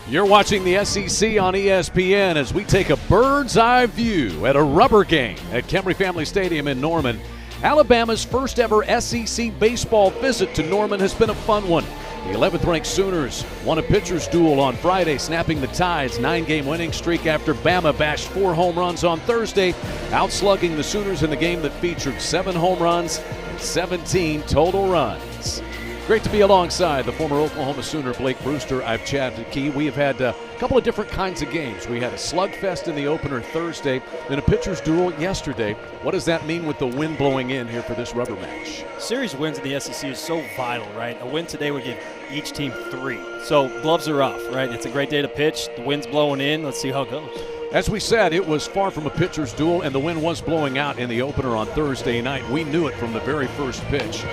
You're watching the SEC on ESPN as we take a bird's eye view at a rubber game at Kemry Family Stadium in Norman. Alabama's first ever SEC baseball visit to Norman has been a fun one. The 11th ranked Sooners won a pitcher's duel on Friday, snapping the Tide's 9-game winning streak after Bama bashed 4 home runs on Thursday, outslugging the Sooners in the game that featured 7 home runs and 17 total runs. Great to be alongside the former Oklahoma Sooner Blake Brewster. I'm Chad McKee. We have had a couple of different kinds of games. We had a slugfest in the opener Thursday, then a pitcher's duel yesterday. What does that mean with the wind blowing in here for this rubber match? Series wins in the SEC is so vital, right? A win today would give each team 3. So gloves are off, right? It's a great day to pitch. The wind's blowing in. Let's see how it goes. As we said, it was far from a pitcher's duel, and the wind was blowing out in the opener on Thursday night. We knew it from the very first pitch.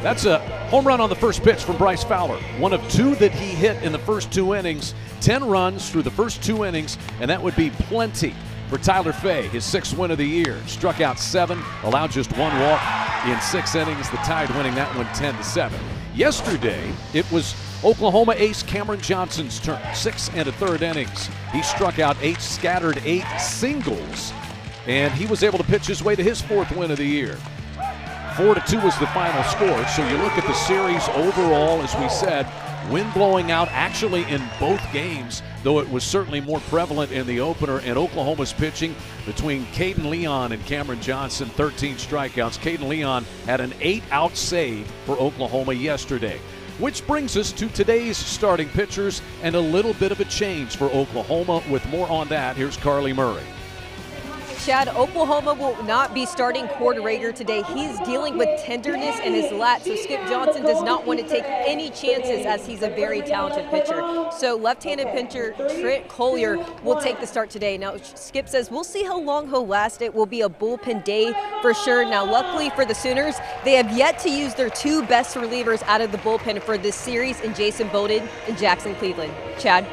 That's a home run on the first pitch from Bryce Fowler. One of 2 that he hit in the first 2 innings. 10 runs through the first 2 innings, and that would be plenty for Tyler Fay, his 6th win of the year. Struck out 7, allowed just 1 walk in 6 innings. The Tide winning that one 10-7. Yesterday, it was Oklahoma ace Cameron Johnson's turn. 6 1/3 innings. He struck out 8, scattered 8 singles, and he was able to pitch his way to his 4th win of the year. 4-2 was the final score. So you look at the series overall, as we said, wind blowing out actually in both games, though it was certainly more prevalent in the opener. And Oklahoma's pitching between Caden Leon and Cameron Johnson, 13 strikeouts. Caden Leon had an 8-out save for Oklahoma yesterday. Which brings us to today's starting pitchers and a little bit of a change for Oklahoma. With more on that, here's Carly Murray. Chad, Oklahoma will not be starting Cord Rager today. He's dealing with tenderness in his lat, so Skip Johnson does not want to take any chances as he's a very talented pitcher. So left-handed pitcher Trent Collier will take the start today. Now, Skip says we'll see how long he'll last. It will be a bullpen day for sure. Now, luckily for the Sooners, they have yet to use their 2 best relievers out of the bullpen for this series in Jason Bowden and Jackson Cleveland. Chad?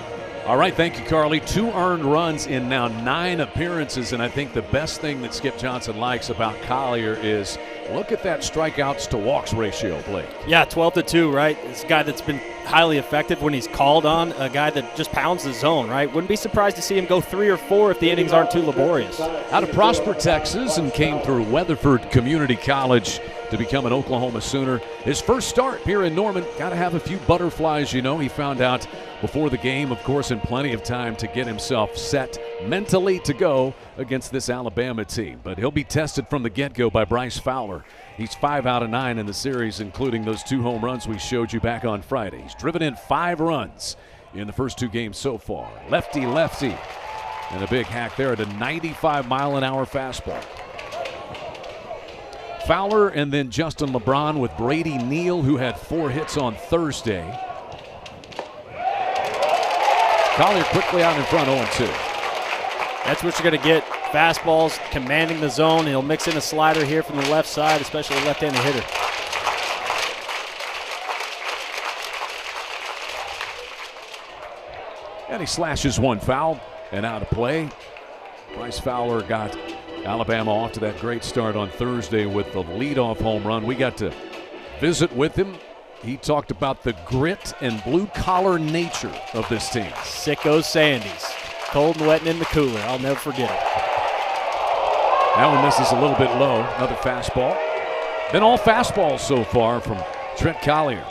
All right, thank you, Carly. 2 earned runs in now 9 appearances, and I think the best thing that Skip Johnson likes about Collier is look at that strikeouts to walks ratio, Blake. Yeah, 12-2, right? It's a guy that's been highly effective when he's called on, a guy that just pounds the zone, right? Wouldn't be surprised to see him go 3 or 4 if the innings aren't too laborious. Out of Prosper, Texas, and came through Weatherford Community College to become an Oklahoma Sooner. His first start here in Norman, got to have a few butterflies, you know. He found out before the game, of course, in plenty of time to get himself set mentally to go against this Alabama team. But he'll be tested from the get-go by Bryce Fowler. He's 5 out of 9 in the series, including those 2 home runs we showed you back on Friday. He's driven in 5 runs in the first 2 games so far. Lefty, and a big hack there at a 95-mile-an-hour fastball. Fowler and then Justin LeBron with Brady Neal, who had 4 hits on Thursday. Collier quickly out in front, 0-2. That's what you're going to get. Fastballs commanding the zone. He'll mix in a slider here from the left side, especially a left-handed hitter. And he slashes 1 foul and out of play. Bryce Fowler got Alabama off to that great start on Thursday with the leadoff home run. We got to visit with him. He talked about the grit and blue-collar nature of this team. Sicko Sandy's. Cold and wet and in the cooler. I'll never forget it. That one misses a little bit low. Another fastball. Been all fastballs so far from Trent Collier.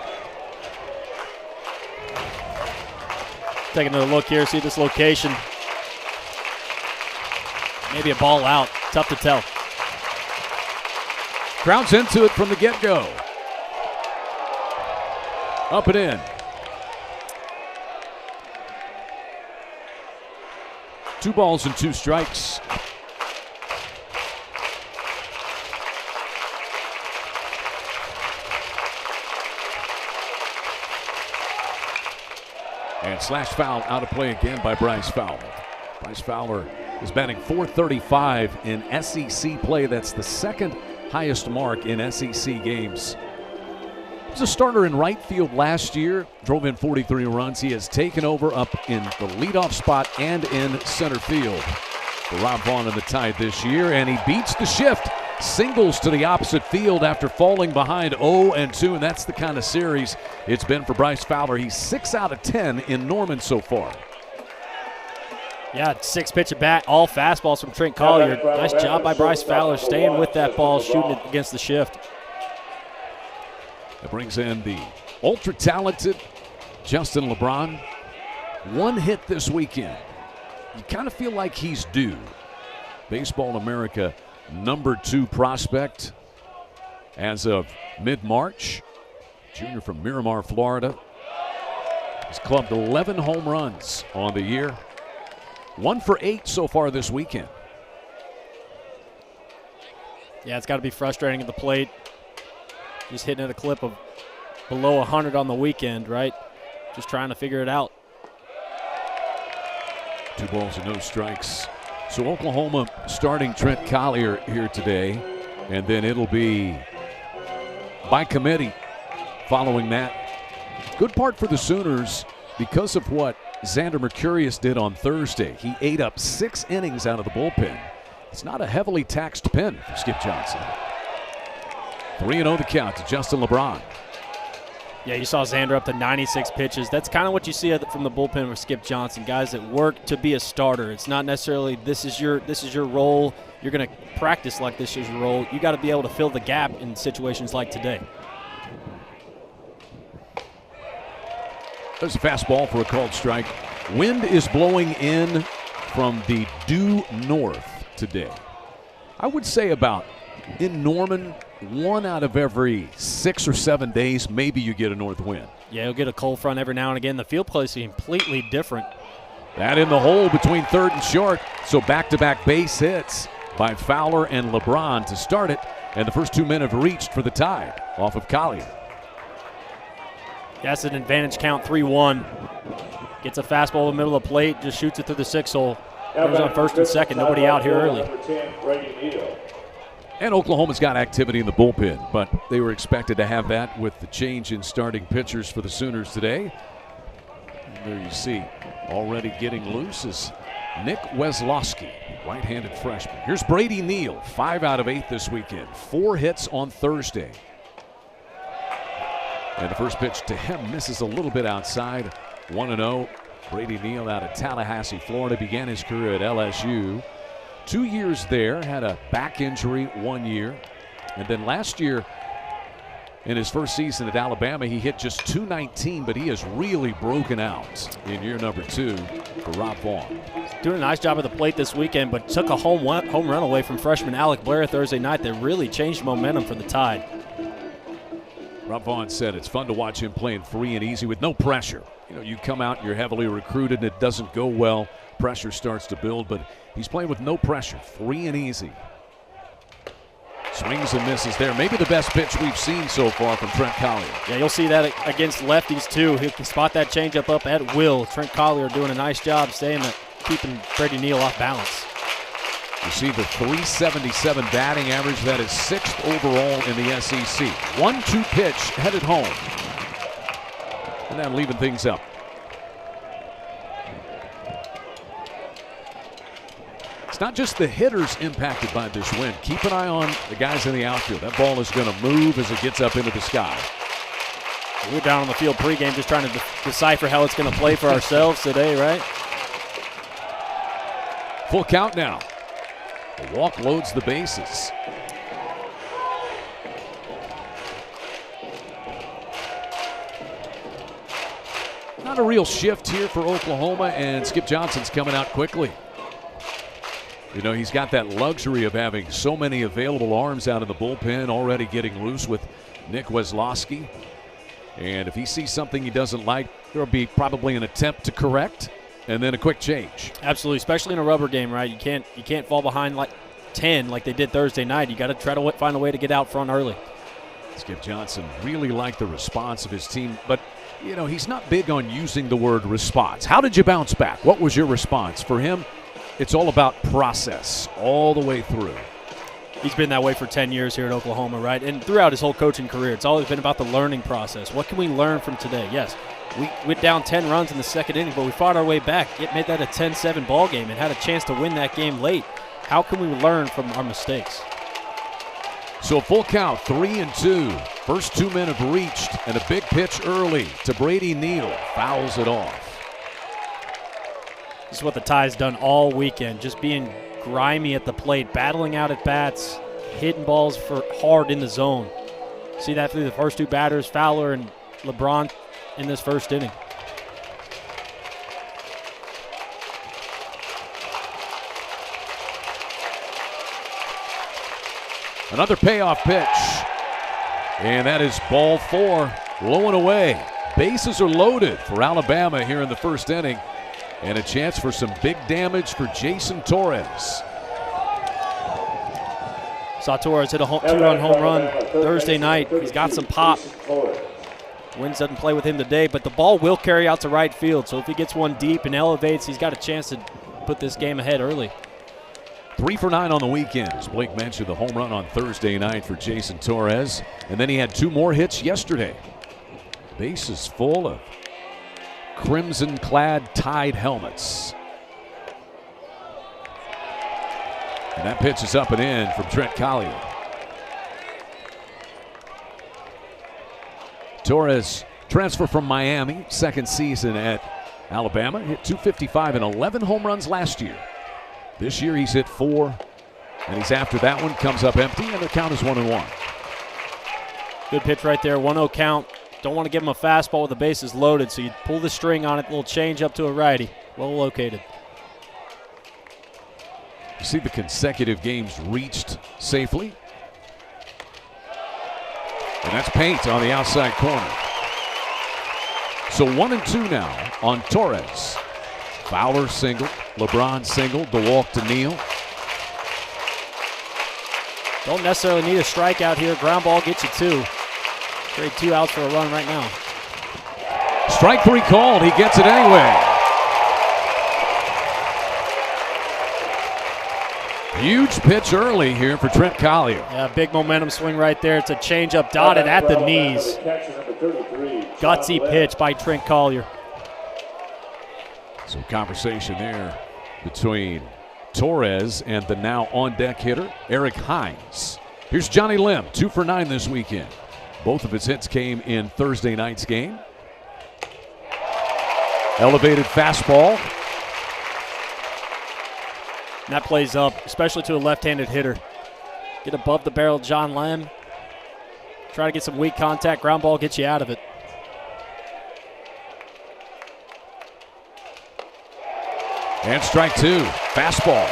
Taking another look here, see this location. Maybe a ball out. Tough to tell. Crowd's into it from the get-go. Up and in. 2 balls and 2 strikes. And slash foul out of play again by Bryce Fowler. Bryce Fowler is batting .435 in SEC play. That's the 2nd highest mark in SEC games. He was a starter in right field last year, drove in 43 runs. He has taken over up in the leadoff spot and in center field for Rob Vaughn and the Tide this year, and he beats the shift. Singles to the opposite field after falling behind 0-2, and that's the kind of series it's been for Bryce Fowler. He's 6 out of 10 in Norman so far. Yeah, 6-pitch at bat, all fastballs from Trent Collier. Nice job by Bryce Fowler staying with that ball, shooting it against the shift. That brings in the ultra-talented Justin LeBron. 1 hit this weekend. You kind of feel like he's due. Baseball America #2 prospect as of mid-March. Junior from Miramar, Florida. He's clubbed 11 home runs on the year. 1 for 8 so far this weekend. Yeah, it's got to be frustrating at the plate. Just hitting at a clip of below 100 on the weekend, right? Just trying to figure it out. 2 balls and no strikes. So Oklahoma starting Trent Collier here today, and then it'll be by committee following that. Good part for the Sooners because of what Xander Mercurius did on Thursday. He ate up 6 innings out of the bullpen. It's not a heavily taxed pen for Skip Johnson. 3-0 the count to Justin LeBron. Yeah, you saw Xander up to 96 pitches. That's kind of what you see from the bullpen with Skip Johnson. Guys that work to be a starter. It's not necessarily this is your role. You're going to practice like this is your role. You got to be able to fill the gap in situations like today. There's a fastball for a called strike. Wind is blowing in from the due north today. I would say about in Norman, 1 out of every 6 or 7 days, maybe you get a north wind. Yeah, you'll get a cold front every now and again. The field play is completely different. That in the hole between third and short. So back-to-back base hits by Fowler and LeBron to start it. And the first 2 men have reached for the tie off of Collier. That's an advantage count, 3-1. Gets a fastball in the middle of the plate, just shoots it through the 6-hole. Runners on first and second, nobody out here early. And Oklahoma's got activity in the bullpen, but they were expected to have that with the change in starting pitchers for the Sooners today. And there you see, already getting loose is Nick Weslowski, right-handed freshman. Here's Brady Neal, 5 out of 8 this weekend, 4 hits on Thursday. And the first pitch to him misses a little bit outside. 1-0. Brady Neal out of Tallahassee, Florida, began his career at LSU. 2 years there, had a back injury 1 year. And then last year, in his first season at Alabama, he hit just .219, but he has really broken out in year #2 for Rob Vaughn. Doing a nice job at the plate this weekend, but took a home run away from freshman Alec Blair Thursday night that really changed momentum for the Tide. Rob Vaughn said it's fun to watch him playing free and easy with no pressure. You know, you come out, you're heavily recruited, and it doesn't go well. Pressure starts to build, but he's playing with no pressure, free and easy. Swings and misses there. Maybe the best pitch we've seen so far from Trent Collier. Yeah, you'll see that against lefties, too. He can spot that changeup up at will. Trent Collier doing a nice job keeping Brady Neal off balance. You see the .377 batting average. That is 6th overall in the SEC. 1-2 pitch headed home. And then leaving things up. It's not just the hitters impacted by this wind. Keep an eye on the guys in the outfield. That ball is going to move as it gets up into the sky. We were down on the field pregame just trying to decipher how it's going to play for ourselves today, right? Full count now. The walk loads the bases. Not a real shift here for Oklahoma, and Skip Johnson's coming out quickly. You know, he's got that luxury of having so many available arms out in the bullpen, already getting loose with Nick Weslowski. And if he sees something he doesn't like, there'll be probably an attempt to correct and then a quick change. Absolutely, especially in a rubber game, right? You can't fall behind like 10 like they did Thursday night. You got to try to find a way to get out front early. Skip Johnson really liked the response of his team, but you know, he's not big on using the word response. How did you bounce back? What was your response? For him, it's all about process all the way through. He's been that way for 10 years here at Oklahoma, right? And throughout his whole coaching career, it's always been about the learning process. What can we learn from today? Yes, we went down 10 runs in the second inning, but we fought our way back. It made that a 10-7 ball game and had a chance to win that game late. How can we learn from our mistakes? So full count, 3-2. First 2 men have reached, and a big pitch early to Brady Neal. Fouls it off. This is what the Tide's done all weekend, just being grimy at the plate, battling out at bats, hitting balls for hard in the zone. See that through the first two batters, Fowler and LeBron in this first inning. Another payoff pitch. And that is ball 4, low and away. Bases are loaded for Alabama here in the first inning. And a chance for some big damage for Jason Torres. Saw Torres hit a two-run home run Thursday night. He's got some pop. Wins doesn't play with him today, but the ball will carry out to right field. So if he gets one deep and elevates, he's got a chance to put this game ahead early. 3 for 9 on the weekend. As Blake mentioned, the home run on Thursday night for Jason Torres. And then he had 2 more hits yesterday. Bases full of crimson-clad Tide helmets. And that pitch is up and in from Trent Collier. Torres, transfer from Miami, second season at Alabama, hit .255 and 11 home runs last year. This year he's hit 4, and he's after that one, comes up empty, and the count is 1-1. Good pitch right there, 1-0 count. Don't want to give him a fastball with the bases loaded, so you pull the string on it, a little change up to a righty. Well located. You see the consecutive games reached safely. And that's Paint on the outside corner. So 1-2 now on Torres. Fowler single, LeBron single, the walk to Neal. Don't necessarily need a strikeout here. Ground ball gets you 2. Trade 2 outs for a run right now. Strike 3 called. He gets it anyway. Huge pitch early here for Trent Collier. Yeah, big momentum swing right there. It's a changeup dotted at the knees. Gutsy pitch by Trent Collier. Some conversation there between Torres and the now on-deck hitter, Eric Hines. Here's Johnny Lim, 2 for 9 this weekend. Both of his hits came in Thursday night's game. Elevated fastball. And that plays up, especially to a left-handed hitter. Get above the barrel, John Lim. Try to get some weak contact. Ground ball gets you out of it. And strike 2, fastball.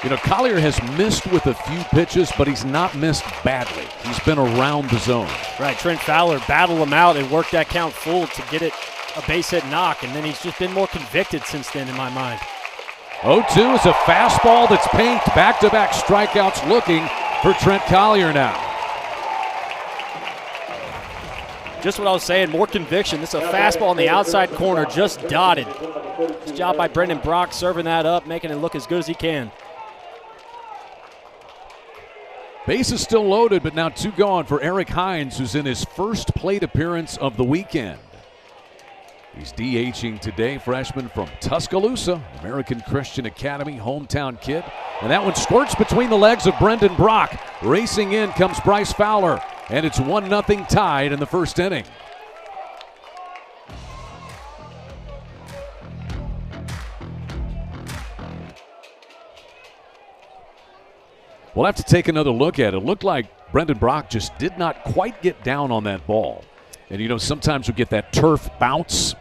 You know, Collier has missed with a few pitches, but he's not missed badly. He's been around the zone. Right, Trent Fowler battled him out and worked that count full to get it a base hit knock, and then he's just been more convicted since then in my mind. 0-2 is a fastball that's Paint. Back-to-back strikeouts looking for Trent Collier now. Just what I was saying, more conviction. This is a fastball on the outside corner, just dotted. Good job by Brendan Brock serving that up, making it look as good as he can. Base is still loaded, but now 2 gone for Eric Hines, who's in his first plate appearance of the weekend. He's DHing today, freshman from Tuscaloosa, American Christian Academy, hometown kid. And that one squirts between the legs of Brendan Brock. Racing in comes Bryce Fowler, and it's 1-0 Tide in the first inning. We'll have to take another look at it. It looked like Brendan Brock just did not quite get down on that ball. And, you know, sometimes we get that turf bounce.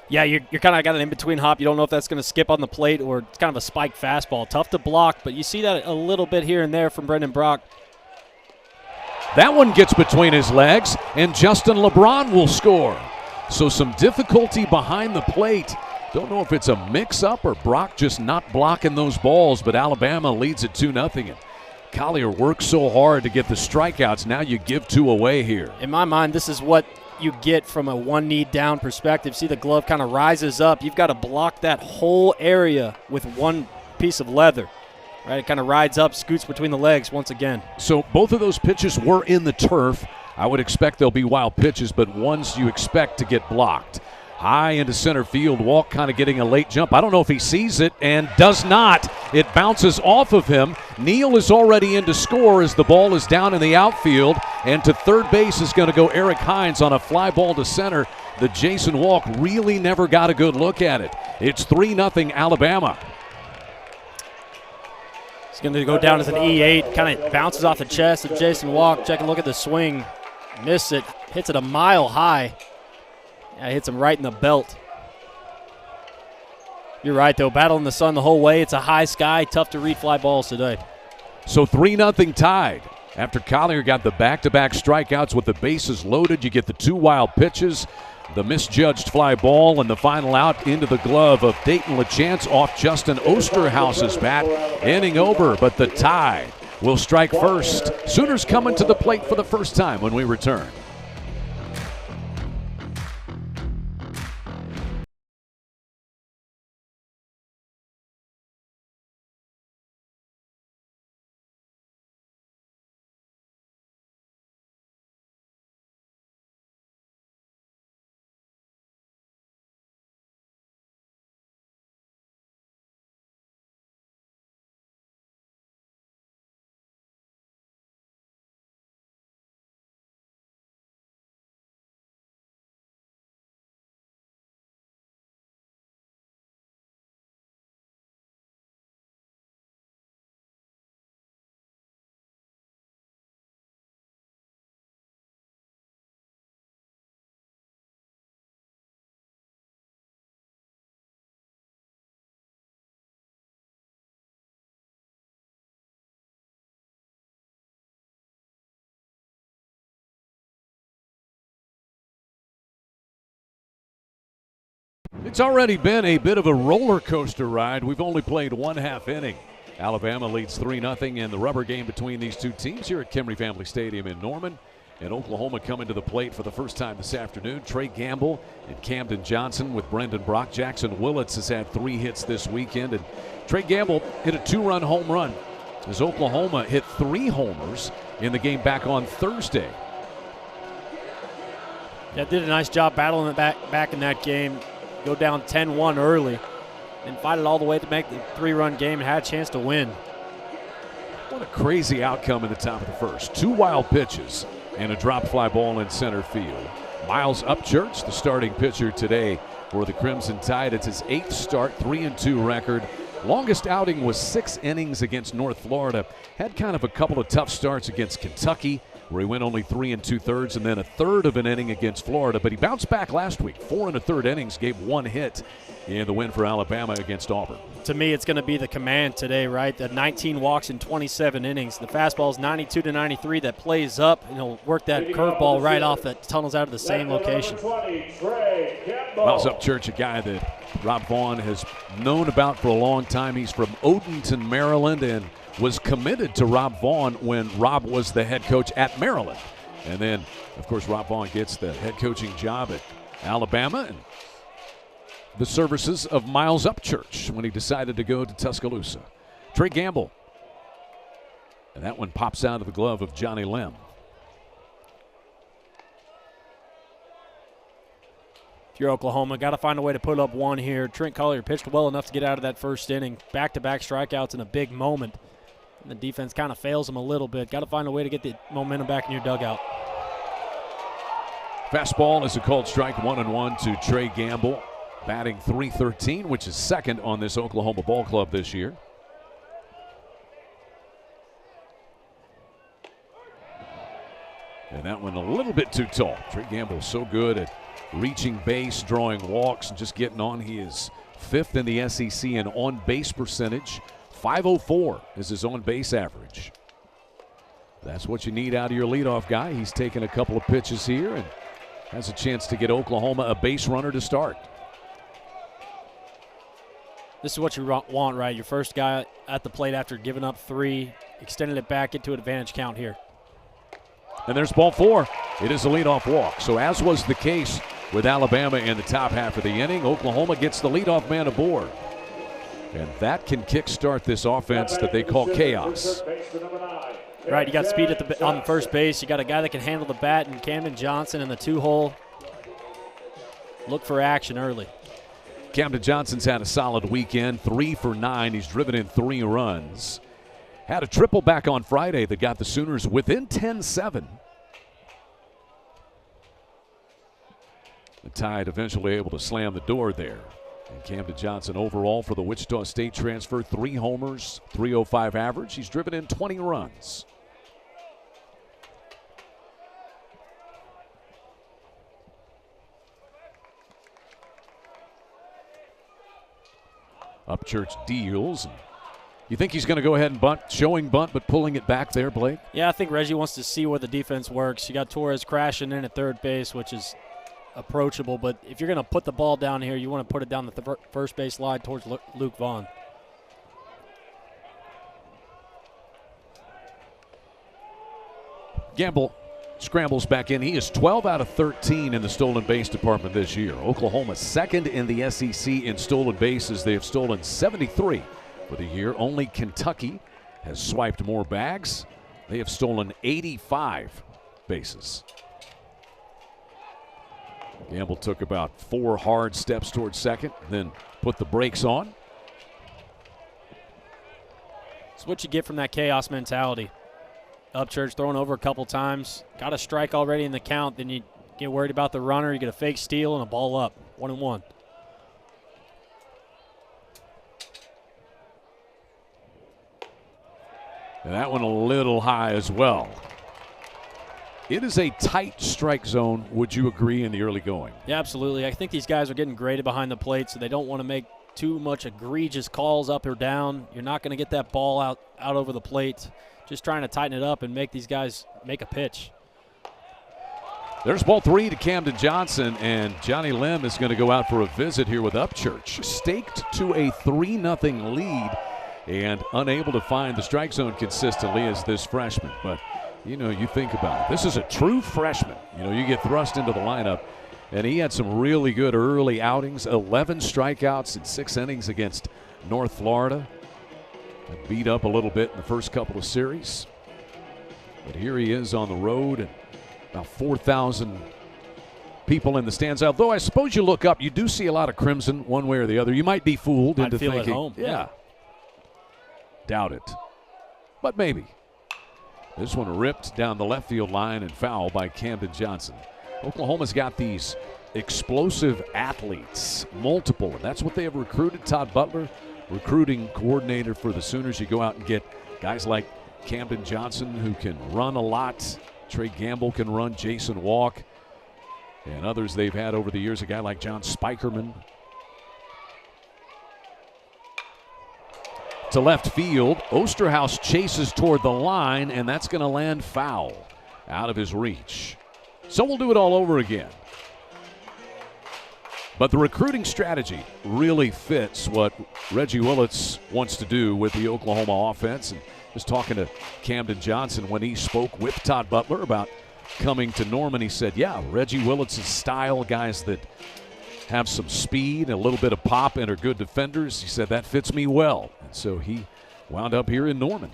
Yeah, you're kind of got an in-between hop. You don't know if that's going to skip on the plate or it's kind of a spiked fastball. Tough to block, but you see that a little bit here and there from Brendan Brock. That one gets between his legs, and Justin LeBron will score. So some difficulty behind the plate. Don't know if it's a mix-up or Brock just not blocking those balls, but Alabama leads it 2-0. And Collier works so hard to get the strikeouts. Now you give 2 away here. In my mind, this is what you get from a one-knee down perspective. See the glove kind of rises up. You've got to block that whole area with one piece of leather. Right, it kind of rides up, scoots between the legs once again. So both of those pitches were in the turf. I would expect they'll be wild pitches, but ones you expect to get blocked. high into center field. Walk kind of getting a late jump. I don't know if he sees it and does not. It bounces off of him. Neal is already in to score as the ball is down in the outfield. And to third base is going to go Eric Hines on a fly ball to center. The Jason Walk really never got a good look at it. It's 3-0 Alabama. It's going to go down as an E8. Kind of bounces off the chest of Jason Walk. Check and look at the swing. Miss it. Hits it a mile high. Yeah, hits him right in the belt. You're right, though. Battling the sun the whole way. It's a high sky. Tough to read fly balls today. So 3-0 tied. After Collier got the back-to-back strikeouts with the bases loaded, you get the 2 wild pitches, the misjudged fly ball, and the final out into the glove of Dayton LaChance off Justin Osterhaus's bat. Inning over, but the tie will strike first. Sooners coming to the plate for the first time when we return. It's already been a bit of a roller coaster ride. We've only played 1/2 inning. Alabama leads 3-0 in the rubber game between these two teams here at Kimry Family Stadium in Norman. And Oklahoma coming to the plate for the first time this afternoon. Trey Gamble and Camden Johnson with Brendan Brock. Jackson Willits has had 3 hits this weekend. And Trey Gamble hit a 2-run home run as Oklahoma hit 3 homers in the game back on Thursday. Yeah, did a nice job battling it back in that game. Go down 10-1 early and fight it all the way to make the 3-run game and had a chance to win. What a crazy outcome in the top of the first. 2 wild pitches and a drop fly ball in center field. Miles Upchurch, the starting pitcher today for the Crimson Tide. It's his 8th start, 3-2 record. Longest outing was 6 innings against North Florida. Had kind of a couple of tough starts against Kentucky, where he went only 3 2/3 and then a third of an inning against Florida. But he bounced back last week. 4 1/3 innings, gave 1 hit in the win for Alabama against Auburn. To me, it's going to be the command today, right? The 19 walks in 27 innings. The fastball is 92 to 93 that plays up, and he'll work that curveball right off that tunnels out of the same location. Miles Upchurch, a guy that Rob Vaughn has known about for a long time. He's from Odenton, Maryland, and was committed to Rob Vaughn when Rob was the head coach at Maryland. And then, of course, Rob Vaughn gets the head coaching job at Alabama and the services of Miles Upchurch when he decided to go to Tuscaloosa. Trey Gamble. And that one pops out of the glove of Johnny Lim. If you're Oklahoma, got to find a way to put up 1 here. Trent Collier pitched well enough to get out of that first inning. Back-to-back strikeouts in a big moment. And the defense kind of fails him a little bit. Got to find a way to get the momentum back in your dugout. Fastball is a called strike, 1-1 to Trey Gamble. Batting .313, which is second on this Oklahoma ball club this year. And that one a little bit too tall. Trey Gamble so good at reaching base, drawing walks, and just getting on. He is 5th in the SEC in on-base percentage. .504 is his on-base average. That's what you need out of your leadoff guy. He's taken a couple of pitches here and has a chance to get Oklahoma a base runner to start. This is what you want, right? Your first guy at the plate after giving up 3, extended it back into an advantage count here. And there's ball 4. It is a leadoff walk. So as was the case with Alabama in the top half of the inning, Oklahoma gets the leadoff man aboard. And that can kickstart this offense that they call chaos. Right, you got speed on the first base. You got a guy that can handle the bat, and Camden Johnson in the 2-hole. look for action early. Camden Johnson's had a solid weekend, 3 for 9. He's driven in 3 runs. Had a triple back on Friday that got the Sooners within 10-7. The Tide eventually able to slam the door there. And Camden Johnson overall for the Wichita State transfer, 3 homers, .305 average. He's driven in 20 runs. Upchurch deals. You think he's going to go ahead and bunt, showing bunt, but pulling it back there, Blake? Yeah, I think Reggie wants to see where the defense works. You got Torres crashing in at third base, which is approachable, but if you're going to put the ball down here, you want to put it down the first base line towards Luke Vaughn. Gamble scrambles back in. He is 12 out of 13 in the stolen base department this year. Oklahoma second in the SEC in stolen bases. They have stolen 73 for the year. Only Kentucky has swiped more bags. They have stolen 85 bases. Gamble took about 4 hard steps towards second, then put the brakes on. It's what you get from that chaos mentality. Upchurch throwing over a couple times. Got a strike already in the count. Then you get worried about the runner. You get a fake steal and a ball up. 1-1. And that one a little high as well. It is a tight strike zone, would you agree, in the early going? Yeah, absolutely. I think these guys are getting graded behind the plate, so they don't want to make too much egregious calls up or down. You're not going to get that ball out over the plate. Just trying to tighten it up and make these guys make a pitch. There's ball 3 to Camden Johnson, and Johnny Lim is going to go out for a visit here with Upchurch. Staked to a 3-0 lead and unable to find the strike zone consistently as this freshman. But, you know, you think about it. This is a true freshman. You know, you get thrust into the lineup, and he had some really good early outings, 11 strikeouts in 6 innings against North Florida. Beat up a little bit in the first couple of series. But here he is on the road, and about 4,000 people in the stands. Although I suppose you look up, you do see a lot of crimson one way or the other. You might be fooled into feel thinking, at home. Yeah. Doubt it. But maybe. This one ripped down the left field line and foul by Camden Johnson. Oklahoma's got these explosive athletes, multiple, and that's what they have recruited. Todd Butler, recruiting coordinator for the Sooners. You go out and get guys like Camden Johnson, who can run a lot. Trey Gamble can run. Jason Walk and others they've had over the years. A guy like John Spikerman. To left field, Osterhaus chases toward the line, and that's going to land foul out of his reach. So we'll do it all over again. But the recruiting strategy really fits what Reggie Willits wants to do with the Oklahoma offense. And just talking to Camden Johnson when he spoke with Todd Butler about coming to Norman, he said, yeah, Reggie Willits' style, guys that have some speed, a little bit of pop, and are good defenders. He said, that fits me well. And so he wound up here in Norman.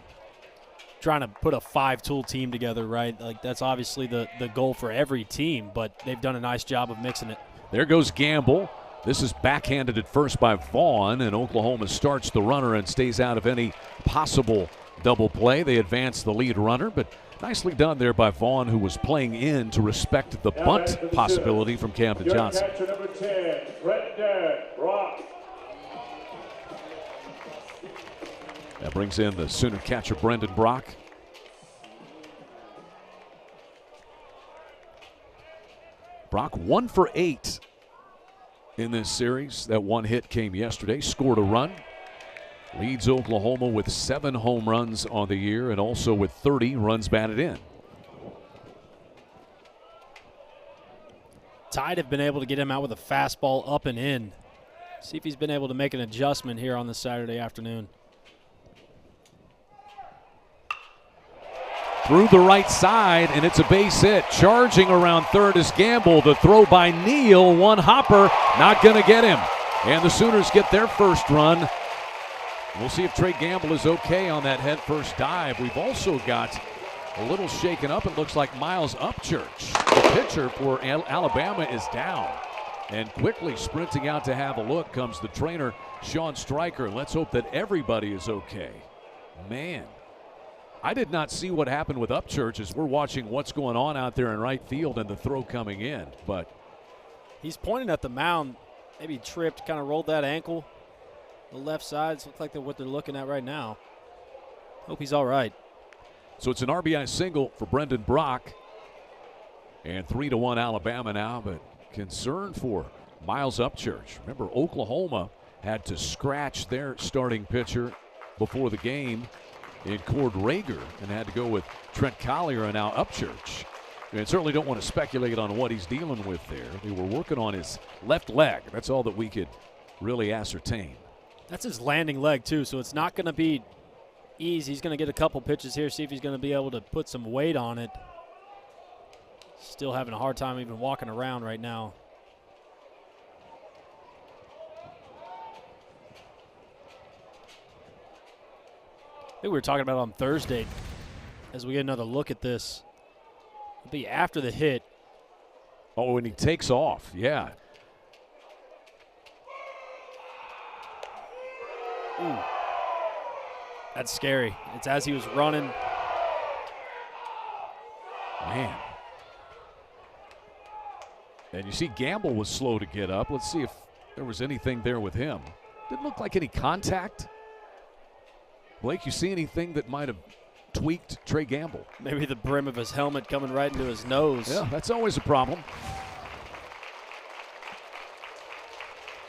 Trying to put a 5-tool team together, right? Like, that's obviously the goal for every team, but they've done a nice job of mixing it. There goes Gamble. This is backhanded at first by Vaughn, and Oklahoma starts the runner and stays out of any possible double play. They advance the lead runner, but nicely done there by Vaughn, who was playing in to respect the bunt possibility from Camden Johnson. Number 10, Brendan Brock. That brings in the Sooner catcher, Brendan Brock. Brock 1 for 8 in this series. That one hit came yesterday, scored a run. Leads Oklahoma with 7 home runs on the year and also with 30 runs batted in. Tide have been able to get him out with a fastball up and in. See if he's been able to make an adjustment here on this Saturday afternoon. Through the right side, and it's a base hit. Charging around third is Gamble. The throw by Neal, one hopper, not going to get him. And the Sooners get their first run. We'll see if Trey Gamble is okay on that head first dive. We've also got a little shaken up. It looks like Miles Upchurch, the pitcher for Alabama, is down. And quickly sprinting out to have a look comes the trainer, Sean Stryker. Let's hope that everybody is okay. Man, I did not see what happened with Upchurch as we're watching what's going on out there in right field and the throw coming in. But he's pointing at the mound. Maybe he tripped, kind of rolled that ankle. The left sides look like what they're looking at right now. Hope he's all right. So it's an RBI single for Brendan Brock. And 3-1 Alabama now, but concern for Miles Upchurch. Remember, Oklahoma had to scratch their starting pitcher before the game in Cord Rager and had to go with Trent Collier and now Upchurch. And certainly don't want to speculate on what he's dealing with there. They were working on his left leg. That's all that we could really ascertain. That's his landing leg, too, so it's not going to be easy. He's going to get a couple pitches here, see if he's going to be able to put some weight on it. Still having a hard time even walking around right now. I think we were talking about on Thursday as we get another look at this. It'll be after the hit. Oh, and he takes off, yeah. Ooh. That's scary. It's as he was running. Man. And you see Gamble was slow to get up. Let's see if there was anything there with him. Didn't look like any contact. Blake, you see anything that might have tweaked Trey Gamble? Maybe the brim of his helmet coming right into his nose. Yeah, that's always a problem.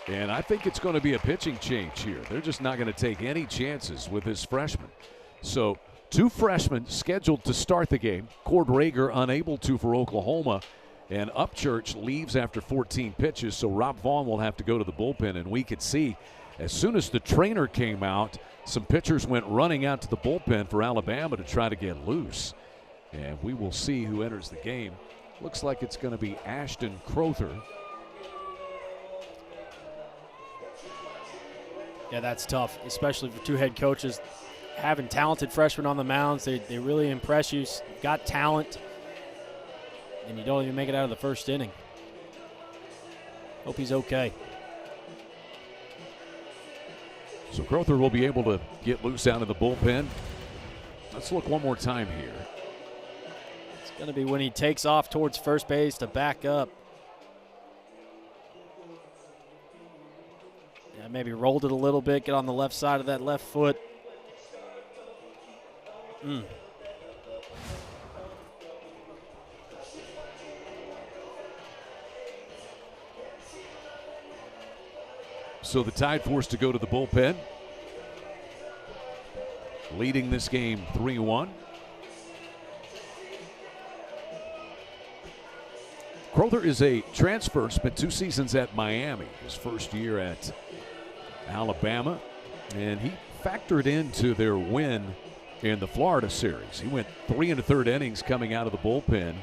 And I think it's going to be a pitching change here. They're just not going to take any chances with this freshman. So 2 freshmen scheduled to start the game. Cord Rager unable to for Oklahoma. And Upchurch leaves after 14 pitches, so Rob Vaughn will have to go to the bullpen. And we could see as soon as the trainer came out, some pitchers went running out to the bullpen for Alabama to try to get loose. And we will see who enters the game. Looks like it's going to be Ashton Crowther. Yeah, that's tough, especially for 2 head coaches. Having talented freshmen on the mounds, they really impress you. Got talent, and you don't even make it out of the first inning. Hope he's okay. So Crowther will be able to get loose out of the bullpen. Let's look one more time here. It's going to be when he takes off towards first base to back up. Yeah, maybe rolled it a little bit, get on the left side of that left foot. So the Tide forced to go to the bullpen. Leading this game 3-1. Crowther is a transfer, spent 2 seasons at Miami, his first year at Alabama, and he factored into their win in the Florida series. He went 3 1/3 innings coming out of the bullpen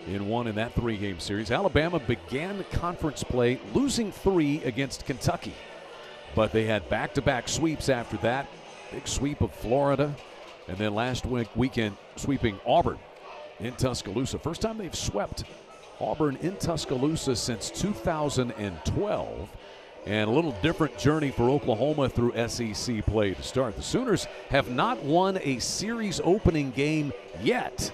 in that 3-game series. Alabama began the conference play losing 3 against Kentucky, but they had back-to-back sweeps after that. Big sweep of Florida, and then last weekend sweeping Auburn in Tuscaloosa. First time they've swept Auburn in Tuscaloosa since 2012. And a little different journey for Oklahoma through SEC play to start. The Sooners have not won a series opening game yet,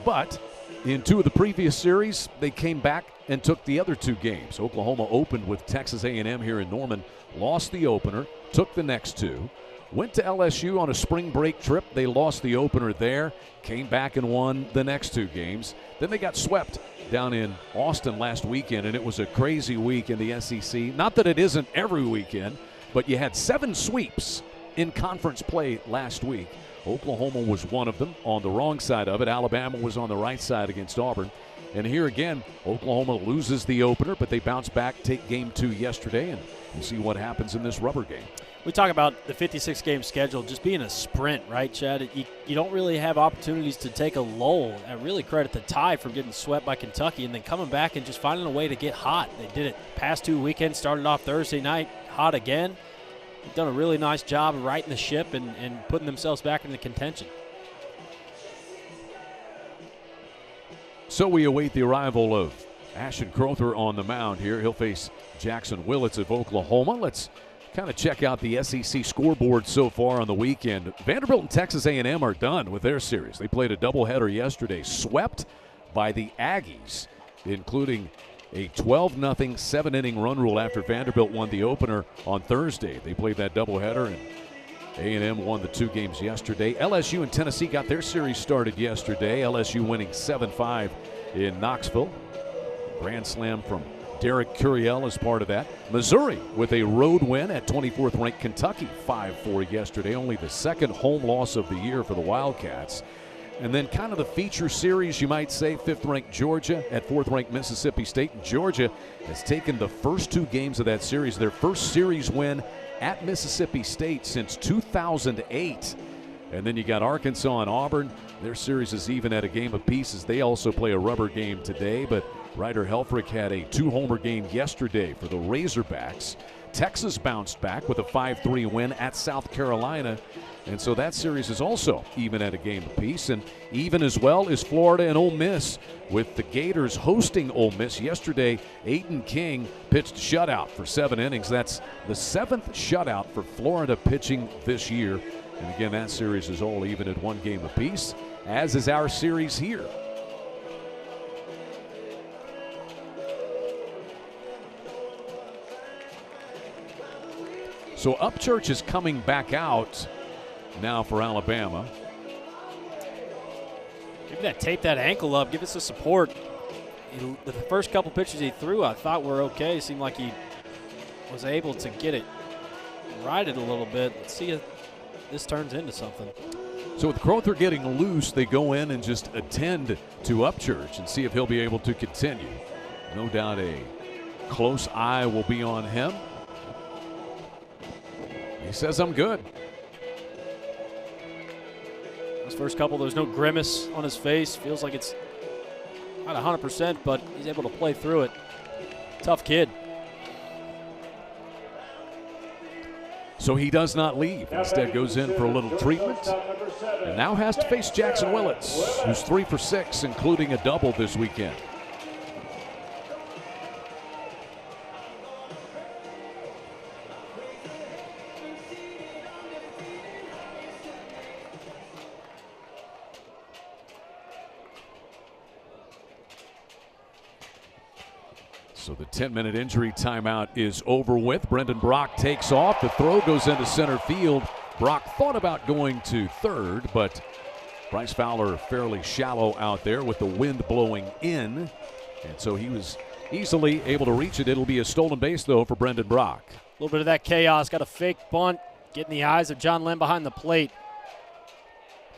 but in 2 of the previous series, they came back and took the other 2 games. Oklahoma opened with Texas A&M here in Norman, lost the opener, took the next 2. Went to LSU on a spring break trip. They lost the opener there, came back and won the next 2 games. Then they got swept down in Austin last weekend, and it was a crazy week in the SEC. Not that it isn't every weekend, but you had 7 sweeps in conference play last week. Oklahoma was one of them on the wrong side of it. Alabama was on the right side against Auburn. And here again, Oklahoma loses the opener, but they bounce back, take game 2 yesterday, and we'll see what happens in this rubber game. We talk about the 56-game schedule just being a sprint, right, Chad? You don't really have opportunities to take a lull. I really credit the Tide for getting swept by Kentucky and then coming back and just finding a way to get hot. They did it past 2 weekends, started off Thursday night, hot again. They've done a really nice job of righting the ship and putting themselves back into contention. So we await the arrival of Ashton Crowther on the mound here. He'll face Jackson Willits of Oklahoma. Let's kind of check out the SEC scoreboard so far on the weekend. Vanderbilt and Texas A&M are done with their series. They played a doubleheader yesterday, swept by the Aggies, including a 12-0 7-inning run rule after Vanderbilt won the opener on Thursday. They played that doubleheader, and A&M won the 2 games yesterday. LSU and Tennessee got their series started yesterday. LSU winning 7-5 in Knoxville. Grand slam from Derek Curiel as part of that. Missouri with a road win at 24th ranked Kentucky 5-4 yesterday. Only the second home loss of the year for the Wildcats. And then kind of the feature series, you might say, 5th ranked Georgia at 4th ranked Mississippi State. And Georgia has taken the first 2 games of that series, their first series win at Mississippi State since 2008. And then you got Arkansas and Auburn. Their series is even at a game apiece as they also play a rubber game today. But Ryder Helfrich had a 2-homer game yesterday for the Razorbacks. Texas bounced back with a 5-3 win at South Carolina. And so that series is also even at a game apiece. And even as well is Florida and Ole Miss, with the Gators hosting Ole Miss. Yesterday, Aiden King pitched shutout for 7 innings. That's the 7th shutout for Florida pitching this year. And again, that series is all even at 1 game apiece, as is our series here. So Upchurch is coming back out now for Alabama. Maybe tape that ankle up, give us the support. The first couple pitches he threw, I thought were okay. It seemed like he was able to get it righted a little bit. Let's see if this turns into something. So with Crowther getting loose, they go in and just attend to Upchurch and see if he'll be able to continue. No doubt a close eye will be on him. He says, I'm good. His first couple, there's no grimace on his face. Feels like it's not 100%, but he's able to play through it. Tough kid. So he does not leave. Instead goes in for a little treatment. And now has to face Jackson Willits, who's 3 for 6, including a double this weekend. So the 10-minute injury timeout is over with. Brendan Brock takes off. The throw goes into center field. Brock thought about going to third, but Bryce Fowler fairly shallow out there with the wind blowing in. And so he was easily able to reach it. It'll be a stolen base, though, for Brendan Brock. A little bit of that chaos. Got a fake bunt. Getting the eyes of John Lynn behind the plate.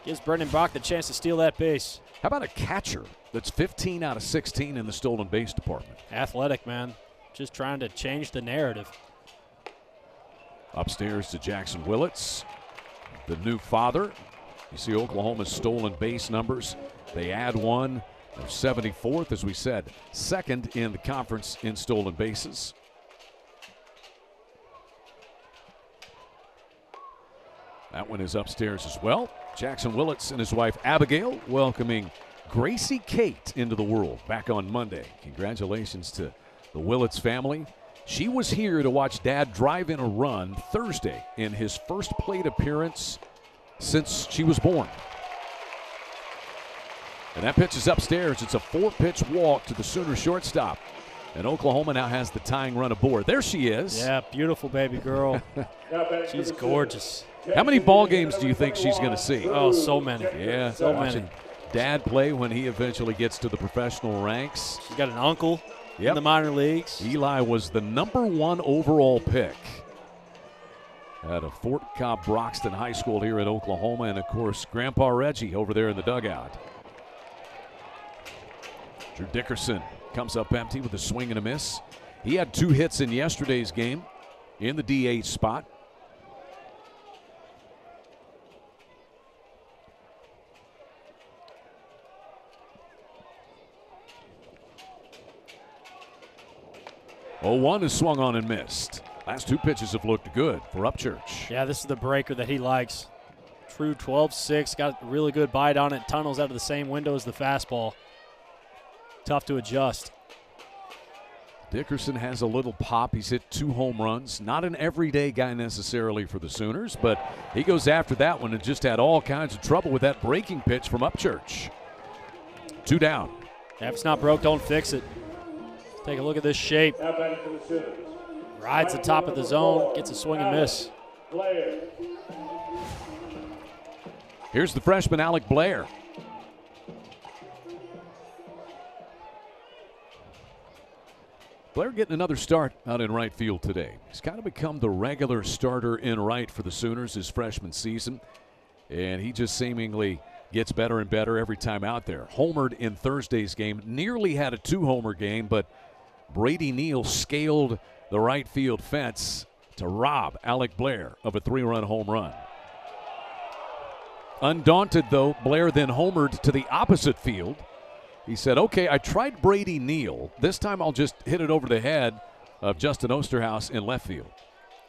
Gives Brendan Brock the chance to steal that base. How about a catcher that's 15 out of 16 in the stolen base department? Athletic, man. Just trying to change the narrative. Upstairs to Jackson Willits, the new father. You see Oklahoma's stolen base numbers. They add one. They're 74th, as we said, second in the conference in stolen bases. That one is upstairs as well. Jackson Willits and his wife Abigail welcoming Gracie Kate into the world back on Monday. Congratulations to the Willits family. She was here to watch Dad drive in a run Thursday in his first plate appearance since she was born. And that pitch is upstairs. It's a 4-pitch walk to the Sooner shortstop. And Oklahoma now has the tying run aboard. There she is. Yeah, beautiful baby girl. She's gorgeous. How many ball games do you think she's going to see? Oh, so many. Yeah, so watching many. Dad play when he eventually gets to the professional ranks. She's got an uncle in the minor leagues. Eli was the #1 overall pick out of Fort Cobb Broxton High School here in Oklahoma. And, of course, Grandpa Reggie over there in the dugout. Drew Dickerson comes up empty with a swing and a miss. He had 2 hits in yesterday's game in the DH spot. Oh, 1 is swung on and missed. Last 2 pitches have looked good for Upchurch. Yeah, this is the breaker that he likes. True 12-6, got a really good bite on it. Tunnels out of the same window as the fastball. Tough to adjust. Dickerson has a little pop. He's hit 2 home runs. Not an everyday guy necessarily for the Sooners, but he goes after that one and just had all kinds of trouble with that breaking pitch from Upchurch. 2 down. If it's not broke, don't fix it. Take a look at this shape. Now back to the Sooners. Rides the top of the zone, gets a swing and miss. Blair. Here's the freshman, Alec Blair. Blair getting another start out in right field today. He's kind of become the regular starter in right for the Sooners his freshman season, and he just seemingly gets better and better every time out there. Homered in Thursday's game, nearly had a 2-homer game, but Brady Neal scaled the right field fence to rob Alec Blair of a 3-run home run. Undaunted, though, Blair then homered to the opposite field. He said, okay, I tried Brady Neal. This time I'll just hit it over the head of Justin Osterhaus in left field.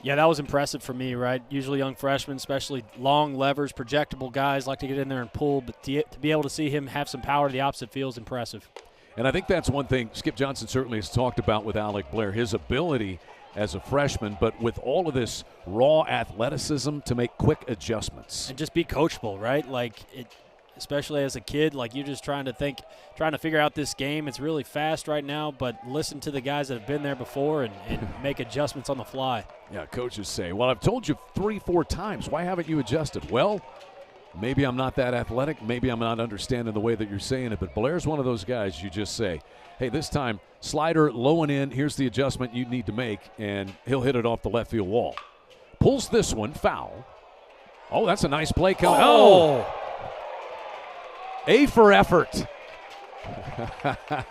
Yeah, that was impressive for me, right? Usually young freshmen, especially long levers, projectable guys like to get in there and pull, but to be able to see him have some power to the opposite field is impressive. And I think that's one thing Skip Johnson certainly has talked about with Alec Blair, his ability as a freshman, but with all of this raw athleticism to make quick adjustments. And just be coachable, right? Like, especially as a kid, like you're just trying to figure out this game. It's really fast right now, but listen to the guys that have been there before and make adjustments on the fly. Yeah, coaches say, well, I've told you 3-4 times. Why haven't you adjusted? Well, maybe I'm not that athletic. Maybe I'm not understanding the way that you're saying it, but Blair's one of those guys you just say, hey, this time, slider low and in, here's the adjustment you need to make, and he'll hit it off the left field wall. Pulls this one, foul. Oh, that's a nice play coming. Oh! A for effort. You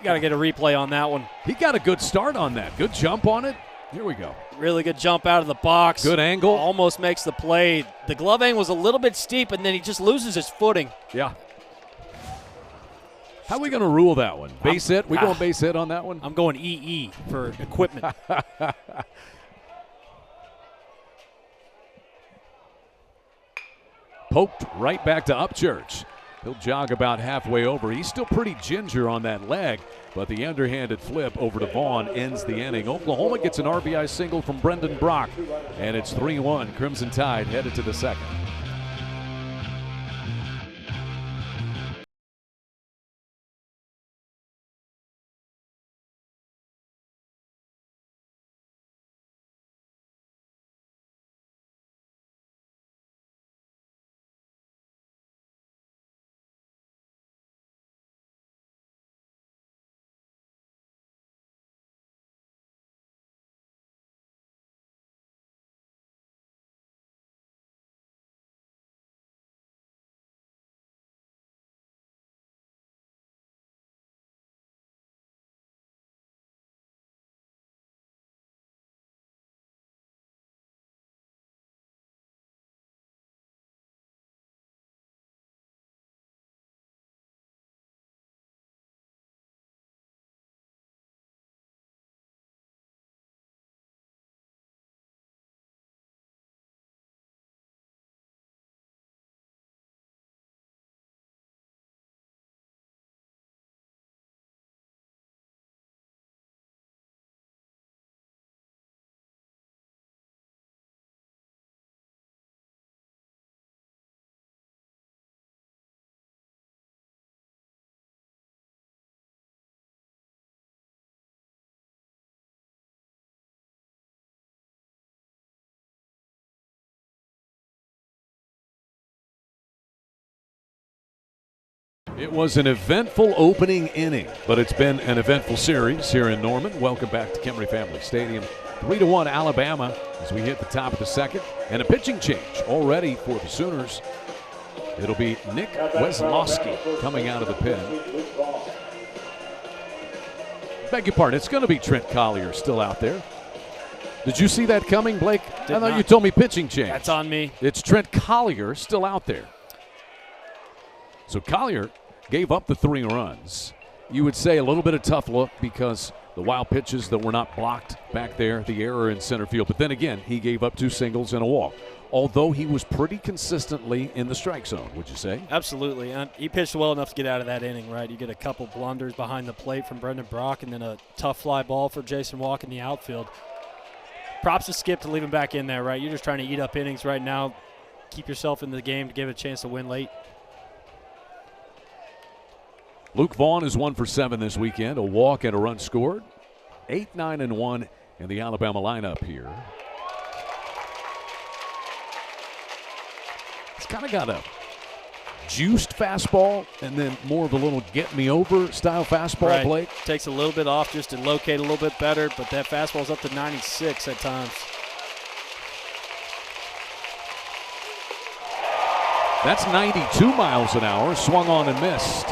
got to get a replay on that one. He got a good start on that. Good jump on it. Here we go. Really good jump out of the box. Good angle. Almost makes the play. The glove angle was a little bit steep, and then he just loses his footing. Yeah. How are we going to rule that one? Base hit? We going base hit on that one? I'm going EE for equipment. Poked right back to Upchurch. He'll jog about halfway over. He's still pretty ginger on that leg, but the underhanded flip over to Vaughn ends the inning. Oklahoma gets an RBI single from Brendan Brock, and it's 3-1. Crimson Tide headed to the second. It was an eventful opening inning, but it's been an eventful series here in Norman. Welcome back to Kemry Family Stadium. 3-1 Alabama as we hit the top of the second. And a pitching change already for the Sooners. It'll be Nick Weslowski coming out of the pen. Beg your pardon, it's going to be Trent Collier still out there. Did you see that coming, Blake? I thought you told me pitching change. That's on me. It's Trent Collier still out there. So Collier gave up the 3 runs. You would say a little bit of tough look because the wild pitches that were not blocked back there, the error in center field. But then again, he gave up 2 singles and a walk. although he was pretty consistently in the strike zone, would you say? Absolutely. And he pitched well enough to get out of that inning, right? You get a couple blunders behind the plate from Brendan Brock and then a tough fly ball for Jason Walk in the outfield. Props to Skip to leave him back in there, right? You're just trying to eat up innings right now, keep yourself in the game to give it a chance to win late. Luke Vaughn is 1 for 7 this weekend, a walk and a run scored. 8-9-1 in the Alabama lineup here. It's kind of got a juiced fastball and then more of a little get-me-over style fastball, right. Blake. Takes a little bit off just to locate a little bit better, but that fastball's up to 96 at times. That's 92 miles an hour, swung on and missed.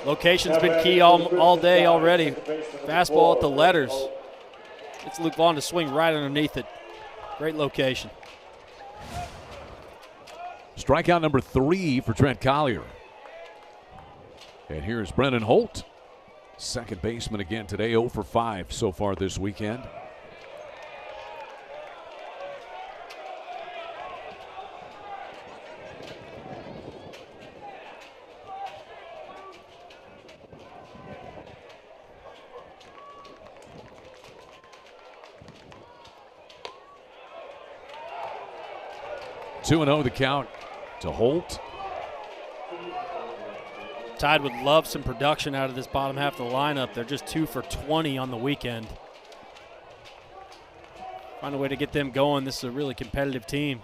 Location's been key all day already. Fastball at the letters. It's Luke Vaughn to swing right underneath it. Great location. Strikeout number 3 for Trent Collier. And here's Brennan Holt, second baseman again today, 0 for 5 so far this weekend. Two 2-0 the count to Holt. Tide would love some production out of this bottom half of the lineup. They're just 2 for 20 on the weekend. Find a way to get them going. This is a really competitive team.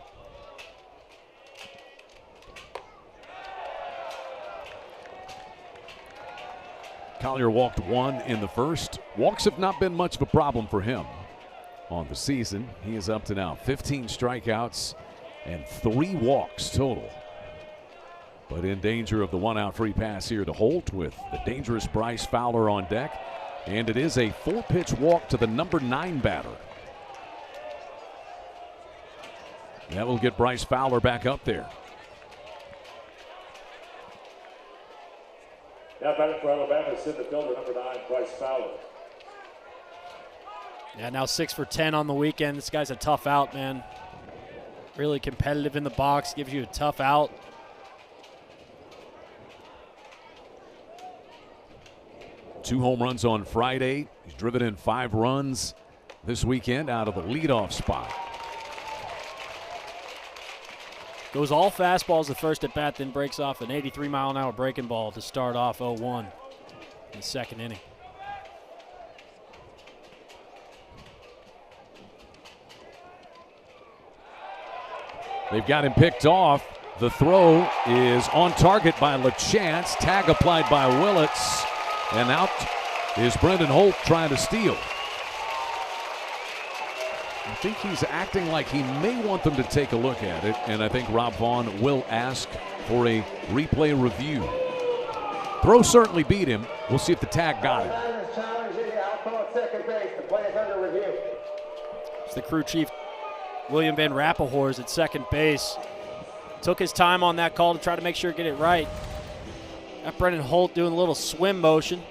Collier walked 1 in the first. Walks have not been much of a problem for him on the season. He is up to now 15 strikeouts and 3 walks total. But in danger of the 1-out free pass here to Holt with the dangerous Bryce Fowler on deck. And it is a 4-pitch walk to the number 9 batter. That will get Bryce Fowler back up there. Now batting for Alabama is center fielder number 9, Bryce Fowler. Yeah, now 6 for 10 on the weekend. This guy's a tough out, man. Really competitive in the box, gives you a tough out. Two home runs on Friday. He's driven in 5 runs this weekend out of the leadoff spot. Goes all fastballs the first at bat, then breaks off an 83-mile-an-hour breaking ball to start off 0-1 in the second inning. They've got him picked off. The throw is on target by LaChance. Tag applied by Willits. And out is Brendan Holt trying to steal. I think he's acting like he may want them to take a look at it. And I think Rob Vaughn will ask for a replay review. Throw certainly beat him. We'll see if the tag got him. It's the crew chief, William Van Rappelhorst at second base. Took his time on that call to try to make sure to get it right. Got Brendan Holt doing a little swim motion.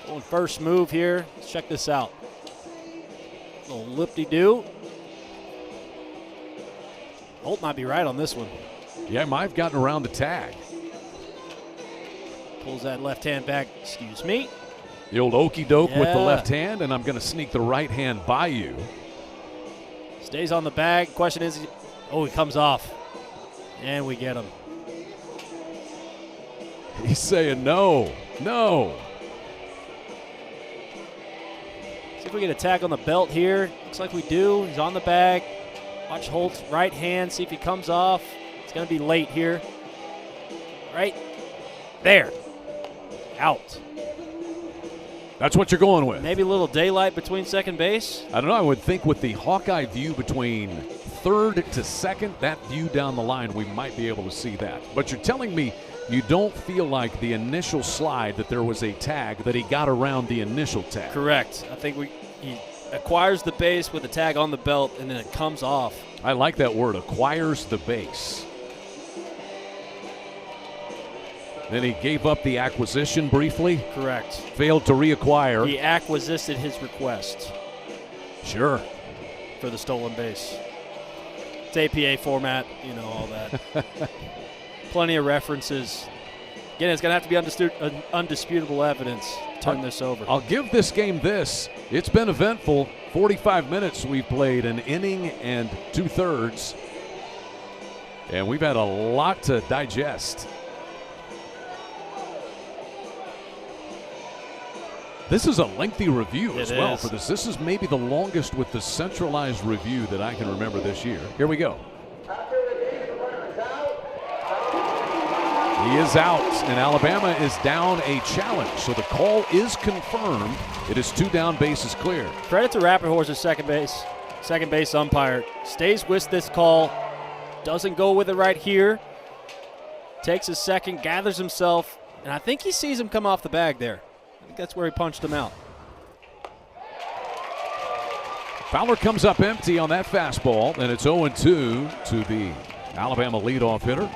Going first move here. Let's check this out. A little lip-de-doo. Holt might be right on this one. Yeah, might have gotten around the tag. Pulls that left hand back. Excuse me. The old okey doke with the Yeah. left hand, and I'm going to sneak the right hand by you. Stays on the bag. Question is, oh, he comes off. And we get him. He's saying no, no. See if we get a tag on the belt here. Looks like we do. He's on the bag. Watch Holt's right hand. See if he comes off. It's going to be late here. Right there. Out. That's what you're going with. Maybe a little daylight between second base. I don't know. I would think with the Hawkeye view between third to second, that view down the line, we might be able to see that. But you're telling me you don't feel like the initial slide that there was a tag, that he got around the initial tag. Correct. I think he acquires the base with a tag on the belt, and then it comes off. I like that word, acquires the base. Then he gave up the acquisition briefly, Correct. failed to reacquire. He acquisited his request Sure. for the stolen base. It's APA format, all that. Plenty of references. Again, it's going to have to be undisputable evidence to turn this over. I'll give this game this. It's been eventful. 45 minutes we've played, an inning and 2/3. And we've had a lot to digest. This is a lengthy review as well for this. This is maybe the longest with the centralized review that I can remember this year. Here we go. He is out, and Alabama is down a challenge. So the call is confirmed. It is 2 down, bases clear. Credit to Rapperhorse's second base umpire. Stays with this call. Doesn't go with it right here. Takes a second, gathers himself, and I think he sees him come off the bag there. I think that's where he punched him out. Fowler comes up empty on that fastball, and it's 0-2 to the Alabama leadoff hitter.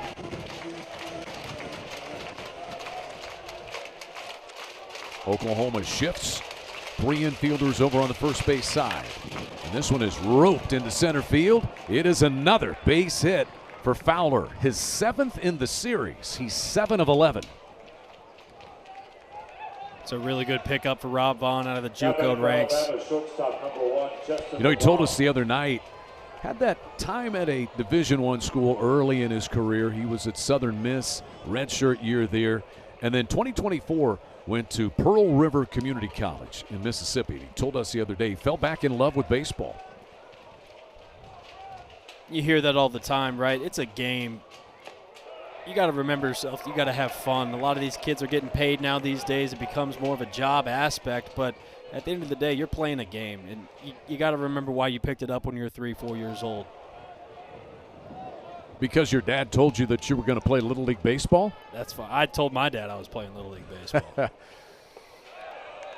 Oklahoma shifts 3 infielders over on the first base side. And this one is roped into center field. It is another base hit for Fowler, his 7th in the series. He's 7 of 11. It's a really good pickup for Rob Vaughn out of the JUCO ranks. He told us the other night, had that time at a Division I school early in his career. He was at Southern Miss, redshirt year there. And then 2024 went to Pearl River Community College in Mississippi. He told us the other day he fell back in love with baseball. You hear that all the time, right? It's a game. You got to remember yourself. You got to have fun. A lot of these kids are getting paid now these days. It becomes more of a job aspect. But at the end of the day, you're playing a game. And you got to remember why you picked it up when you were 3-4 years old. Because your dad told you that you were going to play Little League Baseball? That's fine. I told my dad I was playing Little League Baseball.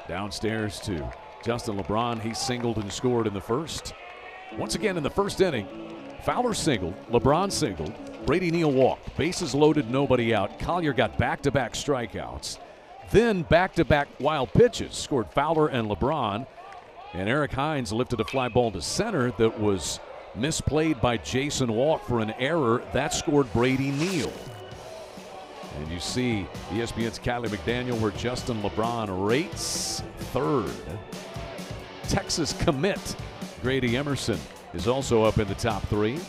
Downstairs to Justin LeBron. He singled and scored in the first. Once again in the first inning, Fowler singled, LeBron singled, Brady Neal walked. Bases loaded, nobody out. Collier got back-to-back strikeouts. Then back-to-back wild pitches scored Fowler and LeBron. And Eric Hines lifted a fly ball to center that was misplayed by Jason Walk for an error. That scored Brady Neal. And you see ESPN's Callie McDaniel where Justin LeBron rates third. Texas commit Grady Emerson is also up in the top 3.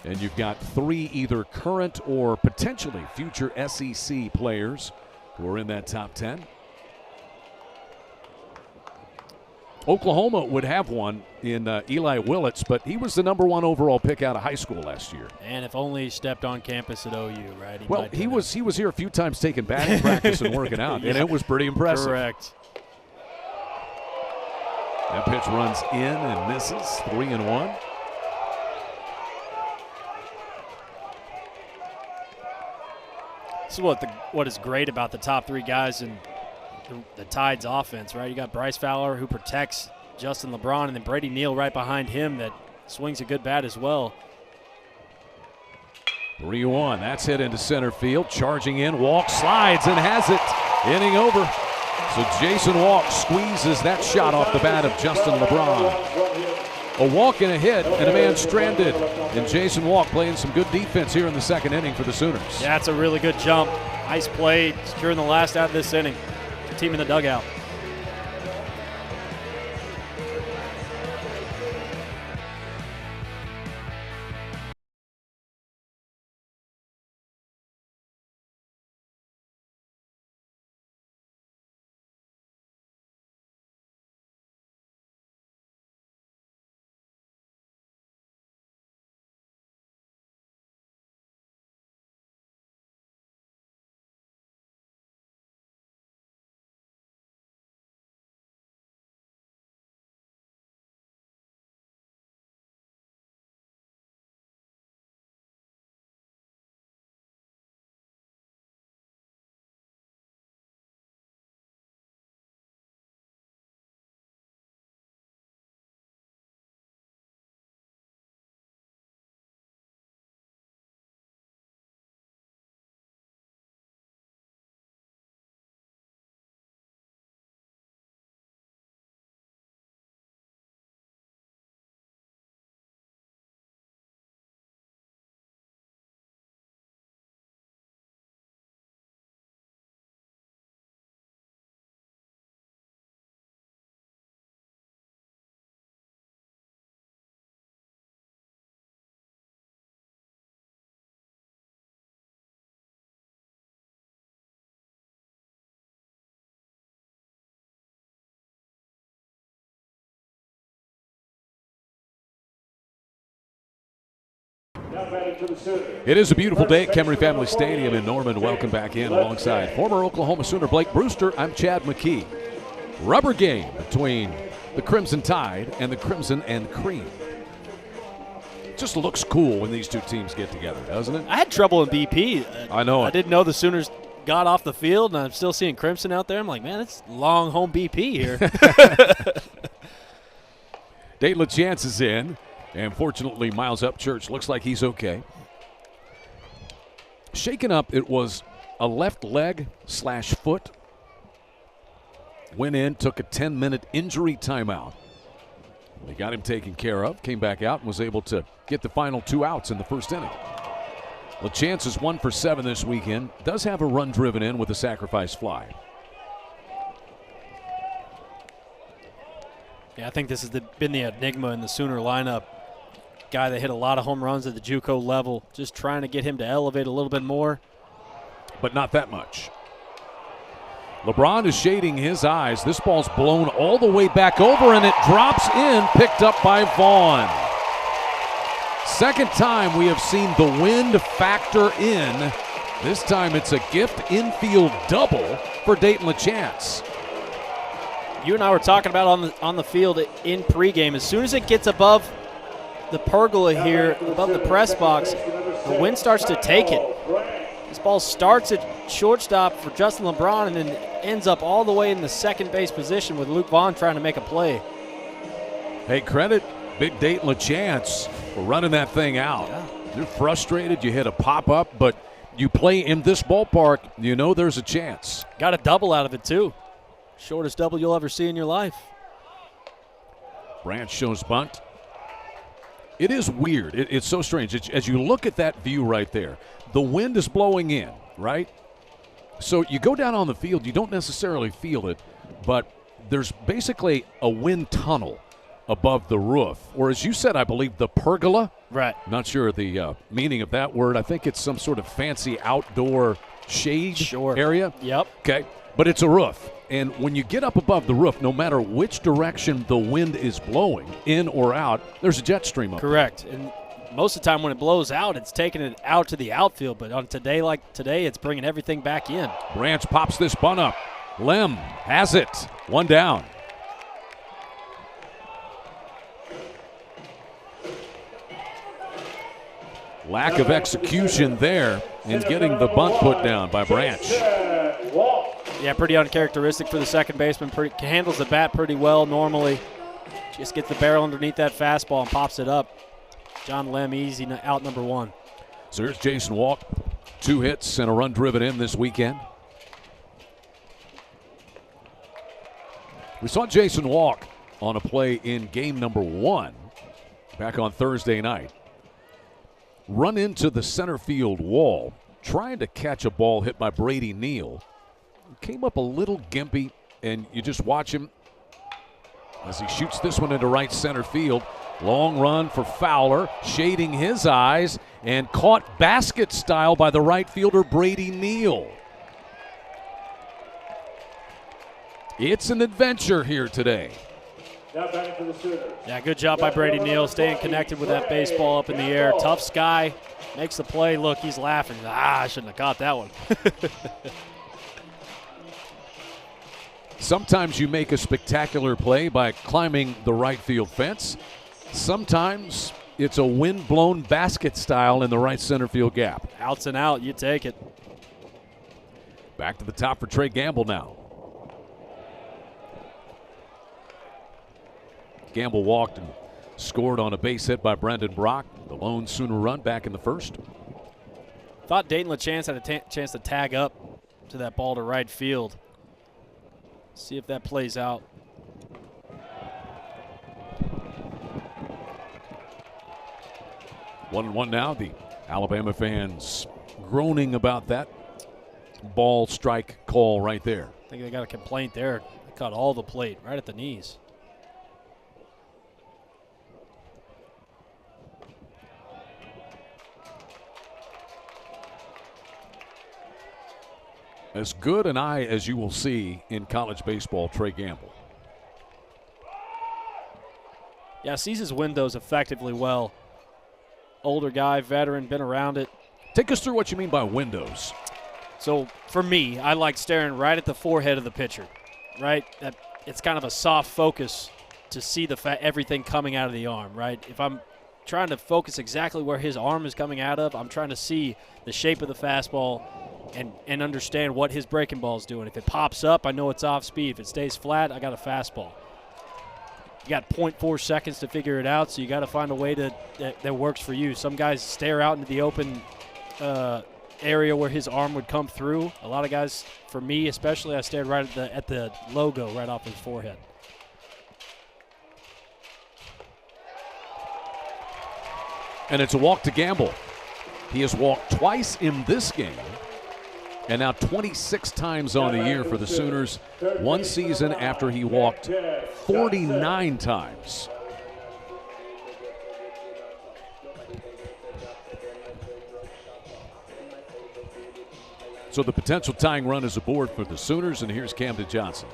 And you've got 3 either current or potentially future SEC players who are in that top 10. Oklahoma would have one in Eli Willits, but he was the number 1 overall pick out of high school last year. And if only he stepped on campus at OU, right? He was here a few times taking batting practice and working out, and it was pretty impressive. Correct. That pitch runs in and misses, 3-1. This is what is great about the top 3 guys in the Tide's offense, right? You got Bryce Fowler who protects Justin LeBron, and then Brady Neal right behind him that swings a good bat as well. 3-1. That's hit into center field. Charging in, Walk slides and has it. Inning over. So Jason Walk squeezes that shot off the bat of Justin LeBron. A walk and a hit, and a man stranded. And Jason Walk playing some good defense here in the second inning for the Sooners. Yeah, it's a really good jump. Nice play, securing the last out of this inning. The team in the dugout. Now batting for the Sooners. It is a beautiful day at Kemery Family Stadium in Norman. Welcome back in alongside former Oklahoma Sooner Blake Brewster. I'm Chad McKee. Rubber game between the Crimson Tide and the Crimson and Cream. Just looks cool when these two teams get together, doesn't it? I had trouble in BP. I know I it. didn't know the Sooners got off the field, and I'm still seeing Crimson out there. I'm like, man, it's long home BP here. Dayton LaChance is in, and fortunately Miles Upchurch looks like he's okay. Shaken up, it was a left leg / foot. Went in, took a 10-minute injury timeout. They got him taken care of, came back out, and was able to get the final 2 outs in the first inning. LaChance is 1 for 7 this weekend. Does have a run driven in with a sacrifice fly. Yeah, I think this has been the enigma in the Sooner lineup. Guy that hit a lot of home runs at the JUCO level. Just trying to get him to elevate a little bit more. But not that much. LeBron is shading his eyes. This ball's blown all the way back over, and it drops in, picked up by Vaughn. Second time we have seen the wind factor in. This time it's a gift infield double for Dayton LaChance. You and I were talking about on the field in pregame. As soon as it gets above the pergola here, above the press box, the wind starts to take it. This ball starts at shortstop for Justin LeBron and then ends up all the way in the second base position with Luke Vaughn trying to make a play. Hey, credit big Dayton LaChance for running that thing out. Yeah. You're frustrated, you hit a pop-up, but you play in this ballpark, you know there's a chance. Got a double out of it, too. Shortest double you'll ever see in your life. Branch shows bunt. It is weird. It's so strange. As you look at that view right there, the wind is blowing in, right? So you go down on the field, you don't necessarily feel it, but there's basically a wind tunnel above the roof. Or as you said, I believe, the pergola. Right. Not sure the meaning of that word. I think it's some sort of fancy outdoor shade area. Yep. Okay. But it's a roof. And when you get up above the roof, no matter which direction the wind is blowing, in or out, there's a jet stream up. Correct. And most of the time when it blows out, it's taking it out to the outfield. But on today, like today, it's bringing everything back in. Branch pops this bunt up. Lem has it. 1 down. Lack of execution there in getting the bunt put down by Branch. Yeah, pretty uncharacteristic for the second baseman. Handles the bat pretty well normally. Just gets the barrel underneath that fastball and pops it up. John Lem, easy out number 1. So here's Jason Walk. 2 hits and a run driven in this weekend. We saw Jason Walk on a play in game number 1 back on Thursday night. Run into the center field wall, trying to catch a ball hit by Brady Neal. Came up a little gimpy, and you just watch him as he shoots this one into right center field. Long run for Fowler, shading his eyes, and caught basket style by the right fielder Brady Neal. It's an adventure here today. Now batting for the Sooners. Yeah, good job by Brady Neal, staying connected with that baseball up in the air. Tough Sky makes the play. Look, he's laughing. I shouldn't have caught that one. Sometimes you make a spectacular play by climbing the right field fence. Sometimes it's a wind-blown basket style in the right center field gap. Outs and out, you take it. Back to the top for Trey Gamble now. Gamble walked and scored on a base hit by Brendan Brock. The lone Sooner run back in the first. Thought Dayton LaChance had a chance to tag up to that ball to right field. See if that plays out. One and one now. The Alabama fans groaning about that ball strike call right there. I think they got a complaint there. They caught all the plate right at the knees. As good an eye as you will see in college baseball, Trey Gamble. Yeah, sees his windows effectively well. older guy, veteran, been around it. Take us through what you mean by windows. So for me, I like staring right at the forehead of the pitcher, right? It's kind of a soft focus to see everything coming out of the arm, right? If I'm trying to focus exactly where his arm is coming out of, I'm trying to see the shape of the fastball and understand what his breaking ball is doing. If it pops up, I know it's off speed. If it stays flat, I got a fastball. You got 0.4 seconds to figure it out, so you got to find a way that works for you. Some guys stare out into the open area where his arm would come through. A lot of guys, for me especially, I stared right at the logo right off his forehead. And it's a walk to Gamble. He has walked twice in this game, and now 26 times on the year for the Sooners, one season after he walked 49 times. So the potential tying run is aboard for the Sooners, and here's Camden Johnson.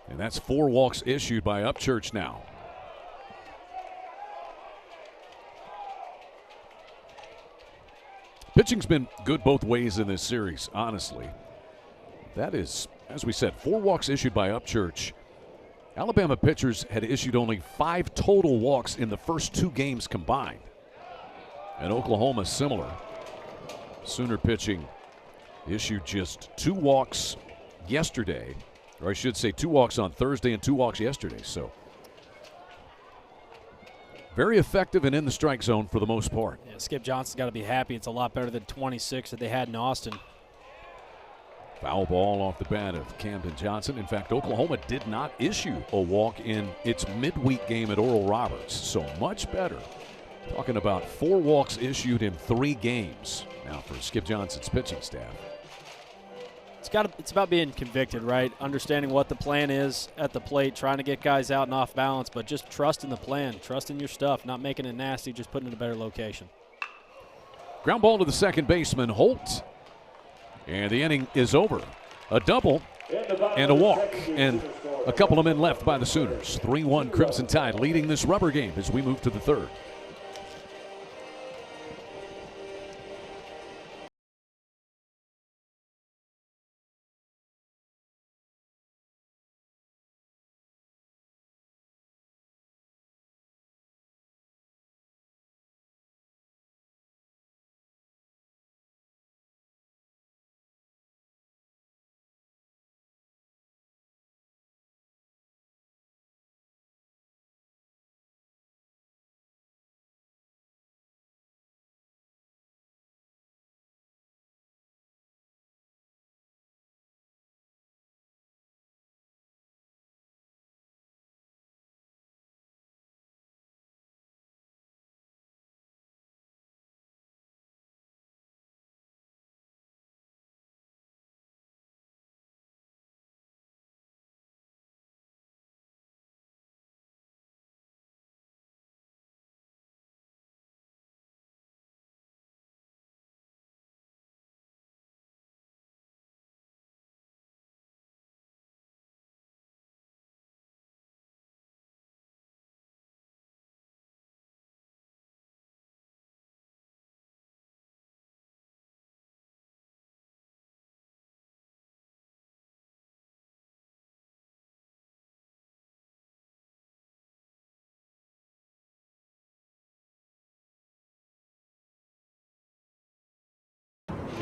And that's 4 walks issued by Upchurch now. Pitching's been good both ways in this series, honestly. That is, as we said, 4 walks issued by Upchurch. Alabama pitchers had issued only 5 total walks in the first 2 games combined. And Oklahoma similar. Sooner pitching issued just 2 walks yesterday, or I should say 2 walks on Thursday and 2 walks yesterday. So very effective and in the strike zone for the most part. Yeah, Skip Johnson's got to be happy. It's a lot better than 26 that they had in Austin. Foul ball off the bat of Camden Johnson. In fact, Oklahoma did not issue a walk in its midweek game at Oral Roberts, so much better. Talking about 4 walks issued in 3 games now for Skip Johnson's pitching staff. It's about being convicted, right? Understanding what the plan is at the plate, trying to get guys out and off balance, but just trusting the plan, trusting your stuff, not making it nasty, just putting it in a better location. Ground ball to the second baseman, Holt. And the inning is over. A double and a walk, and a couple of men left by the Sooners. 3-1 Crimson Tide leading this rubber game as we move to the 3rd.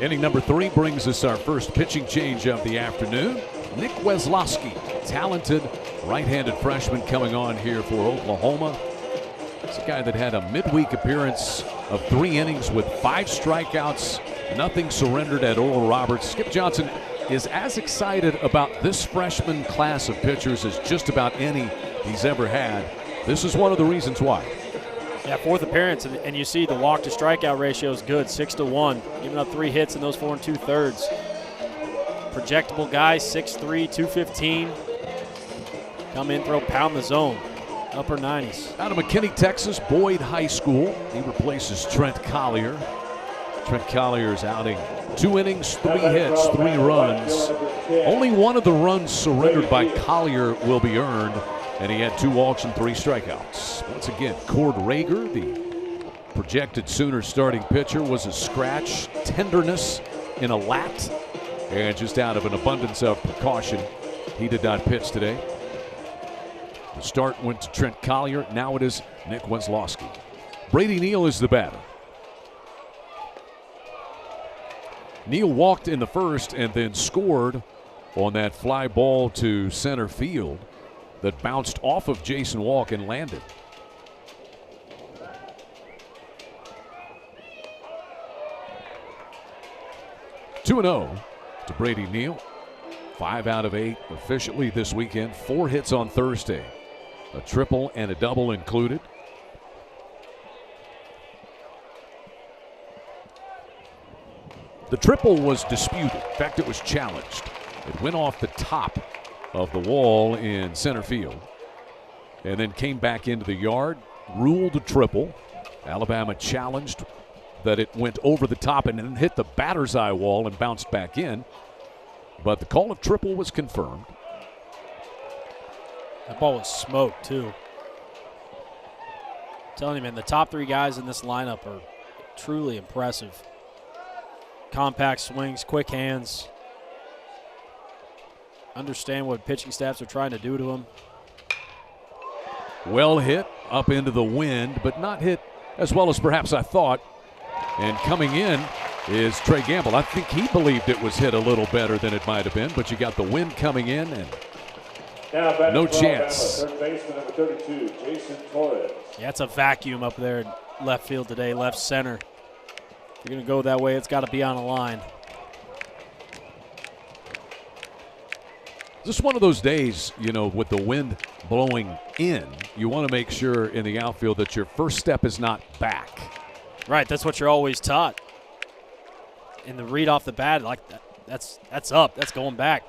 Inning number 3 brings us our first pitching change of the afternoon. Nick Weslowski, talented right-handed freshman coming on here for Oklahoma. It's a guy that had a midweek appearance of 3 innings with 5 strikeouts, nothing surrendered at Oral Roberts. Skip Johnson is as excited about this freshman class of pitchers as just about any he's ever had. This is one of the reasons why. Yeah, 4th appearance, and you see the walk to strikeout ratio is good, 6-1, giving up 3 hits in those 4 2/3. Projectable guy, 6'3", 215. Come in, throw, pound the zone, upper 90s. Out of McKinney, Texas, Boyd High School. He replaces Trent Collier. Trent Collier's outing, 2 innings, 3 hits, 3 runs. Only one of the runs surrendered by Collier will be earned. and he had 2 walks and 3 strikeouts. Once again, Cord Rager, the projected Sooners starting pitcher, was a scratch, tenderness in a lat, and just out of an abundance of precaution, he did not pitch today. The start went to Trent Collier. Now it is Nick Weslowski. Brady Neal is the batter. Neal walked in the first and then scored on that fly ball to center field that bounced off of Jason Walk and landed. (2-0) to Brady Neal. 5 out of 8 officially this weekend. 4 hits on Thursday. A triple and a double included. The triple was disputed. In fact, it was challenged. It went off the top of the wall in center field and then came back into the yard, ruled a triple. Alabama challenged that it went over the top and then hit the batter's eye wall and bounced back in. But the call of triple was confirmed. That ball was smoked, too. I'm telling you, man, the top 3 guys in this lineup are truly impressive. Compact swings, quick hands. Understand what pitching staffs are trying to do to him. Well hit up into the wind, but not hit as well as perhaps I thought. And coming in is Trey Gamble. I think he believed it was hit a little better than it might have been, but you got the wind coming in and no chance. Third baseman number 32, Jason Torres. Yeah, it's a vacuum up there in left field today, left center. If you're going to go that way, it's got to be on a line. Just one of those days, with the wind blowing in, you want to make sure in the outfield that your first step is not back. Right, that's what you're always taught. In the read off the bat, like that's up, that's going back.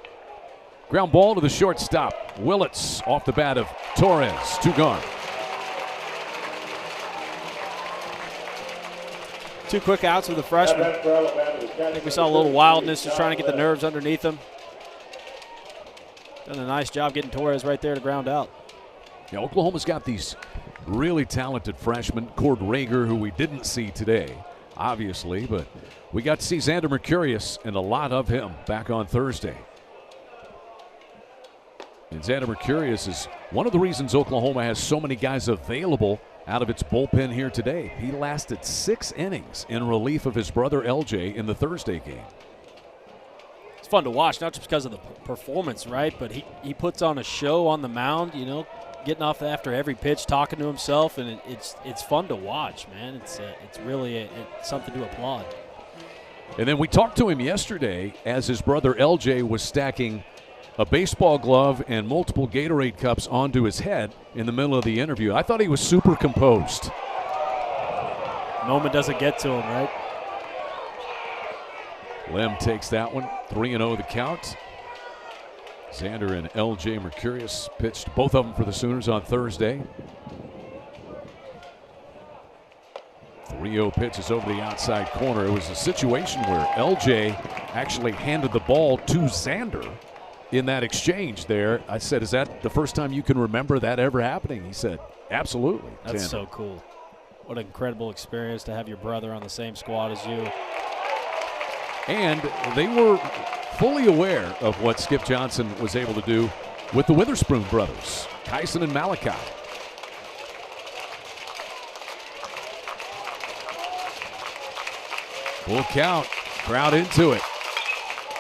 Ground ball to the shortstop. Willits off the bat of Torres. 2 gone. 2 quick outs for the freshman. I think we saw a little wildness, just trying to get the nerves underneath him. Done a nice job getting Torres right there to ground out. Yeah, Oklahoma's got these really talented freshmen. Cord Rager, who we didn't see today, obviously, but we got to see Xander Mercurius and a lot of him back on Thursday. And Xander Mercurius is one of the reasons Oklahoma has so many guys available out of its bullpen here today. He lasted 6 innings in relief of his brother LJ in the Thursday game. It's fun to watch, not just because of the performance, right? But he puts on a show on the mound, getting off after every pitch, talking to himself, and it's fun to watch, man. It's really something to applaud. And then we talked to him yesterday as his brother LJ was stacking a baseball glove and multiple Gatorade cups onto his head in the middle of the interview. I thought he was super composed. Moment doesn't get to him, right? Lem takes that one. 3-0 the count. Xander and LJ Mercurius pitched both of them for the Sooners on Thursday. 3-0 pitches over the outside corner. It was a situation where LJ actually handed the ball to Xander in that exchange there. I said, is that the first time you can remember that ever happening? He said, absolutely. That's Xander. So cool. What an incredible experience to have your brother on the same squad as you. And they were fully aware of what Skip Johnson was able to do with the Witherspoon brothers, Kyson and Malachi. Full count, crowd into it.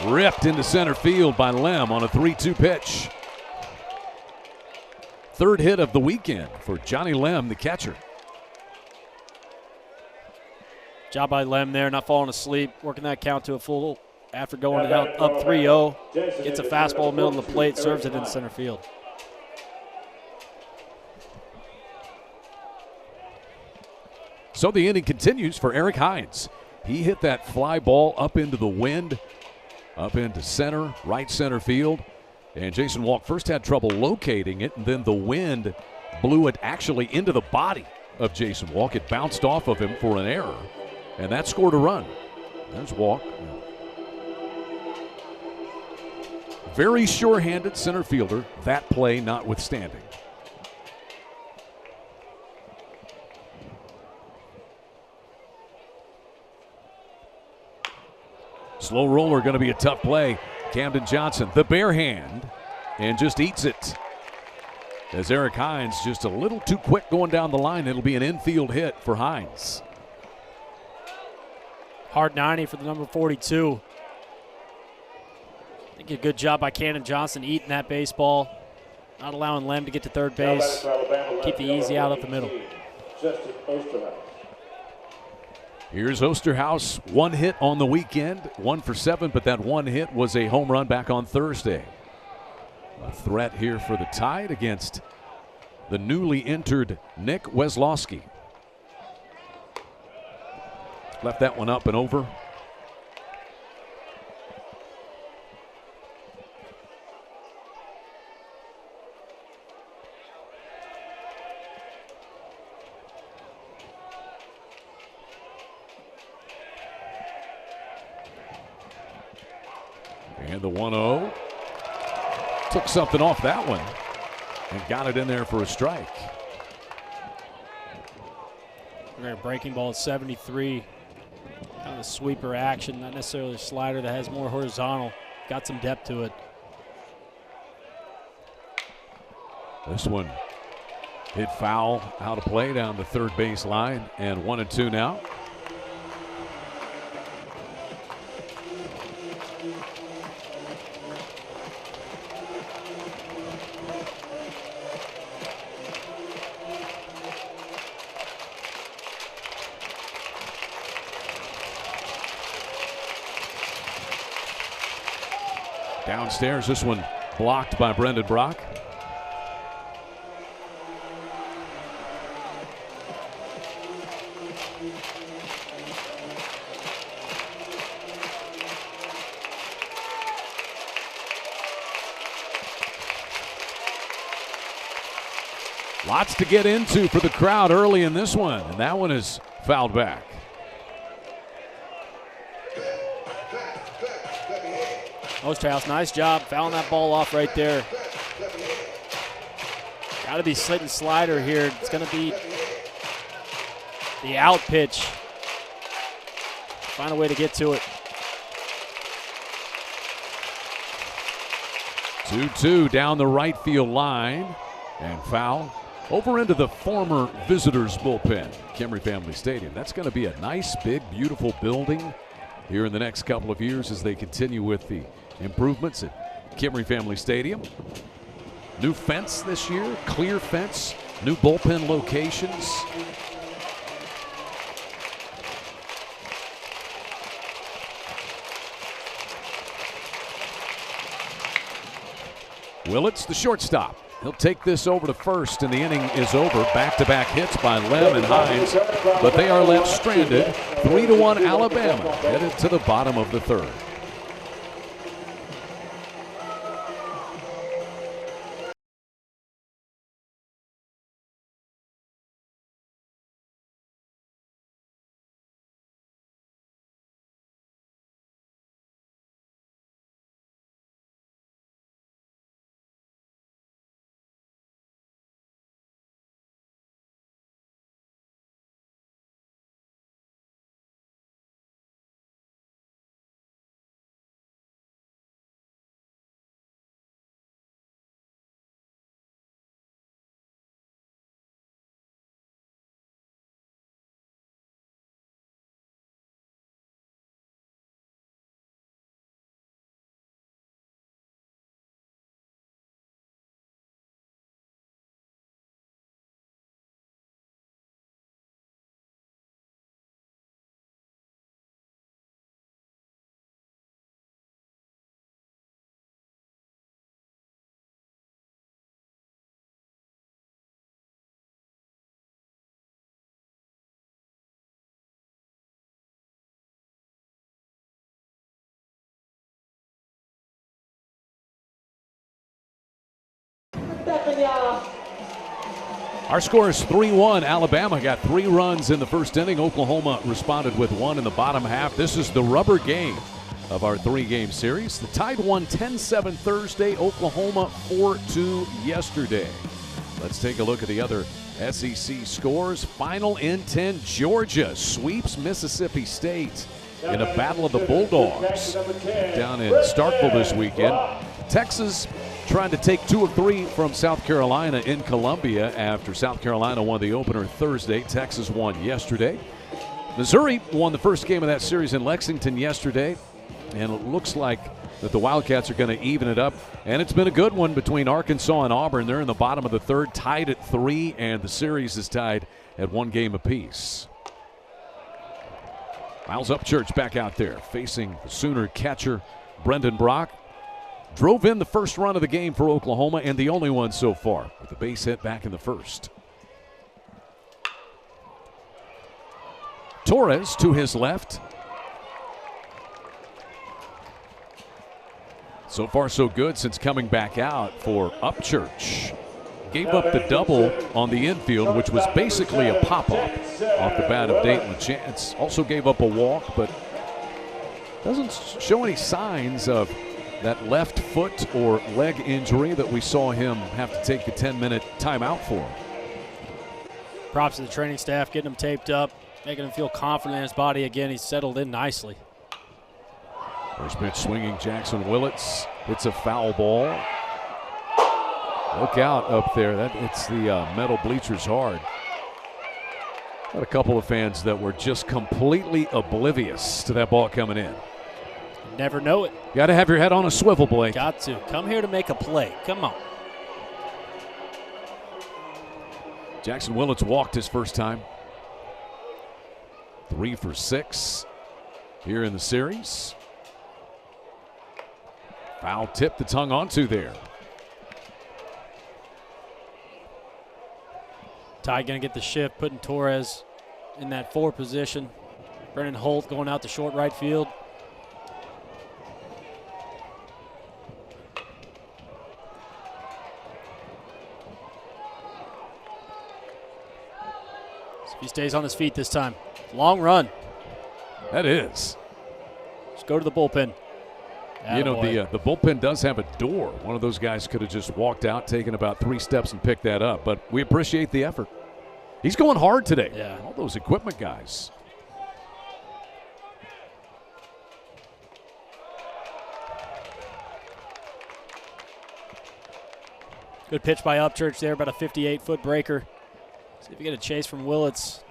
Ripped into center field by Lem on a 3-2 pitch. 3rd hit of the weekend for Johnny Lem, the catcher. Job by Lem there, not falling asleep, working that count to a full after going out up 3-0. Gets a fastball middle of the plate, serves it in center field. So the inning continues for Eric Hines. He hit that fly ball up into the wind, up into center, right center field. And Jason Walk first had trouble locating it, and then the wind blew it actually into the body of Jason Walk. It bounced off of him for an error, and that scored a run. There's Walk. Very sure-handed center fielder, that play notwithstanding. Slow roller going to be a tough play. Camden Johnson, the bare hand, and just eats it. As Eric Hines just a little too quick going down the line. It'll be an infield hit for Hines. Hard 90 for the number 42. I think a good job by Camden Johnson eating that baseball, not allowing Lem to get to third base. Keep the easy out up the middle. Here's Osterhaus, 1 hit on the weekend, 1 for 7, but that 1 hit was a home run back on Thursday. A threat here for the Tide against the newly entered Nick Weslowski. Left that one up and over. And the 1-0. Took something off that one and got it in there for a strike. We're breaking ball at 73. Kind of a sweeper action, not necessarily a slider that has more horizontal. Got some depth to it. This one hit foul, out of play down the third base line, and 1-2 now. Downstairs, this one blocked by Brendan Brock. Lots to get into for the crowd early in this one, and that one is fouled back. Osterhaus, nice job fouling that ball off right there. Got to be sitting slider here. It's going to be the out pitch. Find a way to get to it. 2-2 down the right field line, and foul over into the former visitors bullpen, Kimry Family Stadium. That's going to be a nice, big, beautiful building here in the next couple of years as they continue with the improvements at Kimry Family Stadium. New fence this year, clear fence, new bullpen locations. Willits, the shortstop. He'll take this over to first, and the inning is over. Back-to-back hits by Lem and Hines, but they are left stranded. 3-1 Alabama, headed to the bottom of the third. Our score is 3-1. Alabama got 3 runs in the first inning. Oklahoma responded with 1 in the bottom half. This is the rubber game of our 3-game series. The Tide won 10-7 Thursday, Oklahoma 4-2 yesterday. Let's take a look at the other SEC scores. Final in 10, Georgia sweeps Mississippi State in a battle of the Bulldogs down in Starkville this weekend. Texas trying to take 2 of 3 from South Carolina in Columbia after South Carolina won the opener Thursday. Texas won yesterday. Missouri won the first game of that series in Lexington yesterday, and it looks like that the Wildcats are going to even it up. And it's been a good one between Arkansas and Auburn. They're in the bottom of the third, tied at 3, and the series is tied at 1 game apiece. Miles Upchurch back out there facing the Sooner catcher Brendan Brock. Drove in the first run of the game for Oklahoma, and the only one so far, with a base hit back in the first. Torres to his left. So far so good since coming back out for Upchurch. Gave up the double on the infield, which was basically a pop-up off the bat of Dayton LaChance. Also gave up a walk, but doesn't show any signs of that left foot or leg injury that we saw him have to take a 10-minute timeout for. Props to the training staff, getting him taped up, making him feel confident in his body again. He's settled in nicely. First pitch swinging, Jackson Willits hits a foul ball. Look out up there. That hits the metal bleachers hard. Got a couple of fans that were just completely oblivious to that ball coming in. Never know it. Got to have your head on a swivel, Blake. Got to. Come here to make a play. Come on. Jackson Willits walked his first time. 3 for 6 here in the series. Foul tip that's hung onto there. Ty going to get the shift, putting Torres in that 4 position. Brennan Holt going out to short right field. So if he stays on his feet this time. Long run. That is. Just go to the bullpen. You know, Attaboy. the bullpen does have a door. One of those guys could have just walked out, taken about 3 steps and picked that up. But we appreciate the effort. He's going hard today. Yeah. All those equipment guys. Good pitch by Upchurch there, about a 58-foot breaker. See if you get a chase from Willits.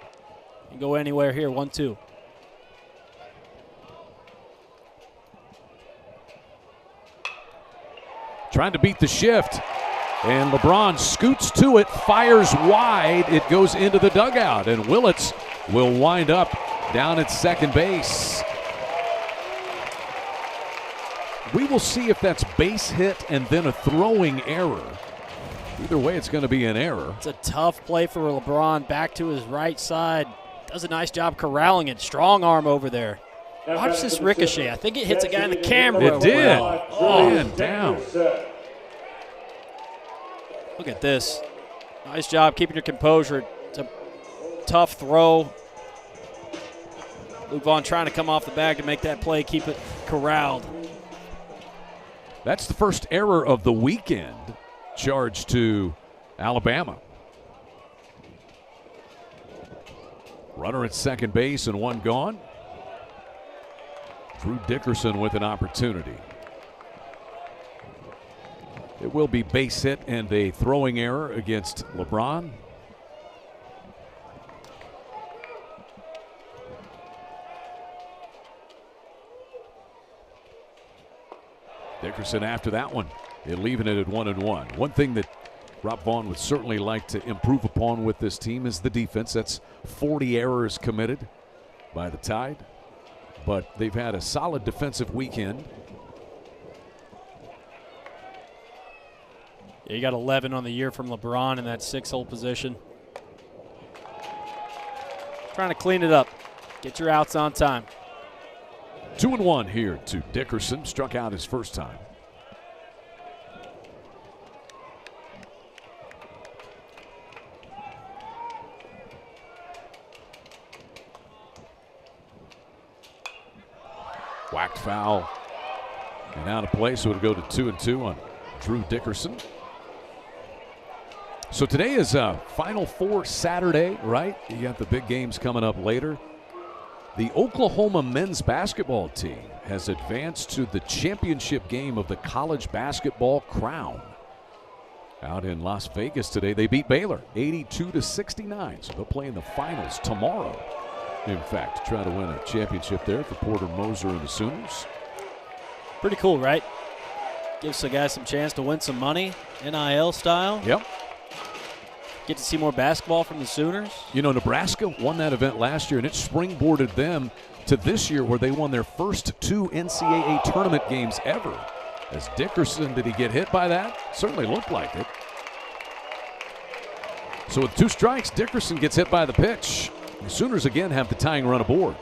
You can go anywhere here, 1-2. Trying to beat the shift. And LeBron scoots to it, fires wide. It goes into the dugout. And Willits will wind up down at second base. We will see if that's base hit and then a throwing error. Either way, it's going to be an error. It's a tough play for LeBron. Back to his right side. Does a nice job corralling it. Strong arm over there. Watch this ricochet. I think it hits a guy in the camera. It did. Oh, Man down. Look at this. Nice job keeping your composure. It's a tough throw. Luke Vaughn trying to come off the bag to make that play, keep it corralled. That's the first error of the weekend charged to Alabama. Runner at second base and 1 gone. Drew Dickerson with an opportunity. It will be base hit and a throwing error against LeBron. Dickerson after that one, they're leaving it at 1-1. One thing that Rob Vaughn would certainly like to improve upon with this team is the defense. That's 40 errors committed by the Tide, but they've had a solid defensive weekend. Yeah, you got 11 on the year from LeBron in that 6-hole position. Trying to clean it up. Get your outs on time. 2-1 here to Dickerson. Struck out his first time. Whacked foul and out of play, so it'll go to 2-2 on Drew Dickerson. So today is Final Four Saturday, right? You got the big games coming up later. The Oklahoma men's basketball team has advanced to the championship game of the college basketball crown. Out in Las Vegas today, they beat Baylor 82-69. So they'll play in the finals tomorrow, in fact, to try to win a championship there for Porter Moser and the Sooners. Pretty cool, right? Gives the guys some chance to win some money, NIL style. Yep. Get to see more basketball from the Sooners. You know, Nebraska won that event last year, and it springboarded them to this year where they won their first 2 NCAA tournament games ever. As Dickerson, did he get hit by that? Certainly looked like it. So with 2 strikes, Dickerson gets hit by the pitch. The Sooners again have the tying run aboard.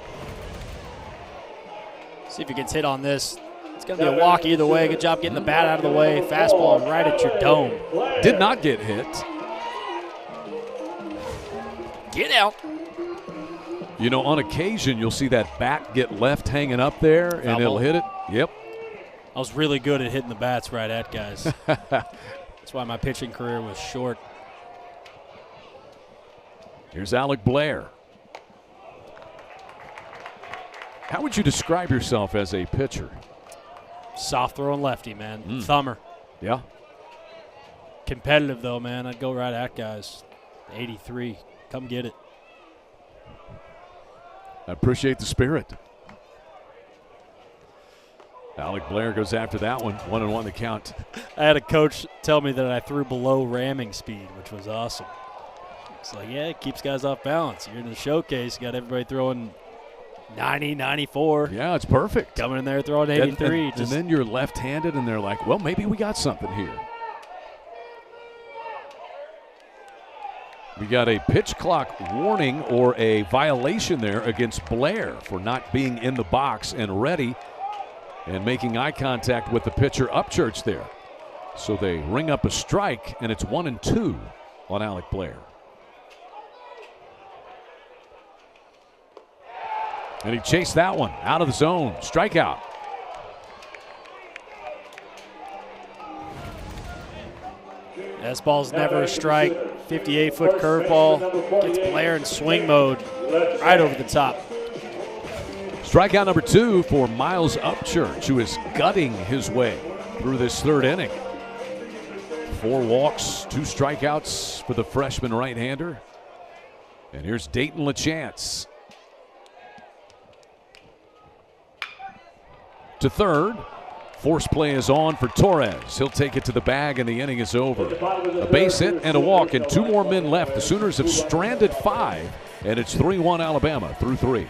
See if he gets hit on this. It's going to be a walk either way. Good job getting the bat out of the way. Fastball right at your dome. Did not get hit. Get out. You know, on occasion, you'll see that bat get left hanging up there, and it'll hit it. Yep. I was really good at hitting the bats right at guys. That's why my pitching career was short. Here's Alec Blair. How would you describe yourself as a pitcher? Soft throwing lefty, man. Thumber. Yeah. Competitive, though, man. I'd go right at guys. 83. Come get it. I appreciate the spirit. Alec Blair goes after that one. 1-1 the count. I had a coach tell me that I threw below ramming speed, which was awesome. It's like, yeah, it keeps guys off balance. You're in the showcase, you got everybody throwing 90, 94. Yeah, it's perfect. Coming in there throwing 83. And then you're left-handed, and they're like, well, maybe we got something here. We got a pitch clock warning or a violation there against Blair for not being in the box and ready and making eye contact with the pitcher Upchurch there. So they ring up a strike, and it's 1-2 on Alec Blair. And he chased that one out of the zone. Strikeout. This ball's never a strike. 58-foot curveball. Gets Blair in swing mode right over the top. Strikeout number 2 for Miles Upchurch, who is gutting his way through this 3rd inning. 4 walks, 2 strikeouts for the freshman right-hander. And here's Dayton LaChance. To third. Force play is on for Torres. He'll take it to the bag, and the inning is over. A base hit and a walk, and 2 more men left. The Sooners have stranded 5, and it's 3-1 Alabama through 3.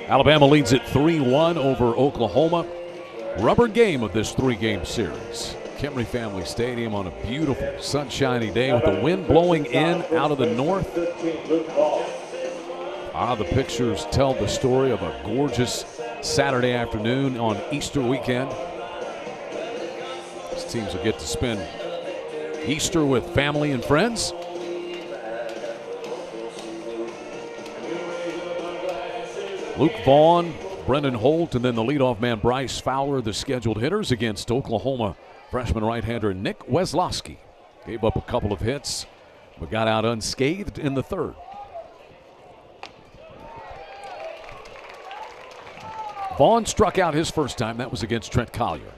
Alabama leads it 3-1 over Oklahoma. Rubber game of this 3-game series. Kemry Family Stadium on a beautiful sunshiny day with the wind blowing in out of the north. The pictures tell the story of a gorgeous Saturday afternoon on Easter weekend. These teams will get to spend Easter with family and friends. Luke Vaughn, Brendan Holt, and then the leadoff man Bryce Fowler, the scheduled hitters against Oklahoma freshman right-hander Nick Weslowski. Gave up a couple of hits, but got out unscathed in the third. Vaughn struck out his first time. That was against Trent Collier.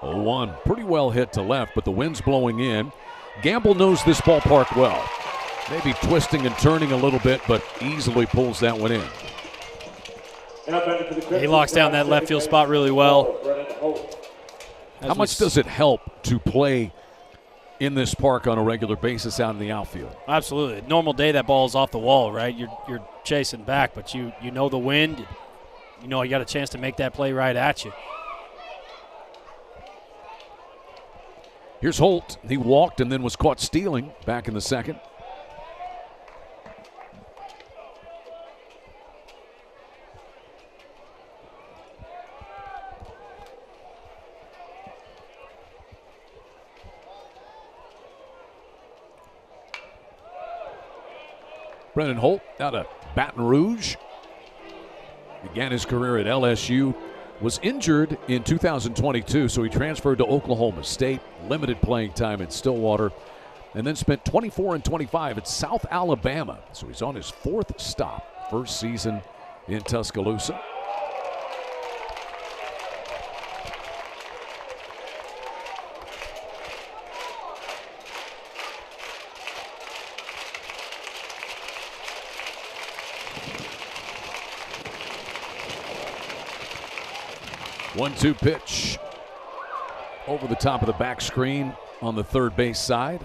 Oh, 1 pretty well hit to left, but the wind's blowing in. Gamble knows this ballpark well. Maybe twisting and turning a little bit, but easily pulls that one in. He locks down that left field spot really well. How much does it help to play in this park on a regular basis out in the outfield? Absolutely. Normal day, that ball is off the wall, right? You're chasing back, but you know the wind. You know you got a chance to make that play right at you. Here's Holt. He walked and then was caught stealing back in the second. Brendan Holt out of Baton Rouge. Began his career at LSU. Was injured in 2022, so he transferred to Oklahoma State. Limited playing time in Stillwater. And then spent 24 and 25 at South Alabama. So he's on his fourth stop. First season in Tuscaloosa. One-two pitch over the top of the back screen on the third base side.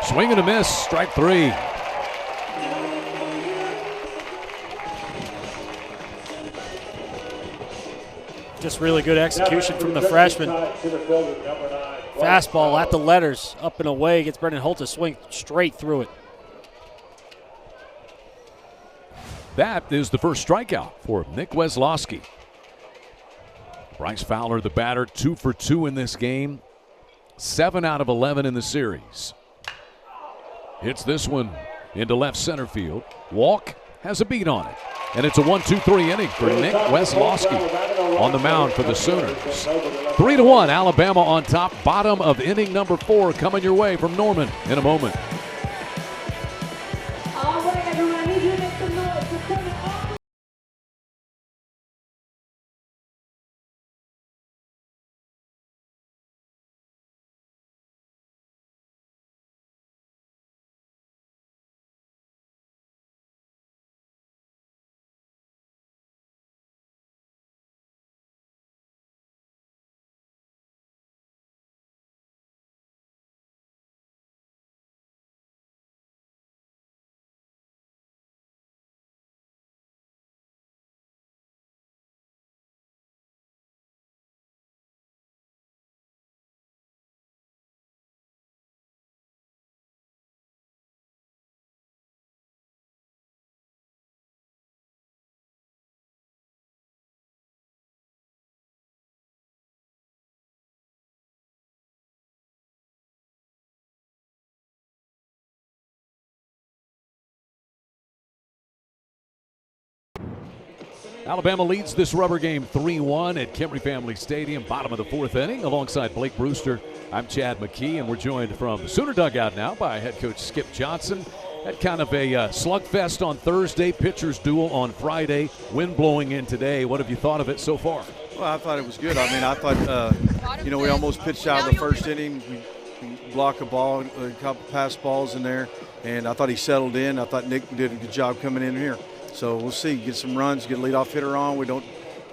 Swing and a miss, strike 3. Just really good execution from the freshman. Fastball at the letters, up and away. Gets Brendan Holt to swing straight through it. That is the first strikeout for Nick Weslowski. Bryce Fowler, the batter, 2 for 2 in this game. 7 out of 11 in the series. Hits this one into left center field. Walk has a beat on it. And it's a 1-2-3 inning for Nick Weslowski on the mound for the Sooners. 3-1, Alabama on top. Bottom of inning number 4 coming your way from Norman in a moment. All right, everyone, I need you to make some noise. We're coming off. Alabama leads this rubber game 3-1 at Kemry Family Stadium, bottom of the 4th inning. Alongside Blake Brewster, I'm Chad McKee, and we're joined from the Sooner dugout now by head coach Skip Johnson. Had kind of a slugfest on Thursday, pitcher's duel on Friday, wind blowing in today. What have you thought of it so far? Well, I thought it was good. I mean, I thought, we almost pitched out of the first inning. We blocked a ball, a couple pass balls in there, and I thought he settled in. I thought Nick did a good job coming in here. So we'll see, get some runs, get a leadoff hitter on. We don't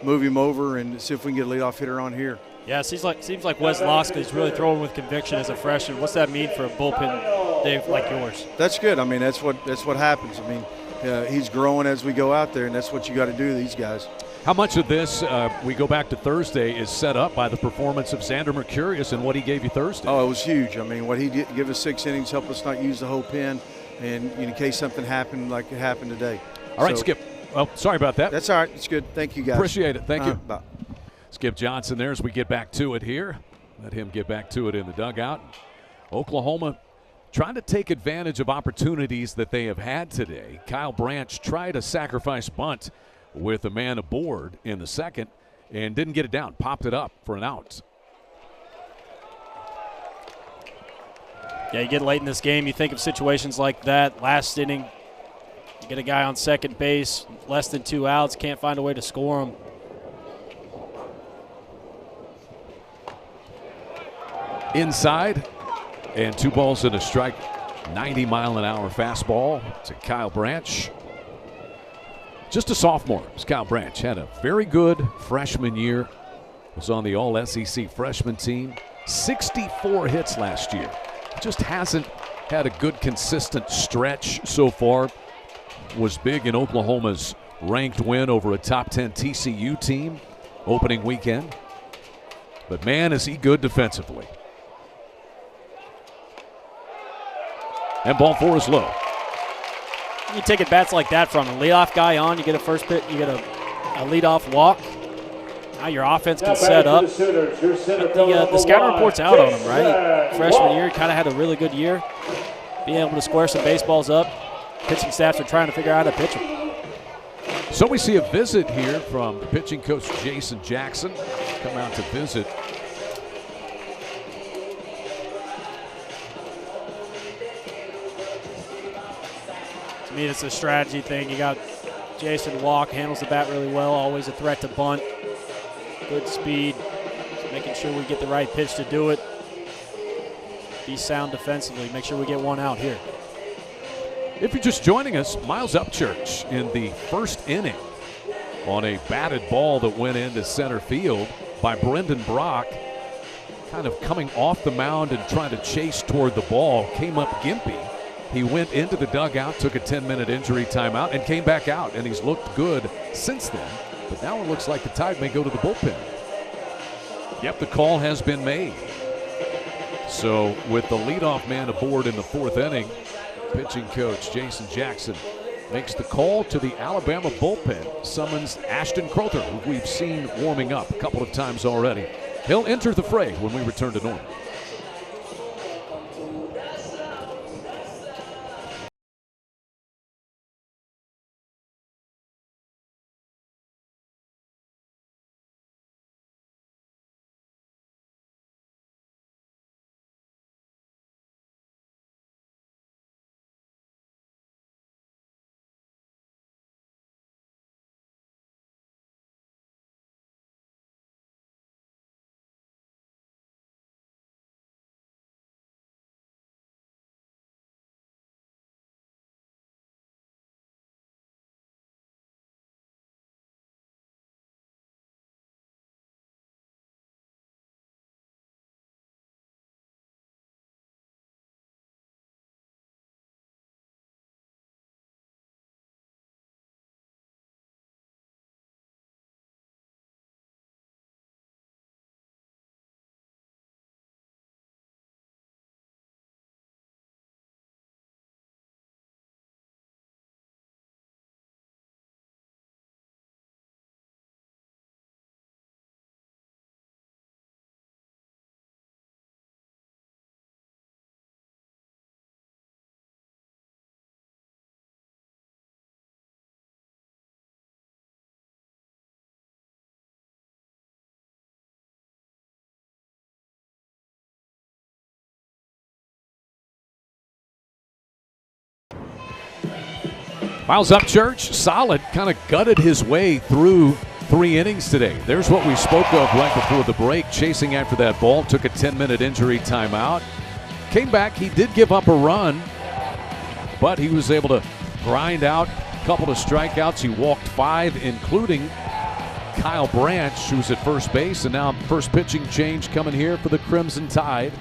move him over and see if we can get a leadoff hitter on here. Yeah, seems like Weslowski is really throwing with conviction as a freshman. What's that mean for a bullpen day like yours. That's good. I mean, that's what happens. I mean, he's growing as we go out there, and that's what you got to do to these guys. How much of this, we go back to Thursday, is set up by the performance of Xander Mercurius and what he gave you Thursday? Oh, it was huge. I mean, what he did, give us 6 innings, help us not use the whole pen, and in case something happened like it happened today. All right, Skip. Well, sorry about that. That's all right. It's good. Thank you, guys. Appreciate it. Thank you. Bye. Skip Johnson there as we get back to it here. Let him get back to it in the dugout. Oklahoma trying to take advantage of opportunities that they have had today. Kyle Branch tried a sacrifice bunt with a man aboard in the second and didn't get it down. Popped it up for an out. Yeah, you get late in this game, you think of situations like that. Last inning, you get a guy on second base, less than 2 outs, can't find a way to score him. Inside, and 2 balls and a strike. 90-mile-an-hour fastball to Kyle Branch. Just a sophomore. Kyle Branch had a very good freshman year. Was on the All-SEC freshman team. 64 hits last year. Just hasn't had a good consistent stretch so far. Was big in Oklahoma's ranked win over a top 10 TCU team opening weekend. But man, is he good defensively. And ball 4 is low. You take at bats like that from a leadoff guy on, you get a first pitch, you get a leadoff walk. Now your offense can set up. But the scouting report's out on him, right? Freshman year, kind of had a really good year. Being able to square some baseballs up. Pitching staffs are trying to figure out how to pitch him. So we see a visit here from the pitching coach, Jason Jackson. Come out to visit. To me, it's a strategy thing. You got Jason Walk, handles the bat really well, always a threat to bunt. Good speed, making sure we get the right pitch to do it. Be sound defensively, make sure we get one out here. If you're just joining us, Miles Upchurch in the first inning on a batted ball that went into center field by Brendan Brock, kind of coming off the mound and trying to chase toward the ball, came up gimpy. He went into the dugout, took a 10-minute injury timeout, and came back out, and he's looked good since then. But now it looks like the Tide may go to the bullpen. Yep, the call has been made. So with the leadoff man aboard in the 4th inning, pitching coach Jason Jackson makes the call to the Alabama bullpen, summons Ashton Crowther, who we've seen warming up a couple of times already. He'll enter the fray when we return to normal. Miles Upchurch, solid, kind of gutted his way through 3 innings today. There's what we spoke of right before the break, chasing after that ball, took a 10-minute injury timeout. Came back, he did give up a run, but he was able to grind out a couple of strikeouts. He walked 5, including Kyle Branch, who's at first base, and now first pitching change coming here for the Crimson Tide.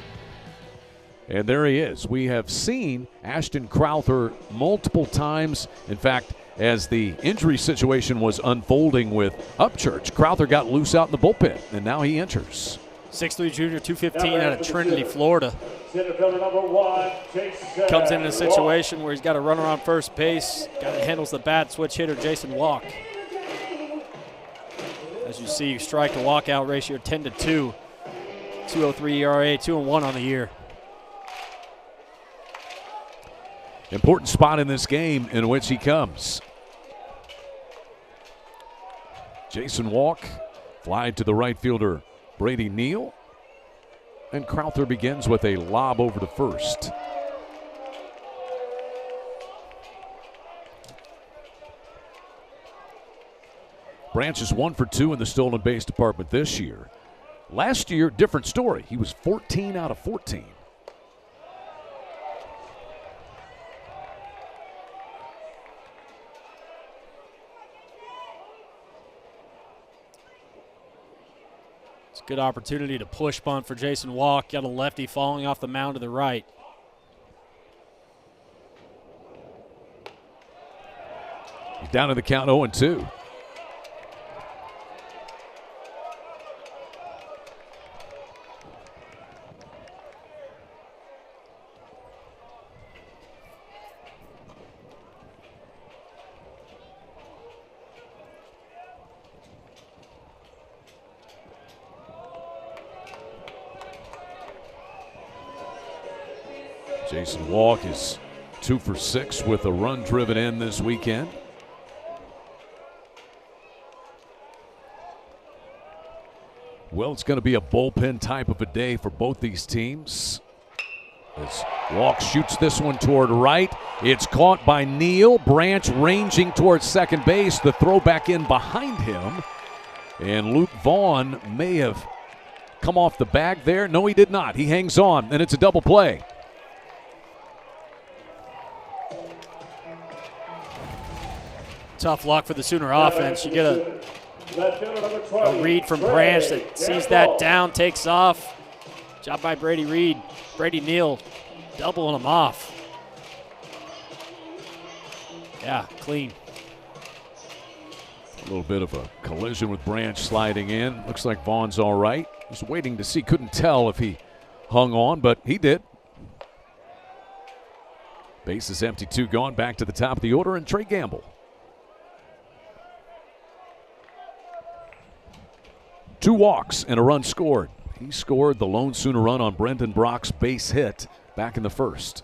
And there he is. We have seen Ashton Crowther multiple times. In fact, as the injury situation was unfolding with Upchurch, Crowther got loose out in the bullpen, and now he enters. 6'3 junior, 215 out of Trinity, Florida. Center fielder number 1, Jason Comes in a situation where he's got to run around first base. Handles the bat switch hitter, Jason Walk. As you see, strike to walkout ratio 10-2. 2.03 ERA, 2-1 on the year. Important spot in this game in which he comes. Jason Walk, fly to the right fielder, Brady Neal. And Crowther begins with a lob over to first. Branch is 1 for 2 in the stolen base department this year. Last year, different story. He was 14 out of 14. It's a good opportunity to push bunt for Jason Walk. Got a lefty falling off the mound to the right. He's down to the count 0-2. Jason Walk is 2 for 6 with a run driven in this weekend. Well, it's going to be a bullpen type of a day for both these teams. As Walk shoots this one toward right. It's caught by Neal. Branch ranging towards second base. The throw back in behind him. And Luke Vaughn may have come off the bag there. No, he did not. He hangs on, and it's a double play. Tough luck for the Sooner offense. You get a read from Branch that sees that down, takes off. Job by Brady Reed. Brady Neal doubling him off. Yeah, clean. A little bit of a collision with Branch sliding in. Looks like Vaughn's all right. Was waiting to see, couldn't tell if he hung on, but he did. Base is empty, 2 gone. Back to the top of the order, and Trey Gamble. 2 walks and a run scored. He scored the lone Sooner run on Brendan Brock's base hit back in the first.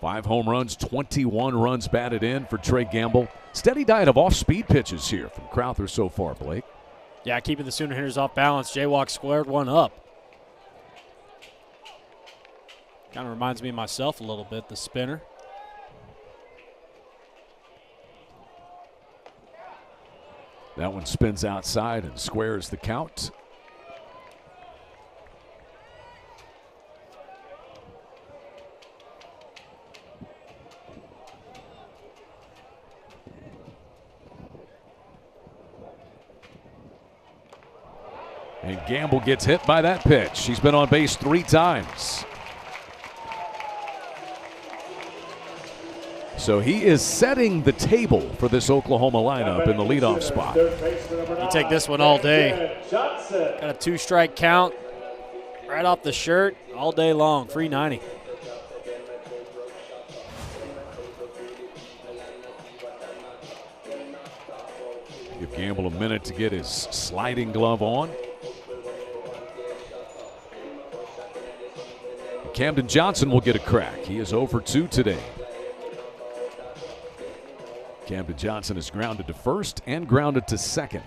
Five home runs, 21 runs batted in for Trey Gamble. Steady diet of off-speed pitches here from Crowther so far, Blake. Yeah, keeping the Sooner hitters off balance. Jaywalk squared one up. Kind of reminds me of myself a little bit, the spinner. That one spins outside and squares the count. And Gamble gets hit by that pitch. He's been on base 3 times. So he is setting the table for this Oklahoma lineup in the leadoff spot. You take this one all day. Got a 2-strike count right off the shirt all day long. Free 90. Give Gamble a minute to get his sliding glove on. Camden Johnson will get a crack. He is 0 for 2 today. Camden Johnson is grounded to first and grounded to second.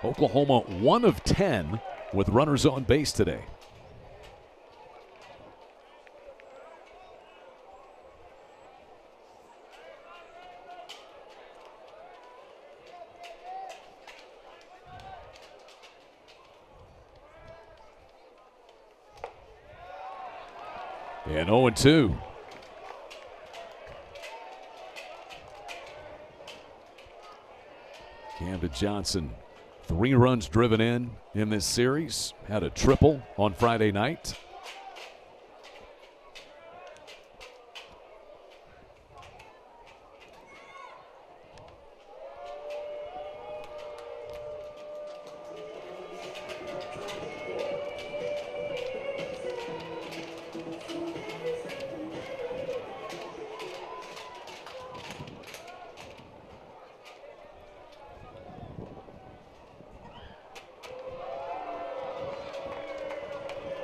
Oklahoma 1 of 10 with runners on base today. And 0-2. Camden Johnson, 3 runs driven in this series. Had a triple on Friday night.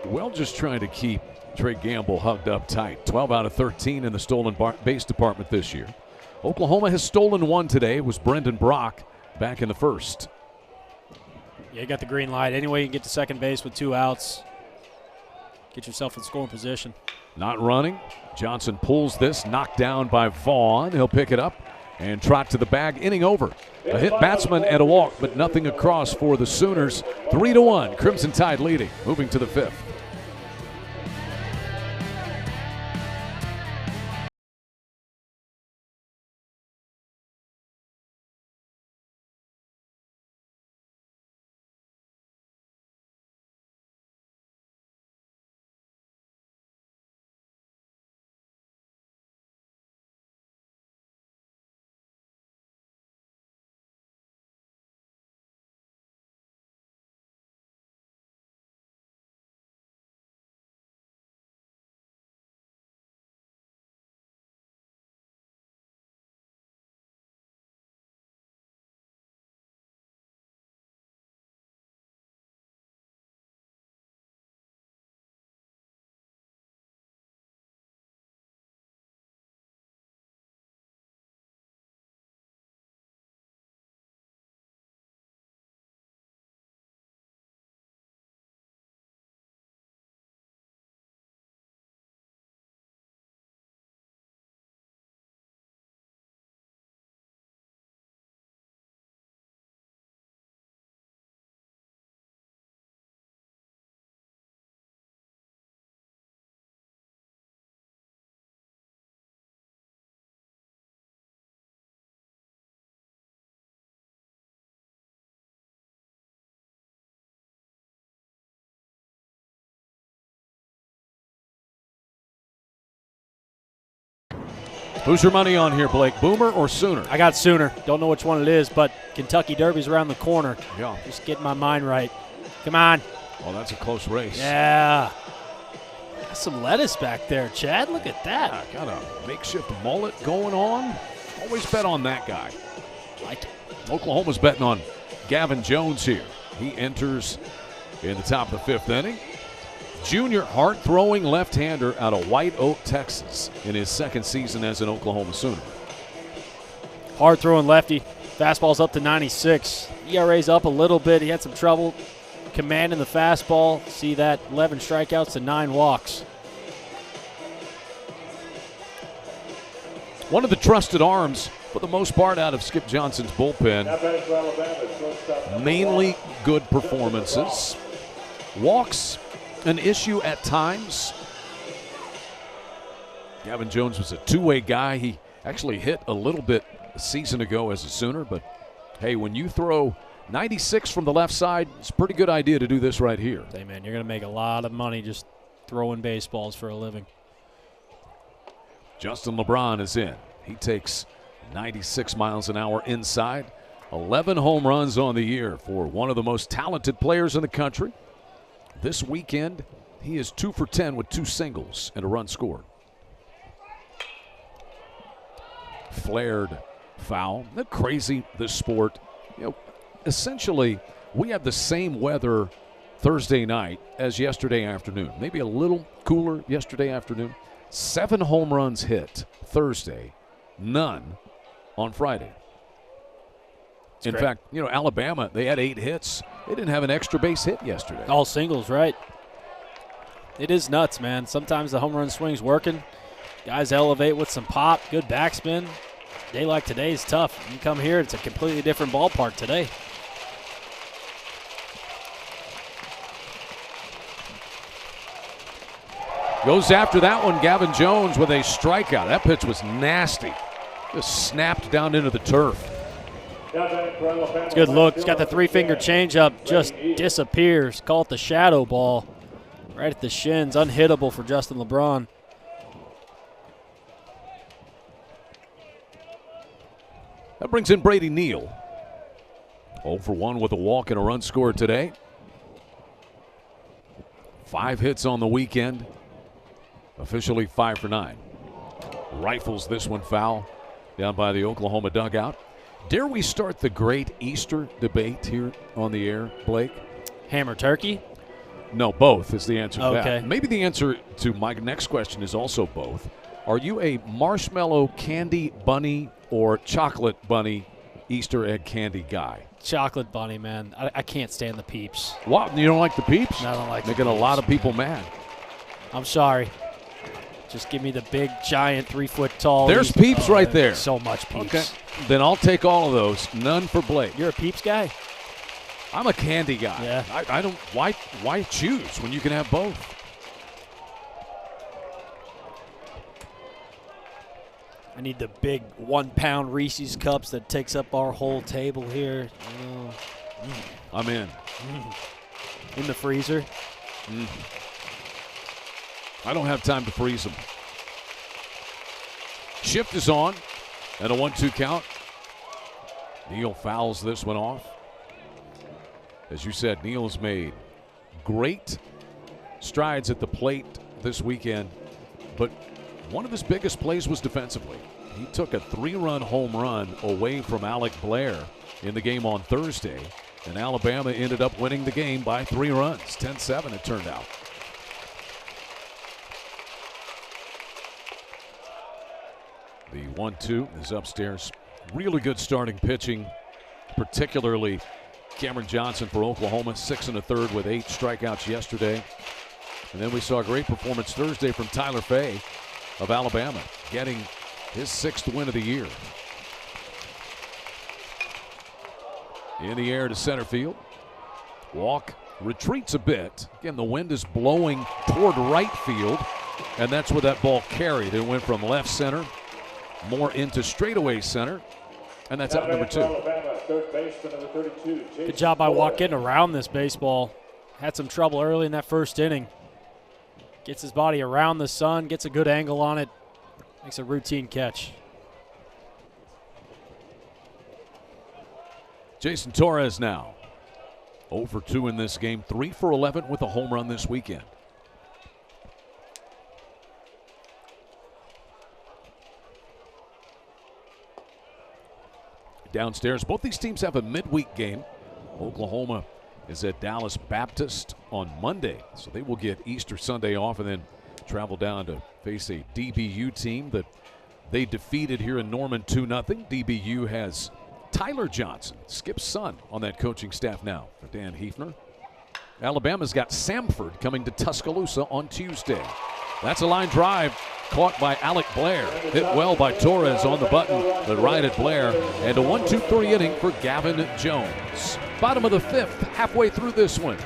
Well, just trying to keep Trey Gamble hugged up tight. 12 out of 13 in the stolen base department this year. Oklahoma has stolen 1 today. It was Brendan Brock back in the first. Yeah, you got the green light. Any way you can get to second base with 2 outs, get yourself in scoring position. Not running. Johnson pulls this, knocked down by Vaughn. He'll pick it up and trot to the bag. Inning over. A hit batsman and a walk, but nothing across for the Sooners. 3-1. Crimson Tide leading, moving to the 5th. Who's your money on here, Blake? Boomer or Sooner? I got Sooner. Don't know which one it is, but Kentucky Derby's around the corner. Yeah. Just getting my mind right. Come on. Oh, that's a close race. Yeah. Got some lettuce back there, Chad. Look at that. Got a makeshift mullet going on. Always bet on that guy. Like it. Oklahoma's betting on Gavin Jones here. He enters in the top of the 5th inning. Junior hard-throwing left-hander out of White Oak, Texas, in his 2nd season as an Oklahoma Sooner. Hard-throwing lefty. Fastball's up to 96. ERA's up a little bit. He had some trouble commanding the fastball. See that? 11 strikeouts to 9 walks. One of the trusted arms, for the most part, out of Skip Johnson's bullpen. Mainly good performances. Walks, an issue at times. Gavin Jones was a two-way guy. He actually hit a little bit a season ago as a Sooner, but hey, when you throw 96 from the left side, it's a pretty good idea to do this right here. Hey, man, you're going to make a lot of money just throwing baseballs for a living. Justin LeBron is in. He takes 96 miles an hour inside. 11 home runs on the year for one of the most talented players in the country. This weekend, he is 2 for 10 with 2 singles and a run scored. Flared foul. Isn't that crazy, this sport? You know, essentially, we have the same weather Thursday night as yesterday afternoon. Maybe a little cooler yesterday afternoon. 7 home runs hit Thursday, none on Friday. In great. fact, you know, Alabama, they had 8 hits. They didn't have an extra base hit yesterday. All singles, right? It is nuts, man. Sometimes the home run swing's working. Guys elevate with some pop, good backspin. A day like today is tough. You come here, it's a completely different ballpark today. Goes after that one, Gavin Jones with a strikeout. That pitch was nasty. Just snapped down into the turf. It's a good look. He's got the three-finger changeup, just disappears. Call it the shadow ball. Right at the shins, unhittable for Justin LeBron. That brings in Brady Neal. 0 for 1 with a walk and a run scored today. 5 hits on the weekend. Officially 5 for 9. Rifles this one foul down by the Oklahoma dugout. Dare we start the great Easter debate here on the air, Blake? Hammer turkey? No, both is the answer to Okay. that. Maybe the answer to my next question is also both. Are you a marshmallow candy bunny or chocolate bunny Easter egg candy guy? Chocolate bunny, man. I can't stand the Peeps. What? You don't like the Peeps? No, I don't like the Making a Peeps. lot of people mad. I'm sorry. Just give me the big, giant, 3-foot tall. There's Peeps right there. So much Peeps. Okay. Then I'll take all of those. None for Blake. You're a Peeps guy? I'm a candy guy. Yeah. I don't. Why choose when you can have both? I need the big 1-pound Reese's cups that takes up our whole table here. I'm in. In the freezer. I don't have time to freeze them. Shift is on, and a 1-2 count. Neal fouls this one off. As you said, Neal's made great strides at the plate this weekend, but one of his biggest plays was defensively. He took a 3-run home run away from Alec Blair in the game on Thursday, and Alabama ended up winning the game by 3 runs. 10-7 it turned out. The 1-2 is upstairs. Really good starting pitching, particularly Cameron Johnson for Oklahoma, 6 1/3 with 8 strikeouts yesterday. And then we saw a great performance Thursday from Tyler Fay of Alabama, getting his 6th win of the year. In the air to center field. Walk retreats a bit. Again, the wind is blowing toward right field, and that's where that ball carried. It went from left center more into straightaway center, and that's out number 2. Good job by Walk getting around this baseball. Had some trouble early in that first inning. Gets his body around the sun, gets a good angle on it, makes a routine catch. Jason Torres now 0 for 2 in this game, 3 for 11 with a home run this weekend. Downstairs, both these teams have a midweek game. Oklahoma is at Dallas Baptist on Monday, so they will get Easter Sunday off and then travel down to face a DBU team that they defeated here in Norman 2-0. DBU has Tyler Johnson, Skip's son, on that coaching staff now for Dan Hefner. Alabama's got Samford coming to Tuscaloosa on Tuesday. That's a line drive caught by Alec Blair. Hit well by Torres on the button, but right at Blair. And a 1-2-3 inning for Gavin Jones. Bottom of the 5th, halfway through this one.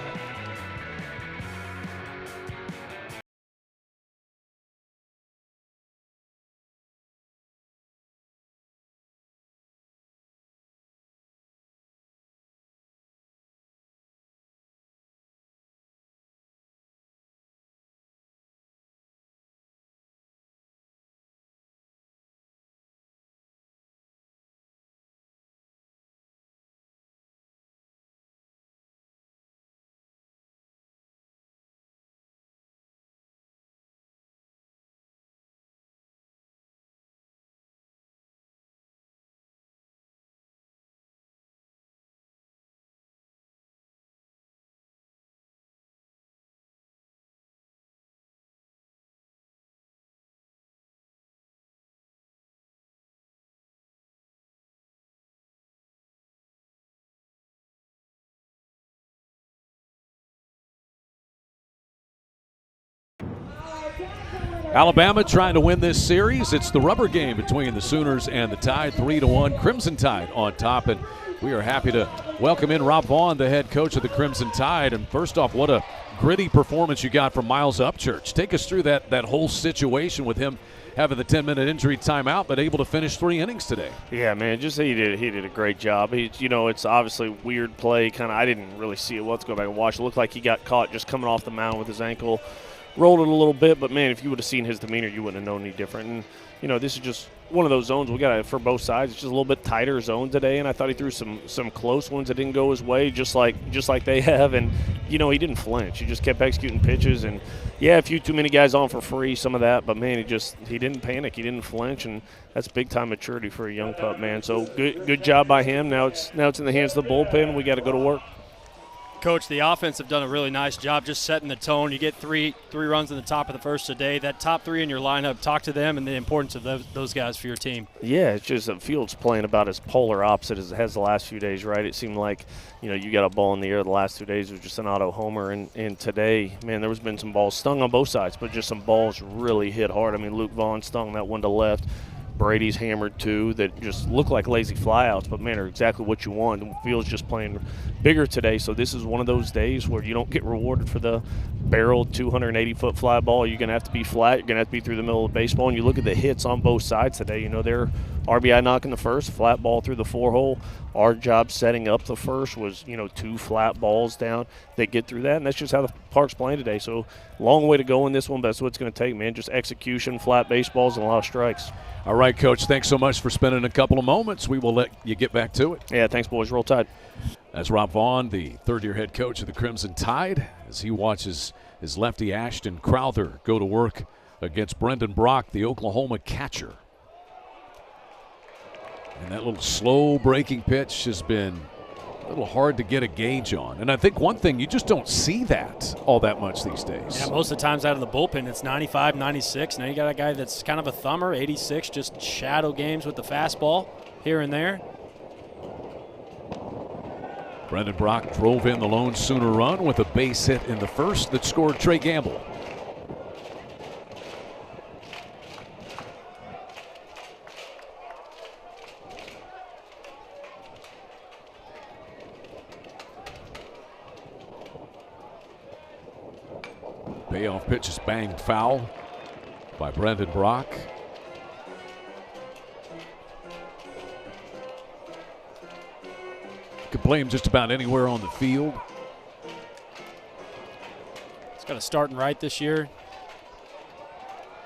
Alabama trying to win this series. It's the rubber game between the Sooners and the Tide, 3-1. Crimson Tide on top, and we are happy to welcome in Rob Vaughn, the head coach of the Crimson Tide. And first off, what a gritty performance you got from Miles Upchurch. Take us through that whole situation with him having the 10-minute injury timeout, but able to finish 3 innings today. Yeah, man, just he did a great job. It's obviously weird play. Kind of, I didn't really see it. Let's go back and watch. It looked like he got caught just coming off the mound with his ankle, rolled it a little bit. But man, if you would have seen his demeanor, you wouldn't have known any different. And this is just one of those zones we got for both sides. It's just a little bit tighter zone today, and I thought he threw some close ones that didn't go his way, just like they have. And he didn't flinch. He just kept executing pitches, and a few too many guys on for free, some of that. But man, he didn't panic. He didn't flinch, and that's big time maturity for a young pup, man. So good job by him. Now it's in the hands of the bullpen. We got to go to work. Coach, the offense have done a really nice job just setting the tone. You get three runs in the top of the first today. That top 3 in your lineup, talk to them and the importance of those guys for your team. Yeah, it's just that field's playing about as polar opposite as it has the last few days, right? It seemed like, you got a ball in the air the last 2 days. It was just an auto homer. And today, man, there was been some balls stung on both sides, but just some balls really hit hard. I mean, Luke Vaughn stung that one to left. Brady's hammered 2 that just look like lazy flyouts, but man, are exactly what you want. The field's just playing bigger today, so this is one of those days where you don't get rewarded for the barreled 280-foot fly ball. You're going to have to be flat. You're going to have to be through the middle of the baseball. And you look at the hits on both sides today. They're RBI knocking the first, flat ball through the 4-hole. Our job setting up the first was, 2 flat balls down. They get through that, and that's just how the park's playing today. So long way to go in this one, but that's what it's going to take, man. Just execution, flat baseballs, and a lot of strikes. All right, Coach, thanks so much for spending a couple of moments. We will let you get back to it. Yeah, thanks, boys. Roll Tide. That's Rob Vaughn, the third-year head coach of the Crimson Tide, as he watches his lefty Ashton Crowther go to work against Brendan Brock, the Oklahoma catcher. And that little slow breaking pitch has been a little hard to get a gauge on. And I think one thing, you just don't see that all that much these days. Yeah, most of the times out of the bullpen, it's 95, 96. Now you got a guy that's kind of a thumber, 86, just shadow games with the fastball here and there. Brendan Brock drove in the lone Sooner run with a base hit in the first that scored Trey Gamble. Payoff pitch is banged foul by Brendan Brock. Could play him just about anywhere on the field. He's got a starting right this year.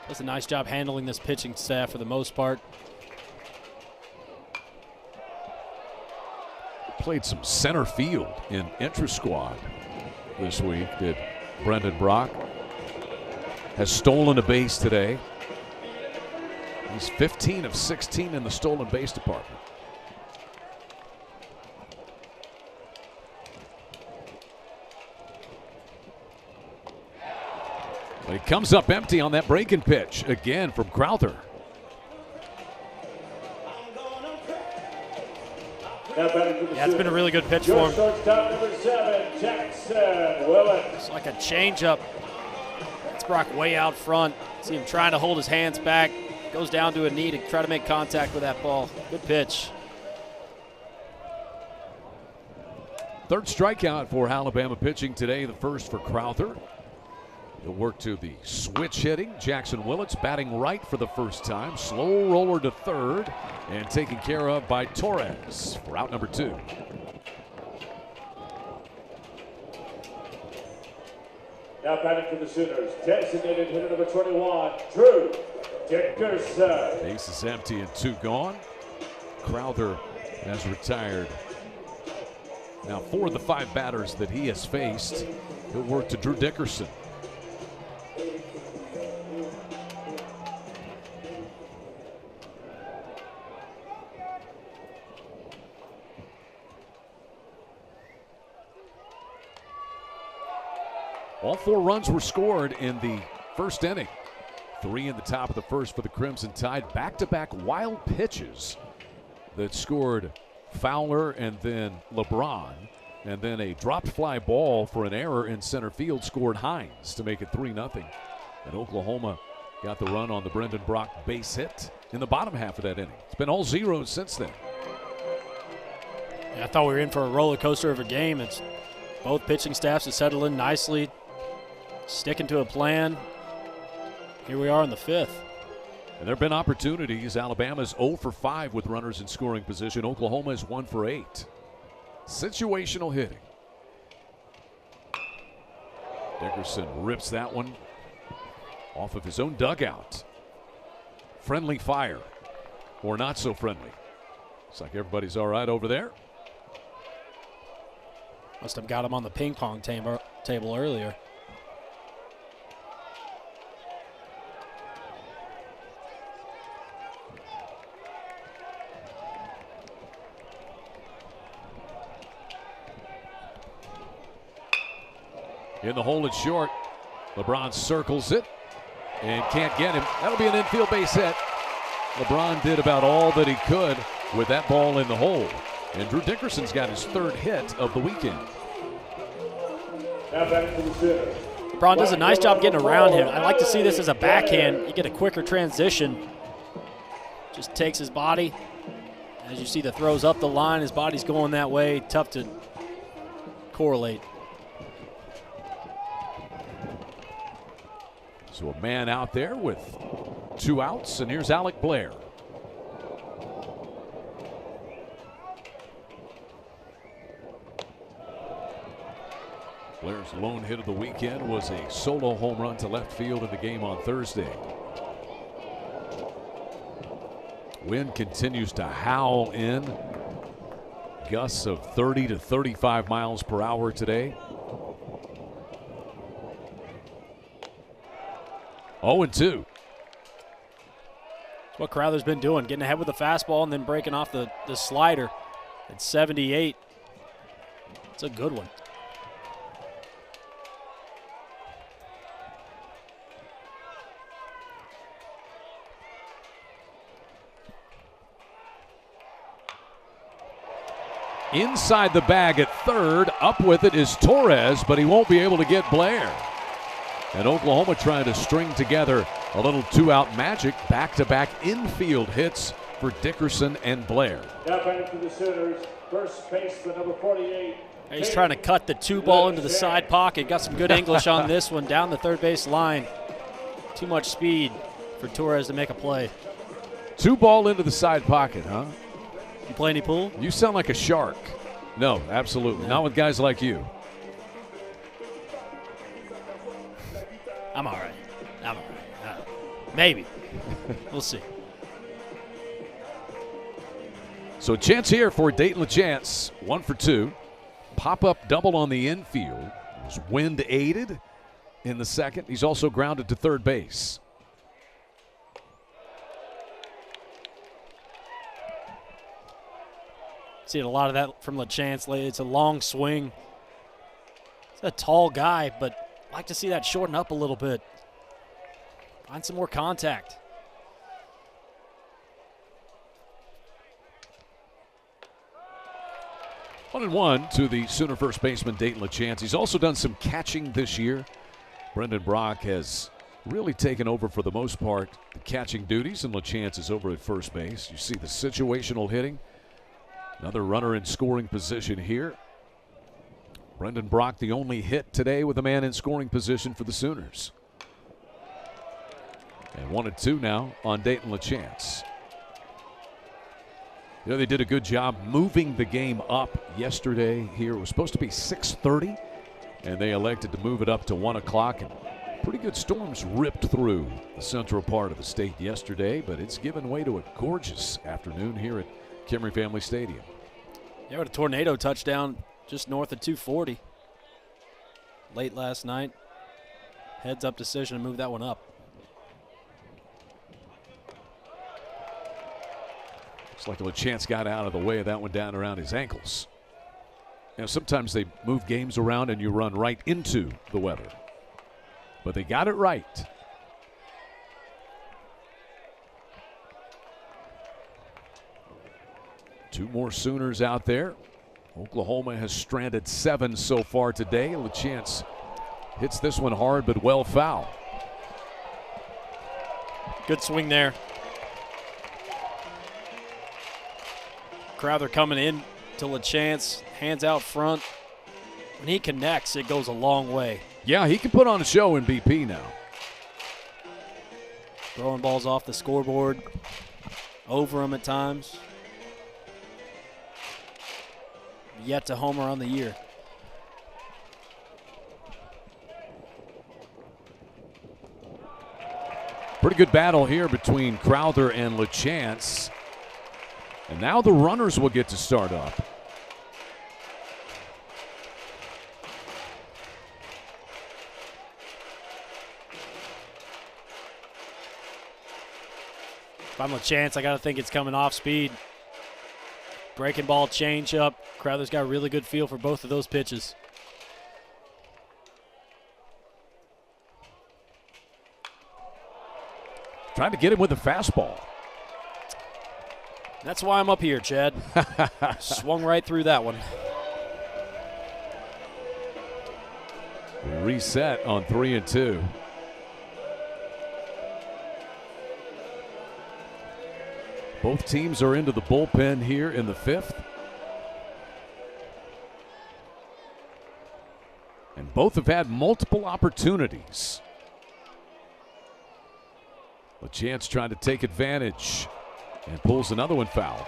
Does a nice job handling this pitching staff for the most part. Played some center field in intra-squad this week, did Brendan Brock. Has stolen a base today. He's 15 of 16 in the stolen base department. But he comes up empty on that breaking pitch again from Crowther. Yeah, it's been a really good pitch for him. Shortstop number 7, Jackson Willett. It's like a changeup. It's Brock way out front. See him trying to hold his hands back. Goes down to a knee to try to make contact with that ball. Good pitch. Third strikeout for Alabama pitching today, the first for Crowther. He'll work to the switch hitting. Jackson Willett's batting right for the first time. Slow roller to third and taken care of by Torres for out number 2. Now batting for the Sooners, designated hitter number 21, Drew Dickerson. Base is empty and 2 gone. Crowther has retired. Now 4 of the 5 batters that he has faced, he'll work to Drew Dickerson. All 4 runs were scored in the first inning. 3 in the top of the first for the Crimson Tide. Back-to-back wild pitches that scored Fowler and then LeBron. And then a dropped fly ball for an error in center field scored Hines to make it 3-0. And Oklahoma got the run on the Brendan Brock base hit in the bottom half of that inning. It's been all zeros since then. Yeah, I thought we were in for a roller coaster of a game. It's both pitching staffs have settled in nicely. sticking to a plan. Here we are in the 5th. And there have been opportunities. Alabama's 0 for 5 with runners in scoring position. Oklahoma is 1 for 8. Situational hitting. Dickerson rips that one off of his own dugout. Friendly fire, or not so friendly. Looks like everybody's all right over there. Must have got him on the ping pong table earlier. In the hole, it's short. LeBron circles it and can't get him. That'll be an infield base hit. LeBron did about all that he could with that ball in the hole. And Drew Dickerson's got his 3rd hit of the weekend. Now back to the center. LeBron does a nice job getting around him. I like to see this as a backhand. You get a quicker transition. Just takes his body. As you see the throws up the line, his body's going that way. Tough to correlate. So a man out there with 2 outs, and here's Alec Blair. Blair's lone hit of the weekend was a solo home run to left field in the game on Thursday. Wind continues to howl in. Gusts of 30 to 35 miles per hour today. 0-2. That's what Crowther's been doing, getting ahead with the fastball and then breaking off the slider at 78. It's a good one. Inside the bag at 3rd. Up with it is Torres, but he won't be able to get Blair. And Oklahoma trying to string together a little 2-out magic. Back-to-back infield hits for Dickerson and Blair. Now back to the Sooners. First baseman, number 48. He's trying to cut the 2 ball into the side pocket. Got some good English on this one. Down the 3rd base line. Too much speed for Torres to make a play. 2 ball into the side pocket, huh? You play any pool? You sound like a shark. No, absolutely. Not with guys like you. I'm all right. Maybe. We'll see. So chance here for Dayton LaChance. 1 for 2. Pop-up double on the infield. It was wind aided in the 2nd. He's also grounded to 3rd base. Seeing a lot of that from LaChance lately. It's a long swing. He's a tall guy, but I'd like to see that shorten up a little bit. Find some more contact. One and one to the Sooner first baseman Dayton LaChance. He's also done some catching this year. Brendan Brock has really taken over for the most part the catching duties, and LaChance is over at first base. You see the situational hitting. Another runner in scoring position here. Brendan Brock, the only hit today with a man in scoring position for the Sooners. And 1-2 now on Dayton LaChance. You know, they did a good job moving the game up yesterday here. It was supposed to be 6:30, and they elected to move it up to 1 o'clock. And pretty good storms ripped through the central part of the state yesterday, but it's given way to a gorgeous afternoon here at Kimry Family Stadium. Yeah, with a tornado touchdown just north of 240 late last night. Heads up decision to move that one up. Looks like LaChance got out of the way of that one down around his ankles. You know, sometimes they move games around and you run right into the weather. But they got it right. Two more Sooners out there. Oklahoma has stranded 7 so far today. LaChance hits this one hard but well foul. Good swing there. Crowther coming in to LaChance, hands out front. When he connects, it goes a long way. Yeah, he can put on a show in BP now. Throwing balls off the scoreboard, over him at times. Yet to homer on the year. Pretty good battle here between Crowther and LaChance. And now the runners will get to start up. If I'm LaChance, I got to think it's coming off speed. Breaking ball, change up. Crowther's got a really good feel for both of those pitches. Trying to get him with a fastball. That's why I'm up here, Chad. Swung right through that one. Reset on 3-2. Both teams are into the bullpen here in the 5th. And both have had multiple opportunities. LaChance trying to take advantage and pulls another one foul.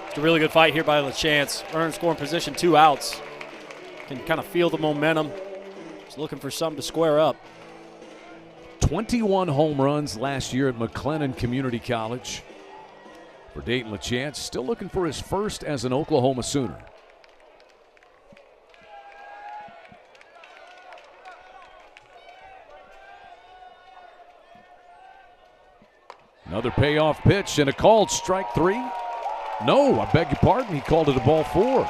It's a really good fight here by LaChance. Earned scoring position, 2 outs. Can kind of feel the momentum. He's looking for something to square up. 21 home runs last year at McLennan Community College. For Dayton LaChance, still looking for his first as an Oklahoma Sooner. Another payoff pitch and a called strike 3. No, I beg your pardon. He called it a ball 4.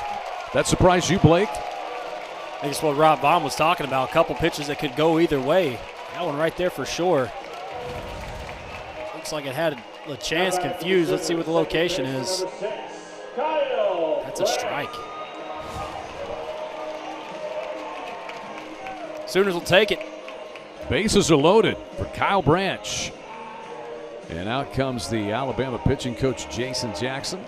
That surprised you, Blake? I think it's what Rob Vaughn was talking about. A couple pitches that could go either way. That one right there for sure. Looks like it had LaChance confused. Let's see what the location is. That's a strike. Sooners will take it. Bases are loaded for Kyle Branch. And out comes the Alabama pitching coach, Jason Jackson.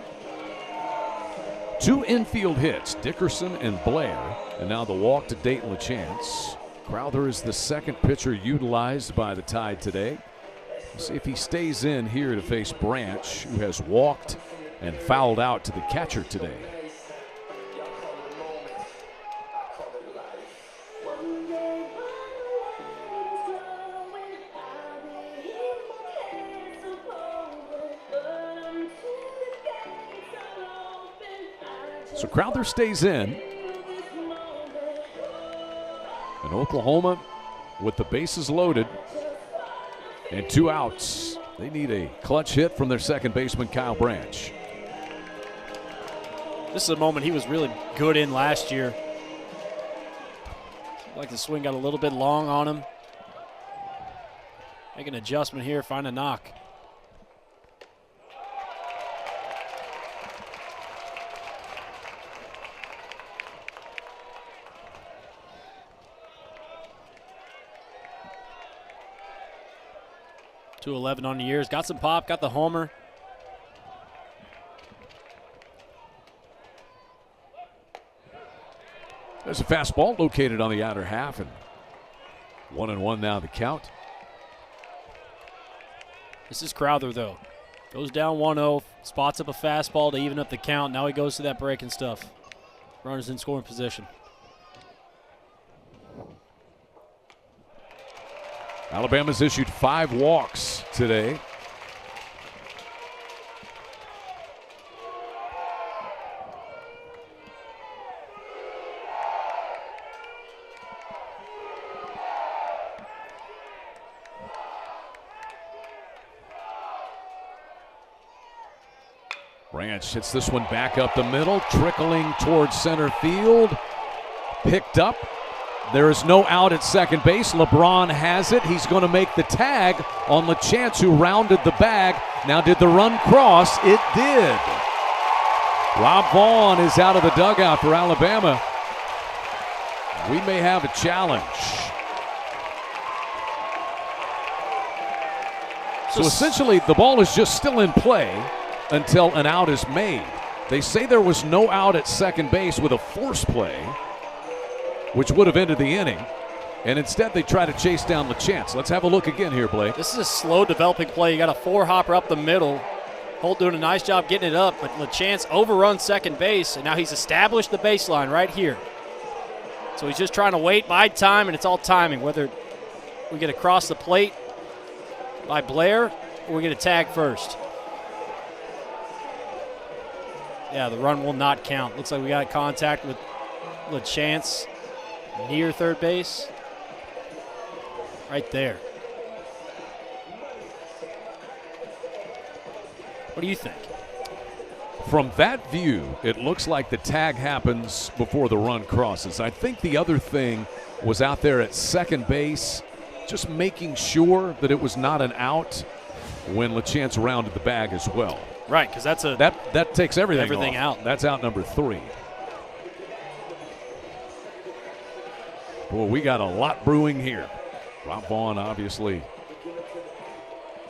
2 infield hits, Dickerson and Blair. And now the walk to Dayton LaChance. Crowther is the second pitcher utilized by the Tide today. Let's see if he stays in here to face Branch, who has walked and fouled out to the catcher today. So Crowther stays in. And Oklahoma, with the bases loaded and 2 outs, they need a clutch hit from their second baseman, Kyle Branch. This is a moment he was really good in last year. Like the swing got a little bit long on him. Make an adjustment here, find a knock. .211 on the years. Got some pop, got the homer. There's a fastball located on the outer half, and 1-1 now the count. This is Crowther, though. Goes down 1-0, spots up a fastball to even up the count. Now he goes to that break and stuff. Runners in scoring position. Alabama's issued 5 walks today. Branch hits this one back up the middle, trickling towards center field. Picked up. There is no out at second base. LeBron has it. He's going to make the tag on LaChance, who rounded the bag. Now, did the run cross? It did. Rob Vaughn is out of the dugout for Alabama. We may have a challenge. So essentially, the ball is just still in play until an out is made. They say there was no out at second base with a force play. which would have ended the inning. And instead, they try to chase down LaChance. Let's have a look again here, Blake. This is a slow developing play. You got a four-hopper up the middle. Holt doing a nice job getting it up, but LaChance overruns second base, and now he's established the baseline right here. So he's just trying to wait, bide time, and it's all timing, whether we get across the plate by Blair or we get a tag first. Yeah, the run will not count. Looks like we got contact with LaChance near third base. Right there. What do you think? From that view, it looks like the tag happens before the run crosses. I think the other thing was out there at second base, just making sure that it was not an out when LaChance rounded the bag as well. Right, because that's a that takes everything off. out. That's out number 3. Boy, we got a lot brewing here. Rob Vaughn obviously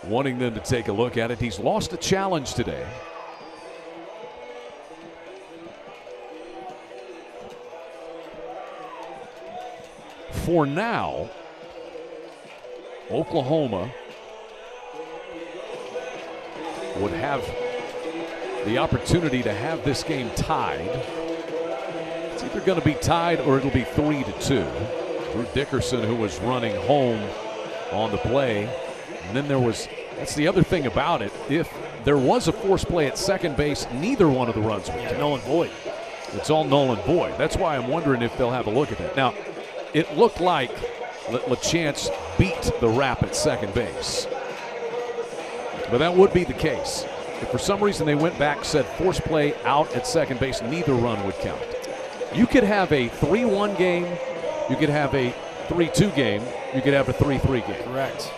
wanting them to take a look at it. He's lost a challenge today. For now, Oklahoma would have the opportunity to have this game tied. It's either going to be tied or it'll be 3-2. Drew Dickerson, who was running home on the play. And then that's the other thing about it. If there was a forced play at second base, neither one of the runs would count. Null and void. It's all null and void. That's why I'm wondering if they'll have a look at that. Now, it looked like LaChance beat the rap at second base. But that would be the case. If for some reason they went back, said forced play out at second base, neither run would count. You could have a 3-1 game. You could have a 3-2 game. You could have a 3-3 game. Correct.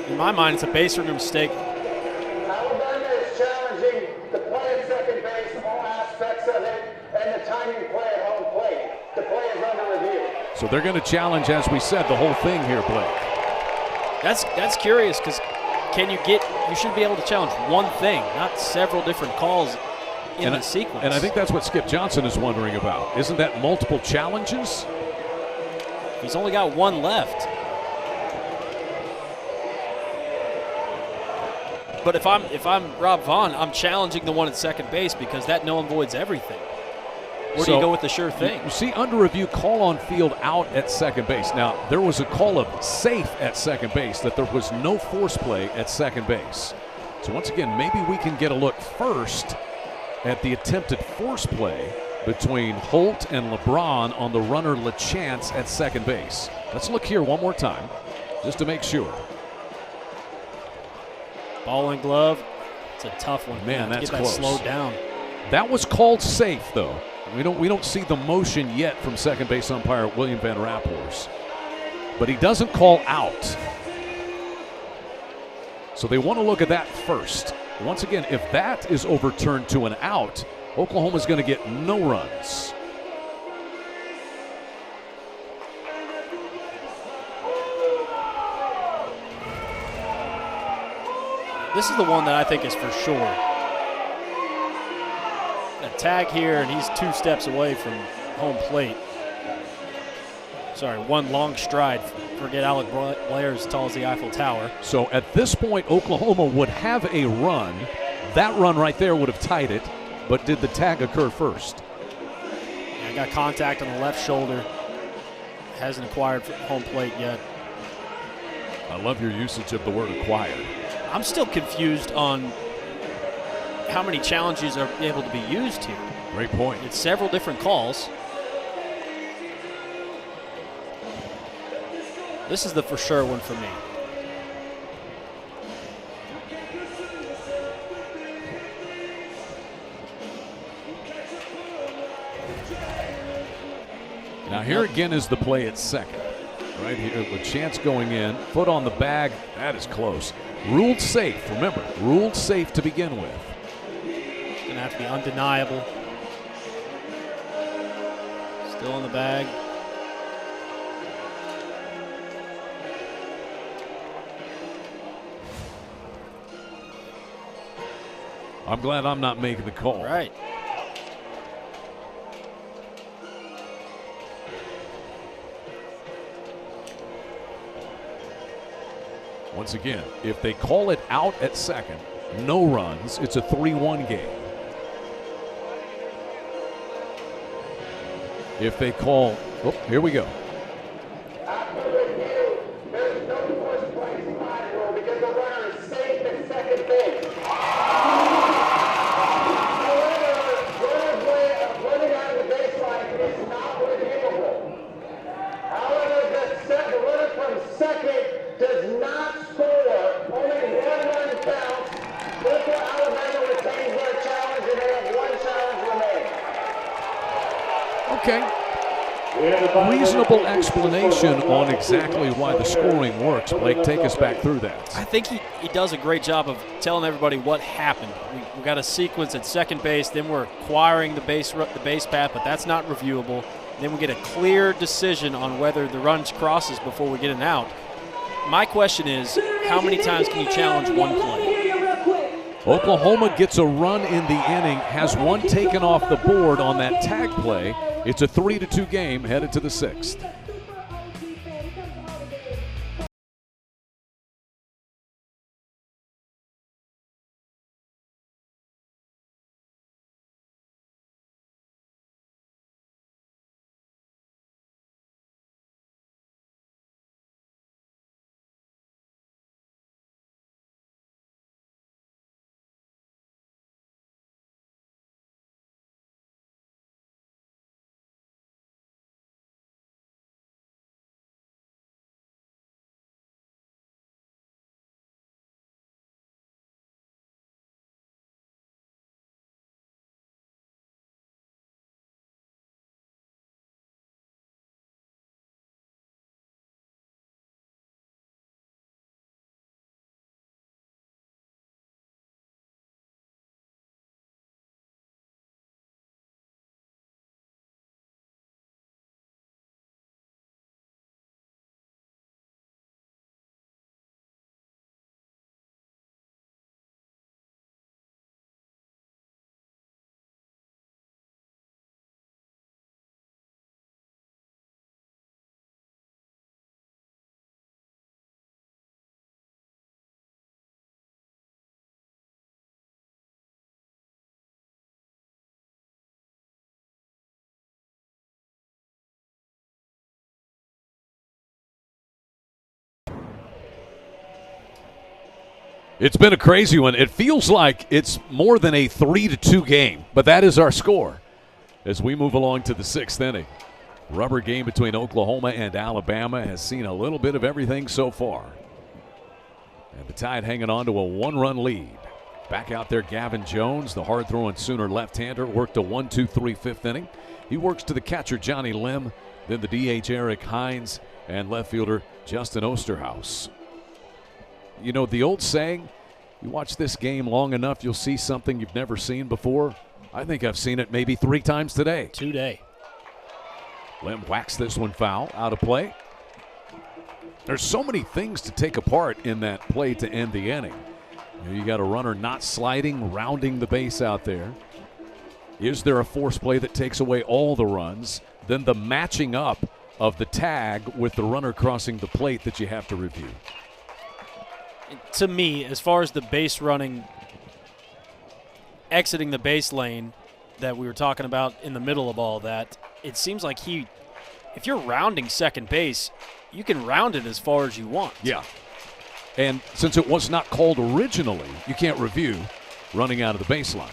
In my mind, it's a base runner mistake. Alabama is challenging the play at second base, all aspects of it, and the timing play at home plate. The play is under review. So they're going to challenge, as we said, the whole thing here, Blake. That's curious because you should be able to challenge one thing, not several different calls in the sequence. And I think that's what Skip Johnson is wondering about. Isn't that multiple challenges? He's only got one left. But if I'm Rob Vaughn, I'm challenging the one at second base because that null and voids everything. Where do you go with the sure thing? You see under review, call on field out at second base. Now, there was a call of safe at second base, that there was no force play at second base. So once again, maybe we can get a look first at the attempted force play between Holt and LeBron on the runner LaChance at second base. Let's look here one more time just to make sure. Ball and glove. It's a tough one. Man, that's get close. That slowed down. That was called safe, though. We don't see the motion yet from second base umpire William Van Rappelers. But he doesn't call out. So they want to look at that first. Once again, if that is overturned to an out, Oklahoma's going to get no runs. This is the one that I think is for sure. A tag here, and he's 2 steps away from home plate. Sorry, one long stride. Forget Alec Blair as tall as the Eiffel Tower. So at this point, Oklahoma would have a run. That run right there would have tied it, but did the tag occur first? Yeah, got contact on the left shoulder. Hasn't acquired home plate yet. I love your usage of the word acquired. I'm still confused on how many challenges are able to be used here. Great point. It's several different calls. This is the for sure one for me. Now here again is the play at second. Right here with Chance going in, foot on the bag, that is close. Ruled safe, remember, ruled safe to begin with. It's gonna have to be undeniable. Still in the bag. I'm glad I'm not making the call. Right. Once again, if they call it out at second, no runs, it's a 3-1 game. If they call, oh, here we go. After review, there's no first place slide rule because the runner is safe at second base. However, runner's way of running out of the baseline is not reviewable. However, the runner from second does not score. Only one run counts. Therefore, Alabama retains their challenge and they have one challenge remaining. Okay. Reasonable explanation on exactly why the scoring works. Blake, take us back through that. I think he does a great job of telling everybody what happened. We got a sequence at second base, then we're acquiring the base path, but that's not reviewable. Then we get a clear decision on whether the run crosses before we get an out. My question is, how many times can you challenge one play? Oklahoma gets a run in the inning, has one taken off the board on that tag play. It's a 3-2 game headed to the 6th. It's been a crazy one. It feels like it's more than a 3-2 game, but that is our score as we move along to the 6th inning. Rubber game between Oklahoma and Alabama has seen a little bit of everything so far. And the Tide hanging on to a 1-run lead. Back out there, Gavin Jones, the hard-throwing Sooner left-hander, worked a 1-2-3 5th inning. He works to the catcher, Johnny Lim, then the DH, Eric Hines, and left fielder, Justin Osterhaus. You know, the old saying, you watch this game long enough, you'll see something you've never seen before. I think I've seen it maybe 3 times today. Lim whacks this one foul, out of play. There's so many things to take apart in that play to end the inning. You got a runner not sliding, rounding the base out there. Is there a force play that takes away all the runs? Then the matching up of the tag with the runner crossing the plate that you have to review. To me, as far as the base running, exiting the base lane that we were talking about in the middle of all that, it seems like if you're rounding second base, you can round it as far as you want. Yeah. And since it was not called originally, you can't review running out of the baseline.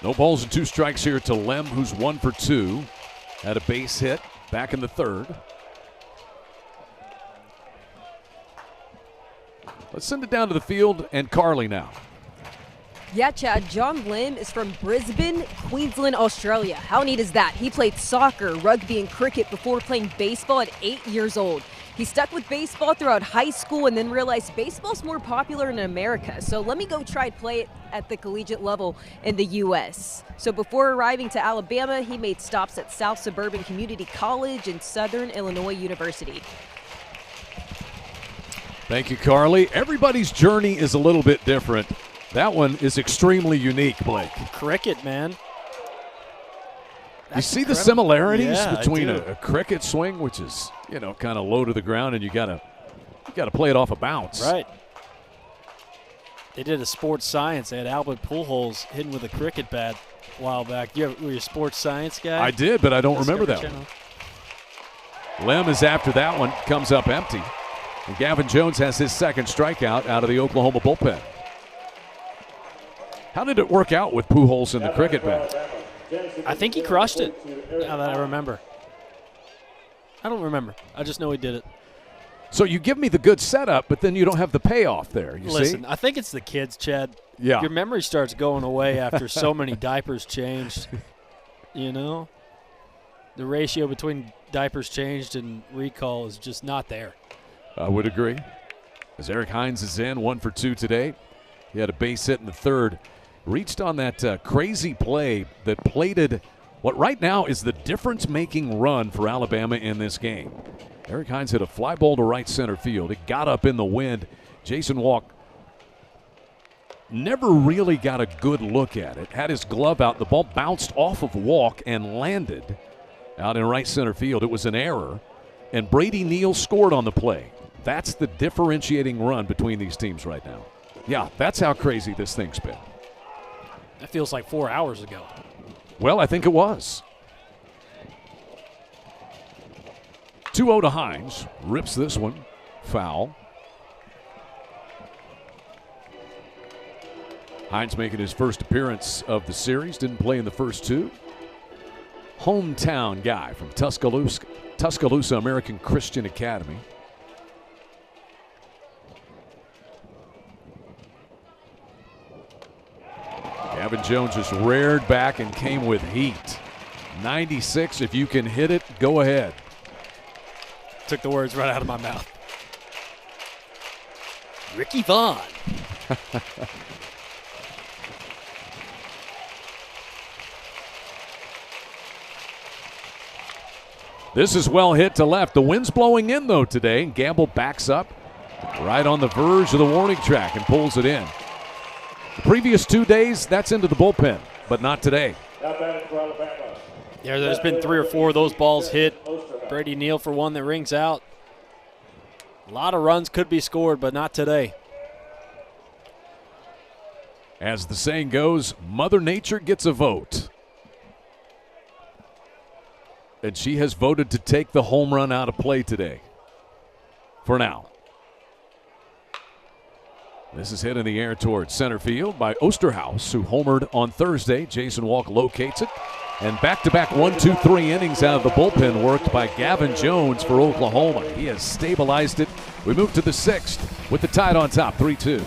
No balls and 2 strikes here to Lim, who's 1 for 2. Had a base hit back in the 3rd. Let's send it down to the field and Carly now. Yeah, Chad, John Lim is from Brisbane, Queensland, Australia. How neat is that? He played soccer, rugby, and cricket before playing baseball at 8 years old. He stuck with baseball throughout high school and then realized baseball's more popular in America. So let me go try to play it at the collegiate level in the U.S. So before arriving to Alabama, he made stops at South Suburban Community College and Southern Illinois University. Thank you, Carly. Everybody's journey is a little bit different. That one is extremely unique, Blake. Cricket, man. You see the similarities Yeah, between I do. a cricket swing, which is, kind of low to the ground, and you gotta play it off a bounce. Right. They did a sports science. They had Albert Pujols hitting with a cricket bat a while back. Were you a sports science guy? I did, but I don't remember that Discovery one. Lem is after that one, comes up empty. And Gavin Jones has his second strikeout out of the Oklahoma bullpen. How did it work out with Pujols in the cricket bat? I think he crushed it, now that I remember. I don't remember. I just know he did it. So you give me the good setup, but then you don't have the payoff there, you Listen, see? I think it's the kids, Chad. Yeah. Your memory starts going away after so many diapers changed. The ratio between diapers changed and recall is just not there. I would agree. As Eric Hines is in, 1 for 2 today. He had a base hit in the third. Reached on that crazy play that plated what right now is the difference-making run for Alabama in this game. Eric Hines hit a fly ball to right center field. It got up in the wind. Jason Walk never really got a good look at it. Had his glove out. The ball bounced off of Walk and landed out in right center field. It was an error, and Brady Neal scored on the play. That's the differentiating run between these teams right now. Yeah, that's how crazy this thing's been. That feels like 4 hours ago. Well, I think it was. 2-0 to Hines. Rips this one. Foul. Hines making his first appearance of the series. Didn't play in the first two. Hometown guy from Tuscaloosa American Christian Academy. Gavin Jones just reared back and came with heat. 96, if you can hit it, go ahead. Took the words right out of my mouth. Ricky Vaughn. This is well hit to left. The wind's blowing in, though, today. And Gamble backs up right on the verge of the warning track and pulls it in. The previous 2 days, that's into the bullpen, but not today. Yeah, there's been 3 or 4 of those balls hit. Brady Neal for one that rings out. A lot of runs could be scored, but not today. As the saying goes, Mother Nature gets a vote. And she has voted to take the home run out of play today. For now. This is hit in the air towards center field by Osterhaus, who homered on Thursday. Jason Walk locates it. And back-to-back 1, 2, 3 innings out of the bullpen worked by Gavin Jones for Oklahoma. He has stabilized it. We move to the 6th with the Tide on top, 3-2.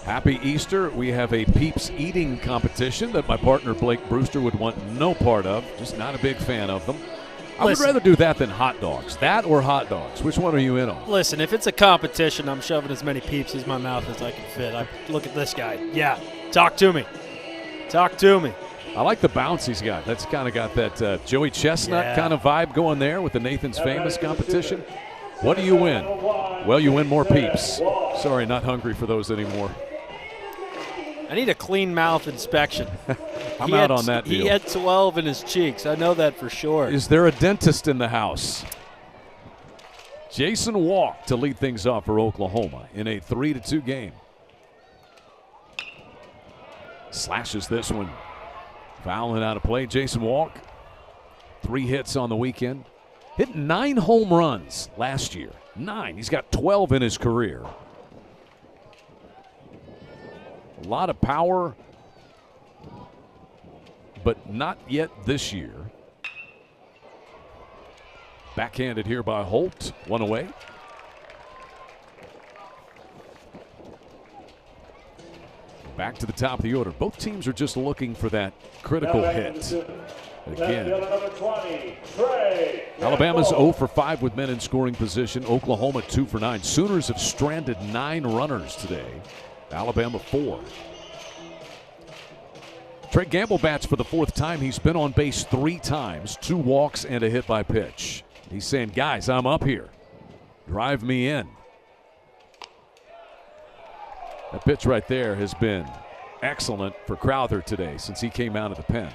Happy Easter. We have a Peeps eating competition that my partner Blake Brewster would want no part of. Just not a big fan of them. I would rather do that than hot dogs. That or hot dogs. Which one are you in on? Listen, if it's a competition, I'm shoving as many peeps as my mouth as I can fit. Look at this guy. Yeah, talk to me. Talk to me. I like the bounce he's got. That's kind of got that Joey Chestnut kind of vibe going there with the Nathan's Famous competition. What do you win? Well, you win more peeps. Sorry, not hungry for those anymore. I need a clean mouth inspection. I'm out on that deal. He had 12 in his cheeks. I know that for sure. Is there a dentist in the house? Jason Walk to lead things off for Oklahoma in a 3-2 game. Slashes this one. Fouling out of play. Jason Walk, 3 hits on the weekend. Hit 9 home runs last year. 9. He's got 12 in his career. A lot of power, but not yet this year. Backhanded here by Holt. 1 away. Back to the top of the order. Both teams are just looking for that critical hit. Again, Alabama's 0 for 5 with men in scoring position. Oklahoma 2 for 9. Sooners have stranded 9 runners today. Alabama 4. Trey Gamble bats for the 4th time. He's been on base 3 times, 2 walks and a hit by pitch. He's saying, guys, I'm up here. Drive me in. That pitch right there has been excellent for Crowther today since he came out of the pen.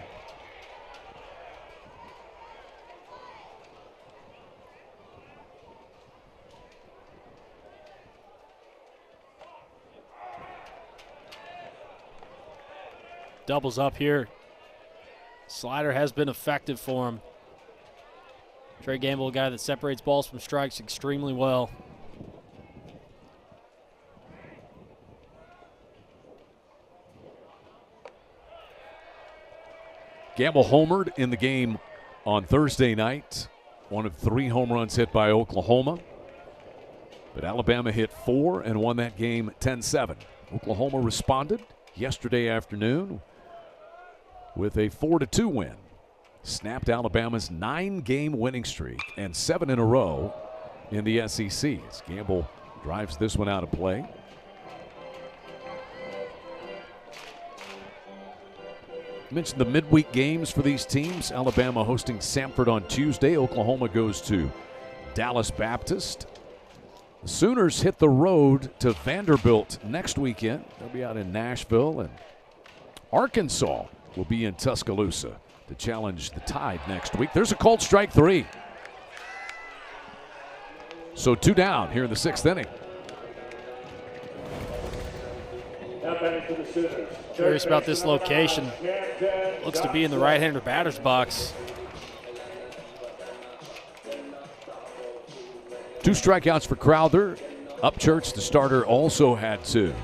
Doubles up here. Slider has been effective for him. Trey Gamble, a guy that separates balls from strikes extremely well. Gamble homered in the game on Thursday night. 1 of 3 home runs hit by Oklahoma. But Alabama hit 4 and won that game 10-7. Oklahoma responded yesterday afternoon with a 4-2 win. Snapped Alabama's 9-game winning streak and 7 in a row in the SEC. As Gamble drives this one out of play. I mentioned the midweek games for these teams. Alabama hosting Samford on Tuesday. Oklahoma goes to Dallas Baptist. The Sooners hit the road to Vanderbilt next weekend. They'll be out in Nashville, and Arkansas will be in Tuscaloosa to challenge the Tide next week. There's a called strike 3. So 2 down here in the 6th inning. Now batting for the Sooners. Curious about this location. Looks to be in the right-hander batter's box. 2 strikeouts for Crowther. Upchurch, the starter, also had 2.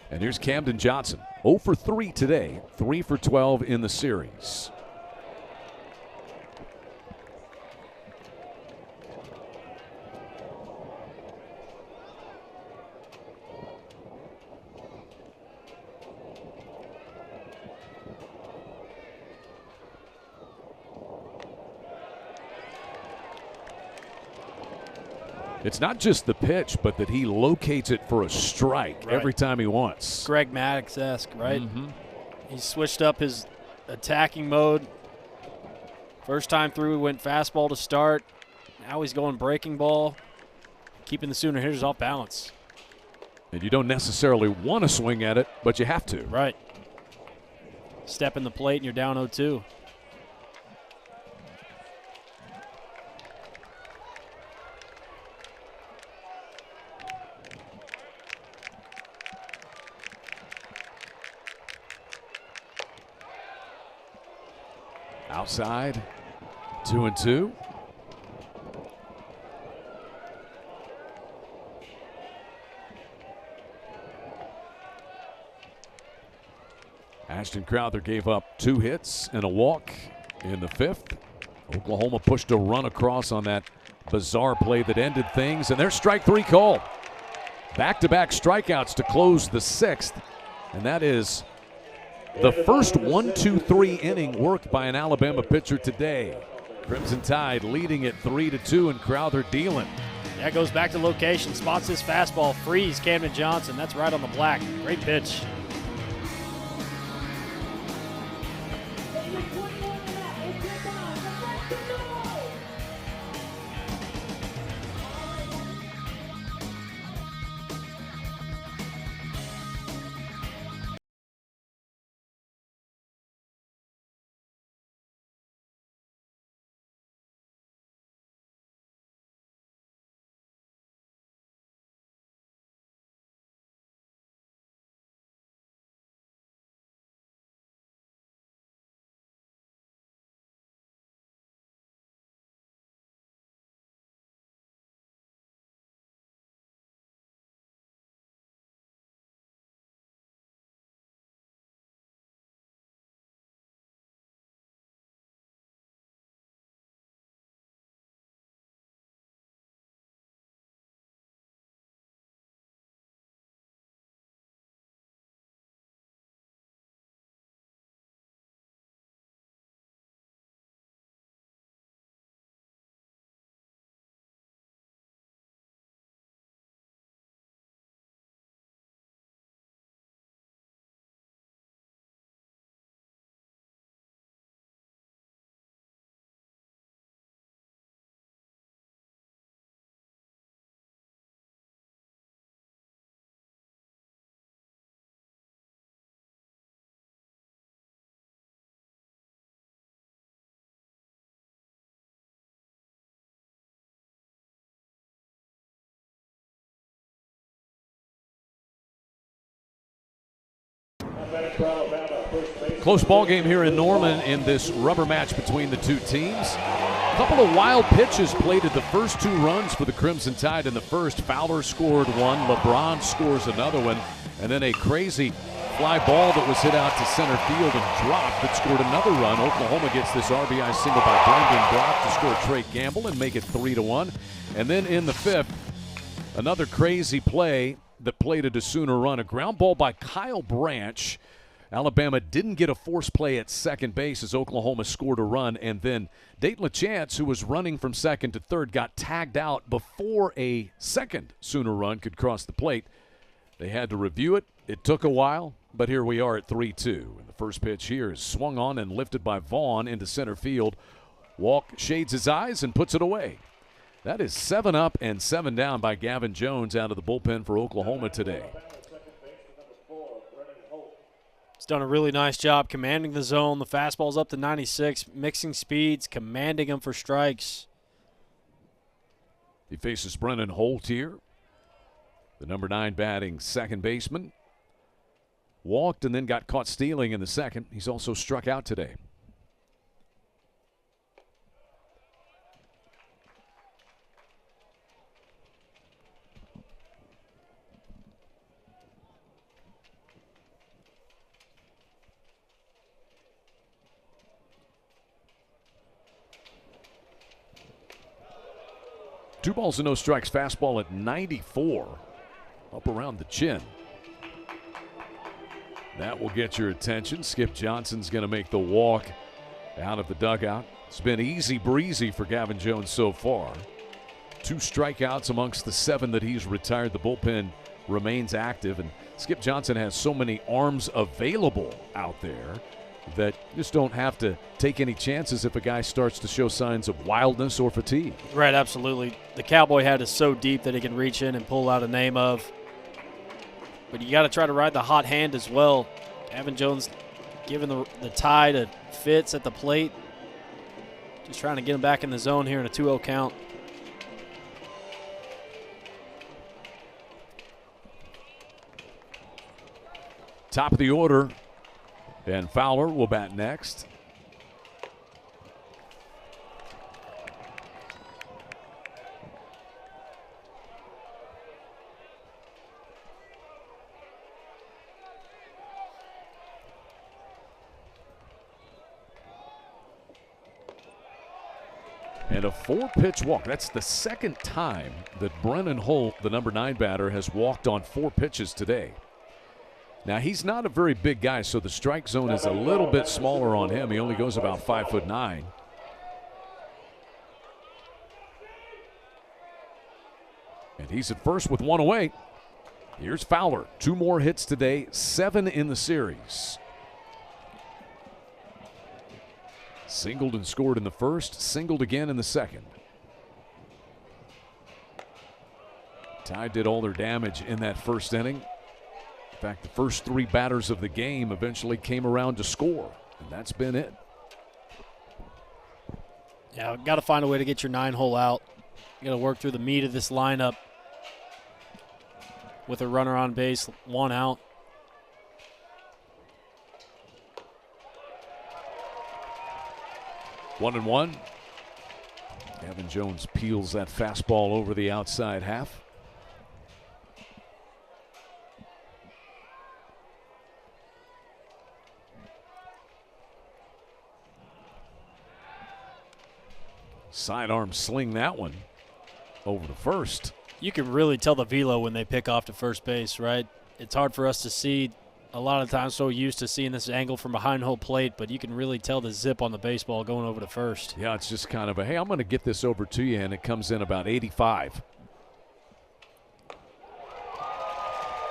And here's Camden Johnson. 0 for 3 today. 3 for 12 in the series. It's not just the pitch, but that he locates it for a strike every time he wants. Greg Maddux-esque, right? Mm-hmm. He switched up his attacking mode. First time through, he went fastball to start. Now he's going breaking ball, keeping the Sooner hitters off balance. And you don't necessarily want to swing at it, but you have to. Right. Step in the plate and you're down 0-2. Outside, 2-2. Ashton Crowther gave up 2 hits and a walk in the 5th. Oklahoma pushed a run across on that bizarre play that ended things, and there's strike 3 called. Back-to-back strikeouts to close the 6th, and that is The first 1-2-3 inning worked by an Alabama pitcher today. Crimson Tide leading it 3-2, and Crowther dealing. That goes back to location. Spots his fastball, freeze Camden Johnson. That's right on the black. Great pitch. Close ball game here in Norman in this rubber match between the two teams. A couple of wild pitches plated the first 2 runs for the Crimson Tide in the first. Fowler scored one, LeBron scores another one, and then a crazy fly ball that was hit out to center field and dropped that scored another run. Oklahoma gets this RBI single by Brendan Brock to score Trey Gamble and make it 3-1. And then in the 5th, another crazy play that plated a Sooner run. A ground ball by Kyle Branch. Alabama didn't get a force play at second base as Oklahoma scored a run, and then Dayton LaChance, who was running from second to third, got tagged out before a second Sooner run could cross the plate. They had to review it. It took a while, but here we are at 3-2. And the first pitch here is swung on and lifted by Vaughn into center field. Walk shades his eyes and puts it away. That is 7 up and 7 down by Gavin Jones out of the bullpen for Oklahoma today. He's done a really nice job commanding the zone. The fastball's up to 96, mixing speeds, commanding them for strikes. He faces Brennan Holt here, the number 9 batting second baseman. Walked and then got caught stealing in the second. He's also struck out today. Two balls and no strikes. Fastball at 94, up around the chin. That will get your attention. Skip Johnson's going to make the walk out of the dugout. It's been easy breezy for Gavin Jones so far. 2 strikeouts amongst the 7 that he's retired. The bullpen remains active, and Skip Johnson has so many arms available out there that you just don't have to take any chances if a guy starts to show signs of wildness or fatigue. Right, absolutely. The Cowboy hat is so deep that he can reach in and pull out a name of. But you got to try to ride the hot hand as well. Gavin Jones giving the tie to Fitz at the plate. Just trying to get him back in the zone here in a 2-0 count. Top of the order, and Fowler will bat next. And a 4-pitch walk. That's the second time that Brennan Holt, the number 9 batter, has walked on 4 pitches today. Now, he's not a very big guy, so the strike zone is a little bit smaller on him. He only goes about 5'9". And he's at first with one away. Here's Fowler. 2 more hits today, 7 in the series. Singled and scored in the first, singled again in the second. Tide did all their damage in that first inning. In fact, the first 3 batters of the game eventually came around to score, and that's been it. Yeah, got to find a way to get your 9-hole out. You got to work through the meat of this lineup with a runner on base, 1 out. One and one. Gavin Jones peels that fastball over the outside half. Sidearm sling that one over to first. You can really tell the velo when they pick off to first base, right? It's hard for us to see. A lot of times so used to seeing this angle from behind home plate, but you can really tell the zip on the baseball going over to first. Yeah, it's just kind of a, hey, I'm going to get this over to you, and it comes in about 85.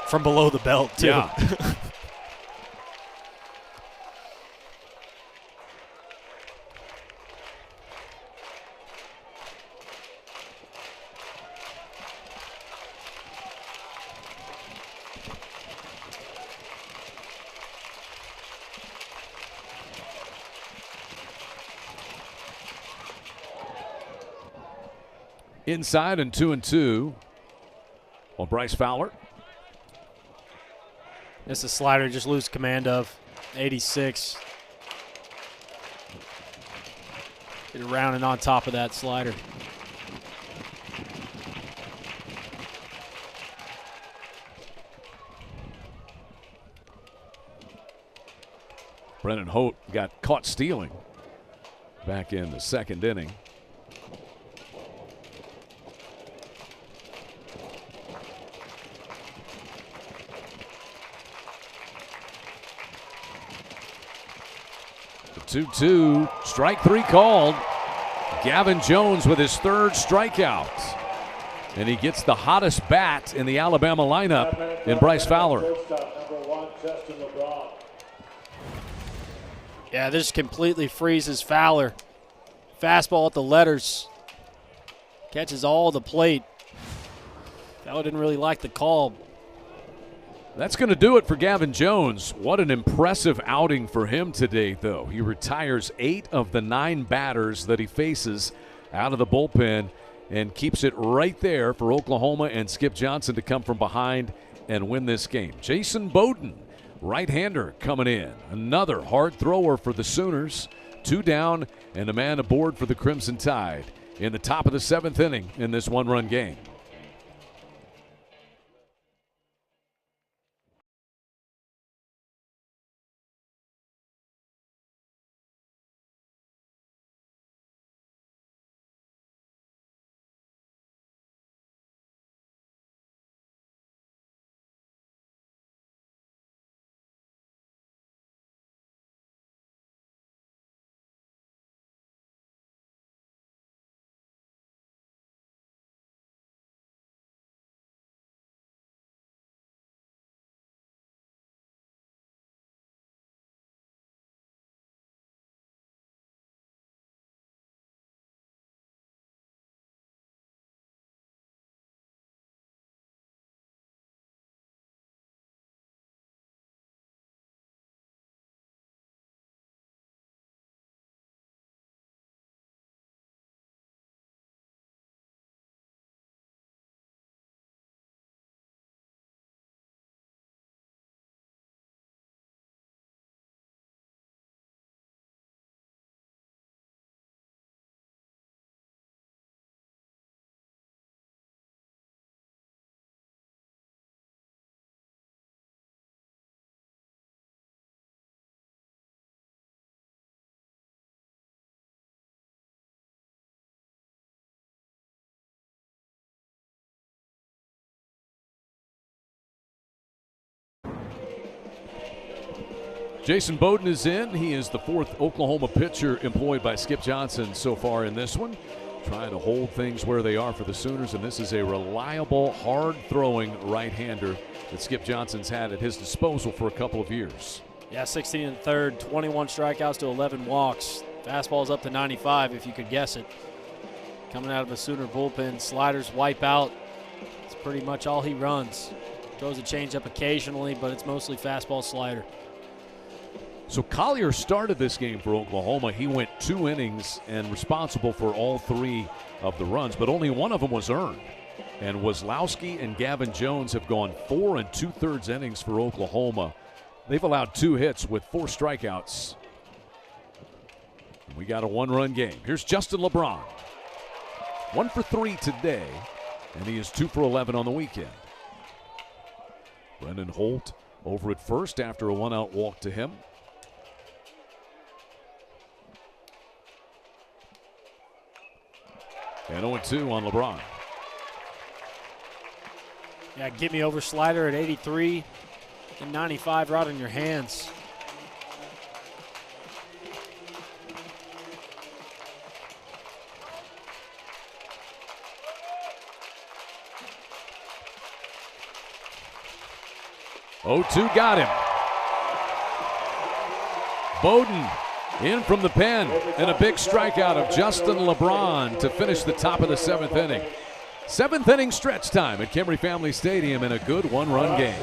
From below the belt, too. Yeah. Inside and 2-2 on Bryce Fowler. This is a slider just lose command of. 86. Get around and on top of that slider. Brennan Holt got caught stealing back in the second inning. The 2-2, strike 3 called. Gavin Jones with his 3rd strikeout. And he gets the hottest bat in the Alabama lineup in Bryce Fowler. Yeah, this completely freezes Fowler. Fastball at the letters. Catches all the plate. Fowler didn't really like the call. That's going to do it for Gavin Jones. What an impressive outing for him today, though. He retires 8 of the 9 batters that he faces out of the bullpen and keeps it right there for Oklahoma and Skip Johnson to come from behind and win this game. Jason Bowden, right-hander, coming in. Another hard thrower for the Sooners. 2 down and a man aboard for the Crimson Tide in the top of the 7th inning in this 1-run game. Jason Bowden is in. He is the 4th Oklahoma pitcher employed by Skip Johnson so far in this one. Trying to hold things where they are for the Sooners, and this is a reliable, hard-throwing right-hander that Skip Johnson's had at his disposal for a couple of years. Yeah, 16 and third, 21 strikeouts to 11 walks. Fastball's up to 95, if you could guess it. Coming out of a Sooner bullpen, sliders wipe out. It's pretty much all he runs. Throws a changeup occasionally, but it's mostly fastball slider. So Collier started this game for Oklahoma. He went 2 innings and responsible for all 3 of the runs, but only one of them was earned. And Wazlowski and Gavin Jones have gone 4 2/3 innings for Oklahoma. They've allowed 2 hits with 4 strikeouts. We got a 1-run game. Here's Justin LeBron. 1 for 3 today, and he is 2 for 11 on the weekend. Brendan Holt over at first after a 1-out walk to him. And 0-2 on LeBron. Yeah, get me over slider at 83 and 95 right in your hands. Oh-2 got him. Bowden in from the pen, and a big strikeout of Justin LeBron to finish the top of the 7th inning. 7th inning stretch time at Kimry Family Stadium in a good 1-run game.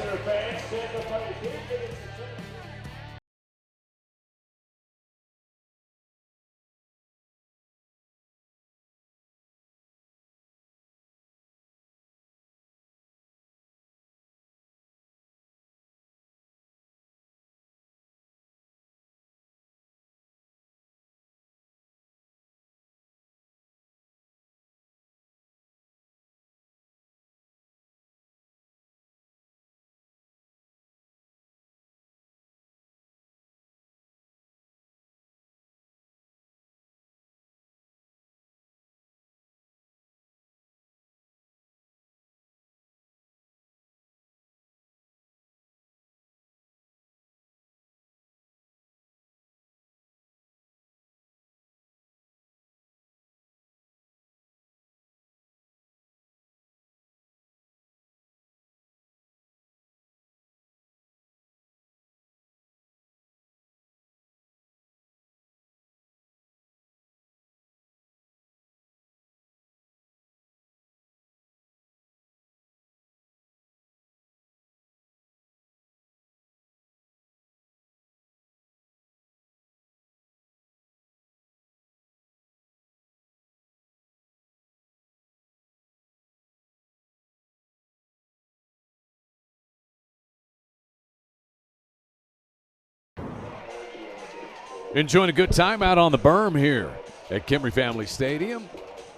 Enjoying a good time out on the berm here at Kimry Family Stadium.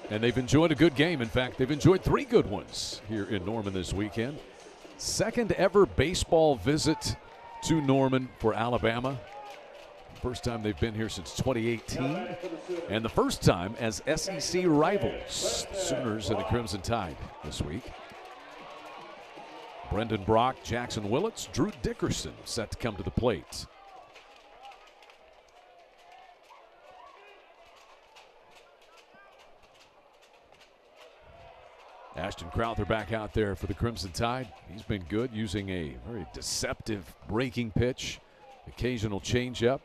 And they've enjoyed a good game. In fact, they've enjoyed 3 good ones here in Norman this weekend. 2nd ever baseball visit to Norman for Alabama. First time they've been here since 2018. And the first time as SEC rivals, the Sooners and the Crimson Tide this week. Brendan Brock, Jackson Willits, Drew Dickerson set to come to the plate. Ashton Crowther back out there for the Crimson Tide. He's been good using a very deceptive breaking pitch, occasional changeup.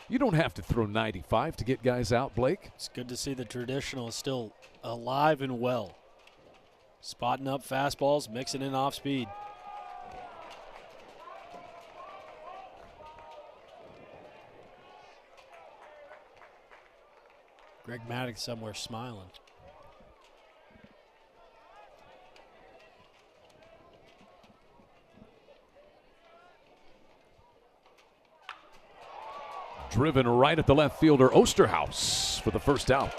You don't have to throw 95 to get guys out, Blake. It's good to see the traditional is still alive and well. Spotting up fastballs, mixing in off speed. Greg Maddox somewhere smiling. Driven right at the left fielder, Osterhaus, for the first out.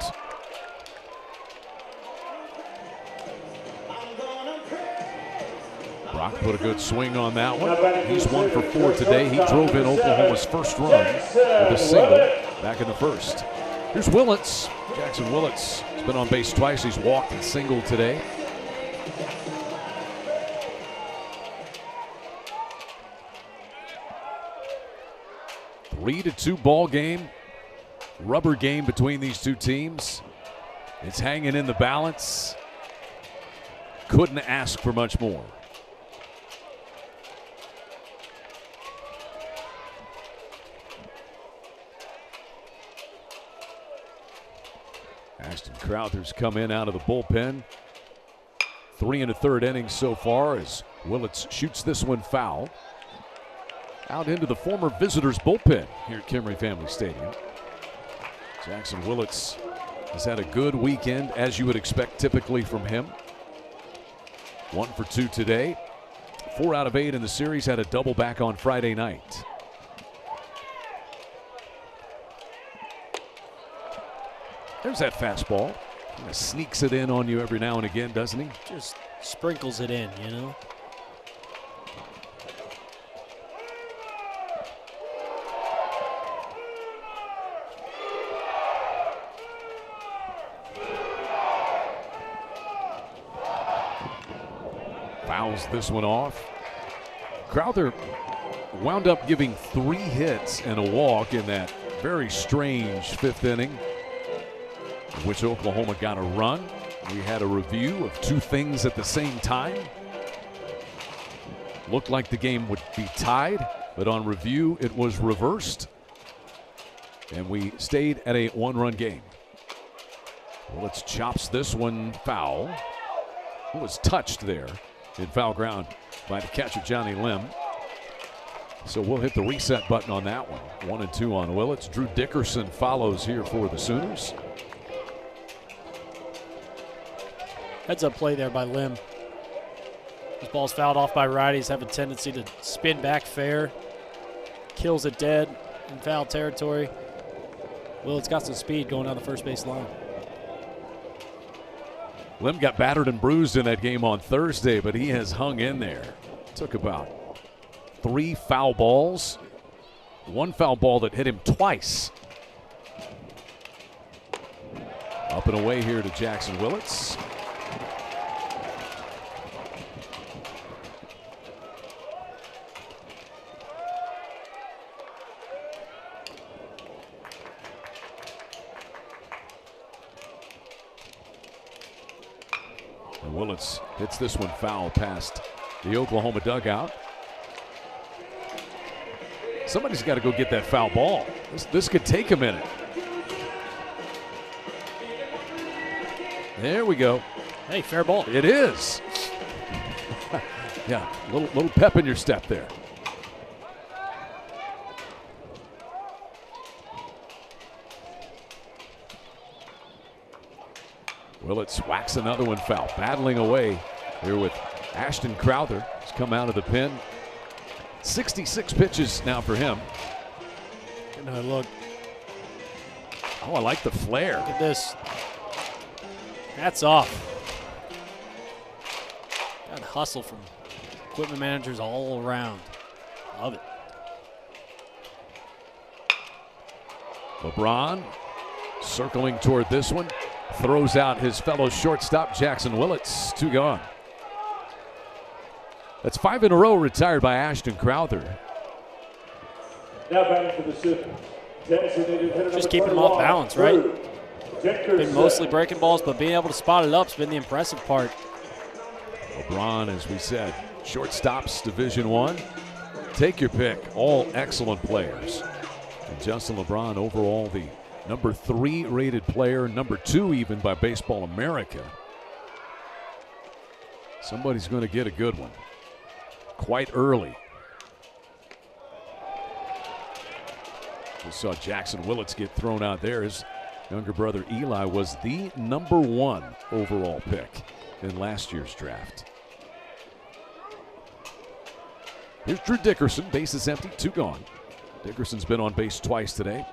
Brock put a good swing on that one. He's 1 for 4 today. He drove in Oklahoma's first run with a single back in the first. Here's Willits. Jackson Willits has been on base twice. He's walked and singled today. 3-2 ball game. Rubber game between these two teams. It's hanging in the balance. Couldn't ask for much more. Ashton Crowther's come in out of the bullpen. 3 1/3 innings so far as Willits shoots this one foul. Out into the former visitors' bullpen here at Kimry Family Stadium. Jackson Willits has had a good weekend, as you would expect typically from him. 1 for 2 today. 4 out of 8 in the series, had a double back on Friday night. There's that fastball. Kind of sneaks it in on you every now and again, doesn't he? Just sprinkles it in, you know. Fouls this one off. Crowther wound up giving 3 hits and a walk in that very strange 5th inning, in which Oklahoma got a run. We had a review of 2 things at the same time. Looked like the game would be tied, but on review it was reversed. And we stayed at a 1-run game. Willits chops this one foul. It was touched there in foul ground by the catcher Johnny Lim. So we'll hit the reset button on that one. 1-2 on Willits. Drew Dickerson follows here for the Sooners. Heads up play there by Lim. This ball's fouled off by righties, have a tendency to spin back fair. Kills it dead in foul territory. Willits got some speed going down the first base line. Lim got battered and bruised in that game on Thursday, but he has hung in there. Took about 3 foul balls. 1 foul ball that hit him twice. Up and away here to Jackson Willits. And Willits hits this one foul past the Oklahoma dugout. Somebody's got to go get that foul ball. This could take a minute. There we go. Hey, fair ball. It is. Yeah, little pep in your step there. Willits whacks another one foul. Battling away here with Ashton Crowther. He's come out of the pen. 66 pitches now for him. Good another look. Oh, I like the flare. Look at this. Hats off. Got hustle from equipment managers all around. Love it. LeBron circling toward this one. Throws out his fellow shortstop, Jackson Willits. 2 gone. That's 5 in a row retired by Ashton Crowther. Now batting for the Sooners. Designated hitter Just number keeping them off 21, balance, right? Drew Dickerson. Been mostly breaking balls, but being able to spot it up's been the impressive part. LeBron, as we said, shortstops, Division I. Take your pick. All excellent players. And Justin LeBron, overall, the number 3 rated player, number 2 even by Baseball America. Somebody's going to get a good one quite early. We saw Jackson Willits get thrown out there. His younger brother Eli was the number 1 overall pick in last year's draft. Here's Drew Dickerson. Base is empty, 2 gone. Dickerson's been on base twice today.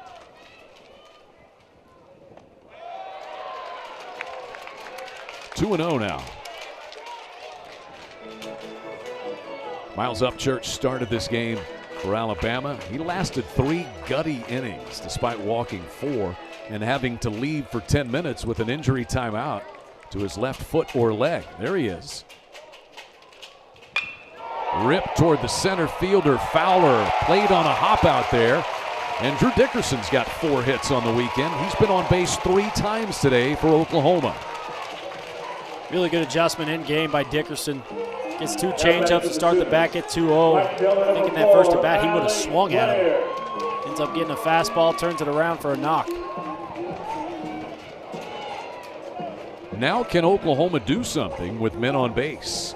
Two 2-0 now. Miles Upchurch started this game for Alabama. He lasted 3 gutty innings despite walking 4 and having to leave for 10 minutes with an injury timeout to his left foot or leg. There he is. Ripped toward the center fielder. Fowler played on a hop out there. And Drew Dickerson's got 4 hits on the weekend. He's been on base 3 times today for Oklahoma. Really good adjustment in game by Dickerson. Gets 2 changeups to start the back at 2-0. I think in that first at bat he would have swung at him. Ends up getting a fastball, turns it around for a knock. Now can Oklahoma do something with men on base?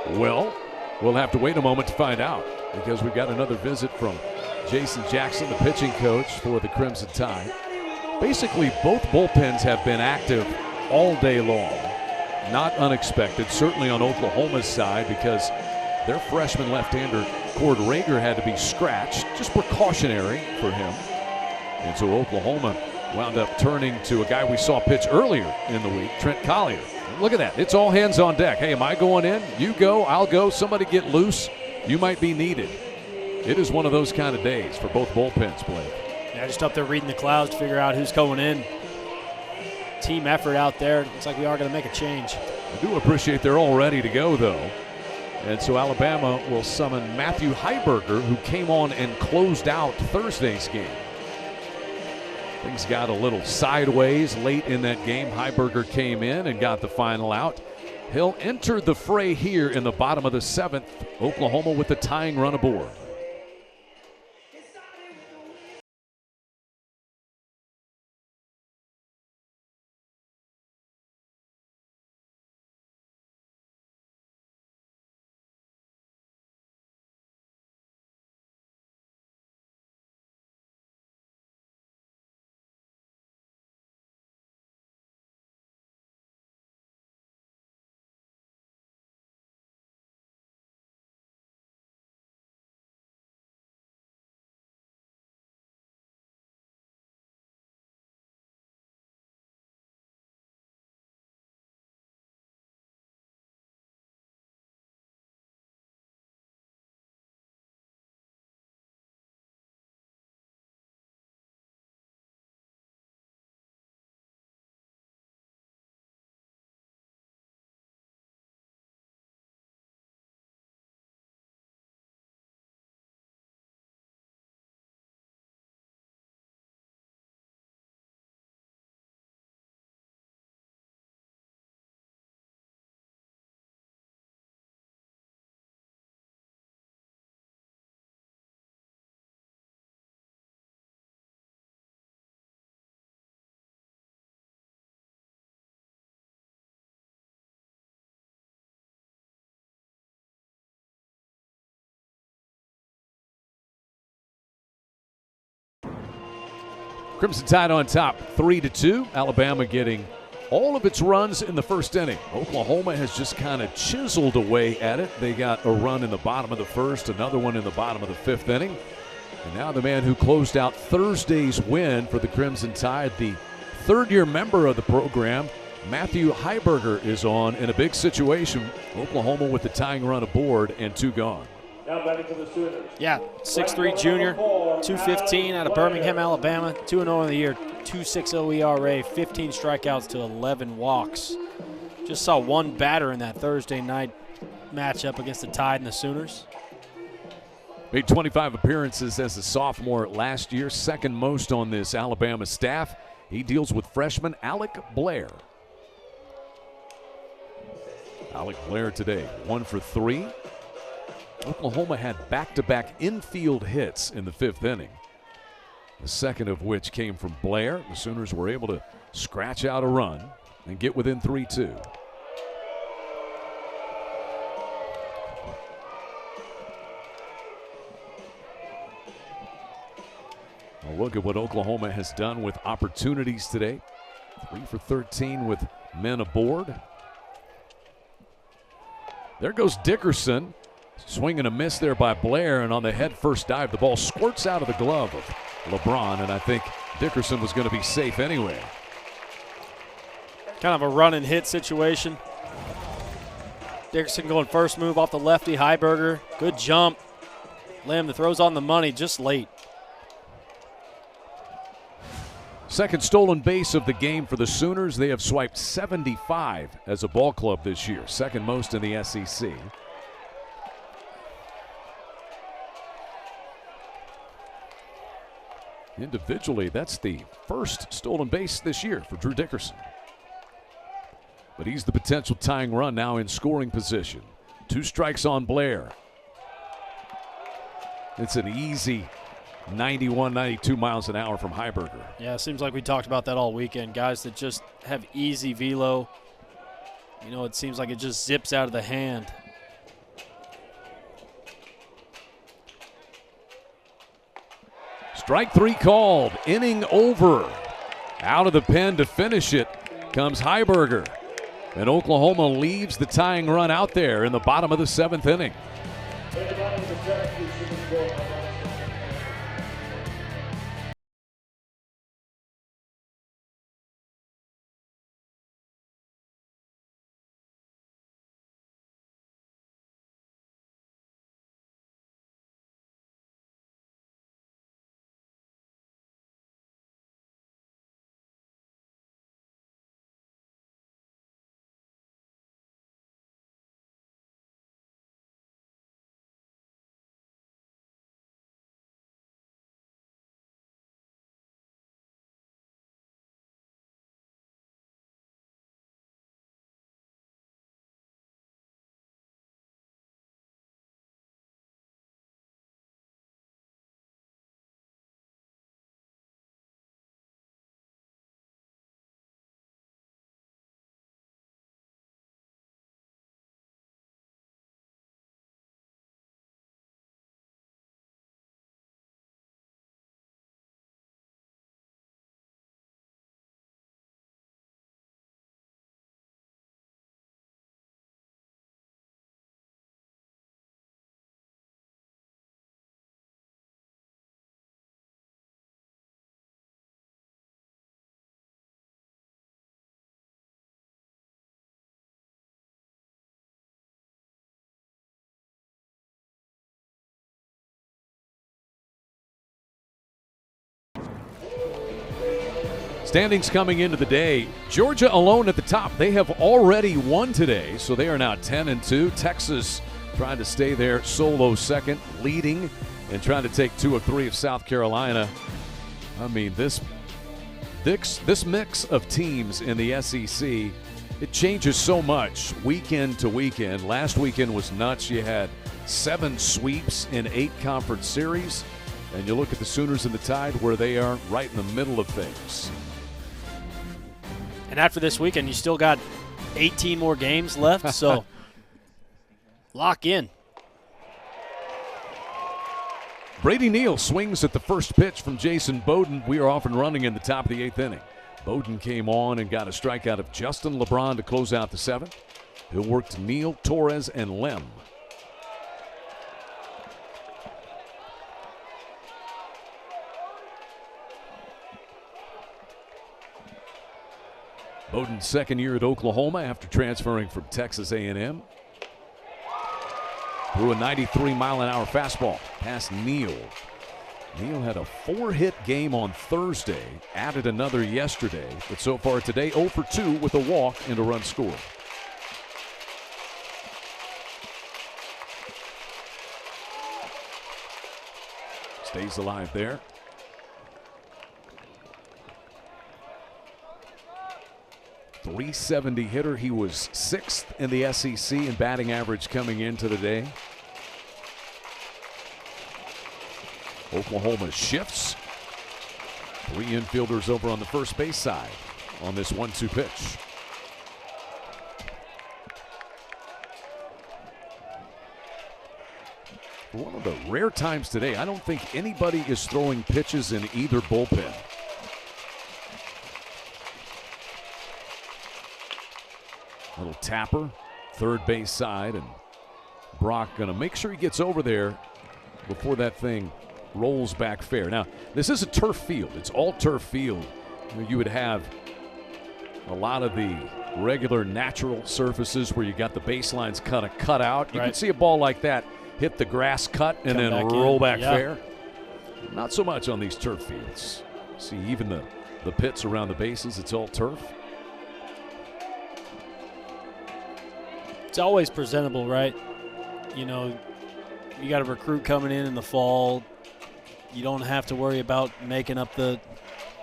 Well, we'll have to wait a moment to find out, because we've got another visit from Jason Jackson, the pitching coach for the Crimson Tide. Basically, both bullpens have been active all day long. Not unexpected, certainly on Oklahoma's side, because their freshman left-hander, Cord Rager, had to be scratched, just precautionary for him. And so Oklahoma wound up turning to a guy we saw pitch earlier in the week, Trent Collier. Look at that. It's all hands on deck. Hey, am I going in? You go, I'll go. Somebody get loose. You might be needed. It is one of those kind of days for both bullpens, Blake. Yeah, just up there reading the clouds to figure out who's going in. Team effort out there. Looks like we are going to make a change. I do appreciate they're all ready to go, though. And so Alabama will summon Matthew Heiberger, who came on and closed out Thursday's game. Things got a little sideways late in that game. Heiberger came in and got the final out. He'll enter the fray here in the bottom of the 7th. Oklahoma with the tying run aboard. Crimson Tide on top, 3-2. Alabama getting all of its runs in the first inning. Oklahoma has just kind of chiseled away at it. They got a run in the bottom of the first, another one in the bottom of the 5th inning. And now the man who closed out Thursday's win for the Crimson Tide, the 3rd-year member of the program, Matthew Heiberger, is on in a big situation. Oklahoma with the tying run aboard and 2 gone. Now batting for the Sooners. Yeah, 6'3" junior, 215 out of Birmingham, Alabama, 2-0 in the year, 2.60 ERA, 15 strikeouts to 11 walks. Just saw one batter in that Thursday night matchup against the Tide and the Sooners. Made 25 appearances as a sophomore last year, 2nd most on this Alabama staff. He deals with freshman Alec Blair. Alec Blair today, 1 for 3. Oklahoma had back-to-back infield hits in the 5th inning, the 2nd of which came from Blair. The Sooners were able to scratch out a run and get within 3-2. A look at what Oklahoma has done with opportunities today. 3 for 13 with men aboard. There goes Dickerson. Swing and a miss there by Blair, and on the head first dive, the ball squirts out of the glove of LeBron, and I think Dickerson was going to be safe anyway. Kind of a run and hit situation. Dickerson going first move off the lefty. Heiberger, good jump. Lim, the throw's on the money, just late. 2nd stolen base of the game for the Sooners. They have swiped 75 as a ball club this year, 2nd most in the SEC. Individually, that's the first stolen base this year for Drew Dickerson. But he's the potential tying run now in scoring position. 2 strikes on Blair. It's an easy 91, 92 miles an hour from Heiberger. Yeah, it seems like we talked about that all weekend. Guys that just have easy velo. You know, it seems like it just zips out of the hand. Strike 3 called. Inning over. Out of the pen to finish it comes Heiberger. And Oklahoma leaves the tying run out there in the bottom of the 7th inning. Standings coming into the day. Georgia alone at the top. They have already won today, so they are now 10-2. Texas trying to stay there solo second, leading and trying to take 2 of 3 of South Carolina. I mean, this mix of teams in the SEC, it changes so much weekend to weekend. Last weekend was nuts. You had 7 sweeps in 8 conference series, and you look at the Sooners and the Tide where they are right in the middle of things. And after this weekend, you still got 18 more games left, so lock in. Brady Neal swings at the first pitch from Jason Bowden. We are off and running in the top of the 8th inning. Bowden came on and got a strikeout of Justin LeBron to close out the 7th. He'll work to Neal, Torres, and Lem. Bowden's second year at Oklahoma after transferring from Texas A&M. Threw a 93-mile-an-hour fastball past Neal. Neal had a 4-hit game on Thursday, added another yesterday, but so far today 0 for 2 with a walk and a run scored. Stays alive there. .370 hitter. He was 6th in the SEC in batting average coming into the day. Oklahoma shifts. 3 infielders over on the first base side on this 1-2 pitch. For one of the rare times today, I don't think anybody is throwing pitches in either bullpen. Little tapper, third base side, and Brock going to make sure he gets over there before that thing rolls back fair. Now, this is a turf field. It's all turf field. You would have a lot of the regular natural surfaces where you got the baselines kind of cut out. You can see a ball like that hit the grass cut and then roll back fair. Not so much on these turf fields. See, even the pits around the bases, it's all turf. It's always presentable, right? You know, you got a recruit coming in the fall. You don't have to worry about making up the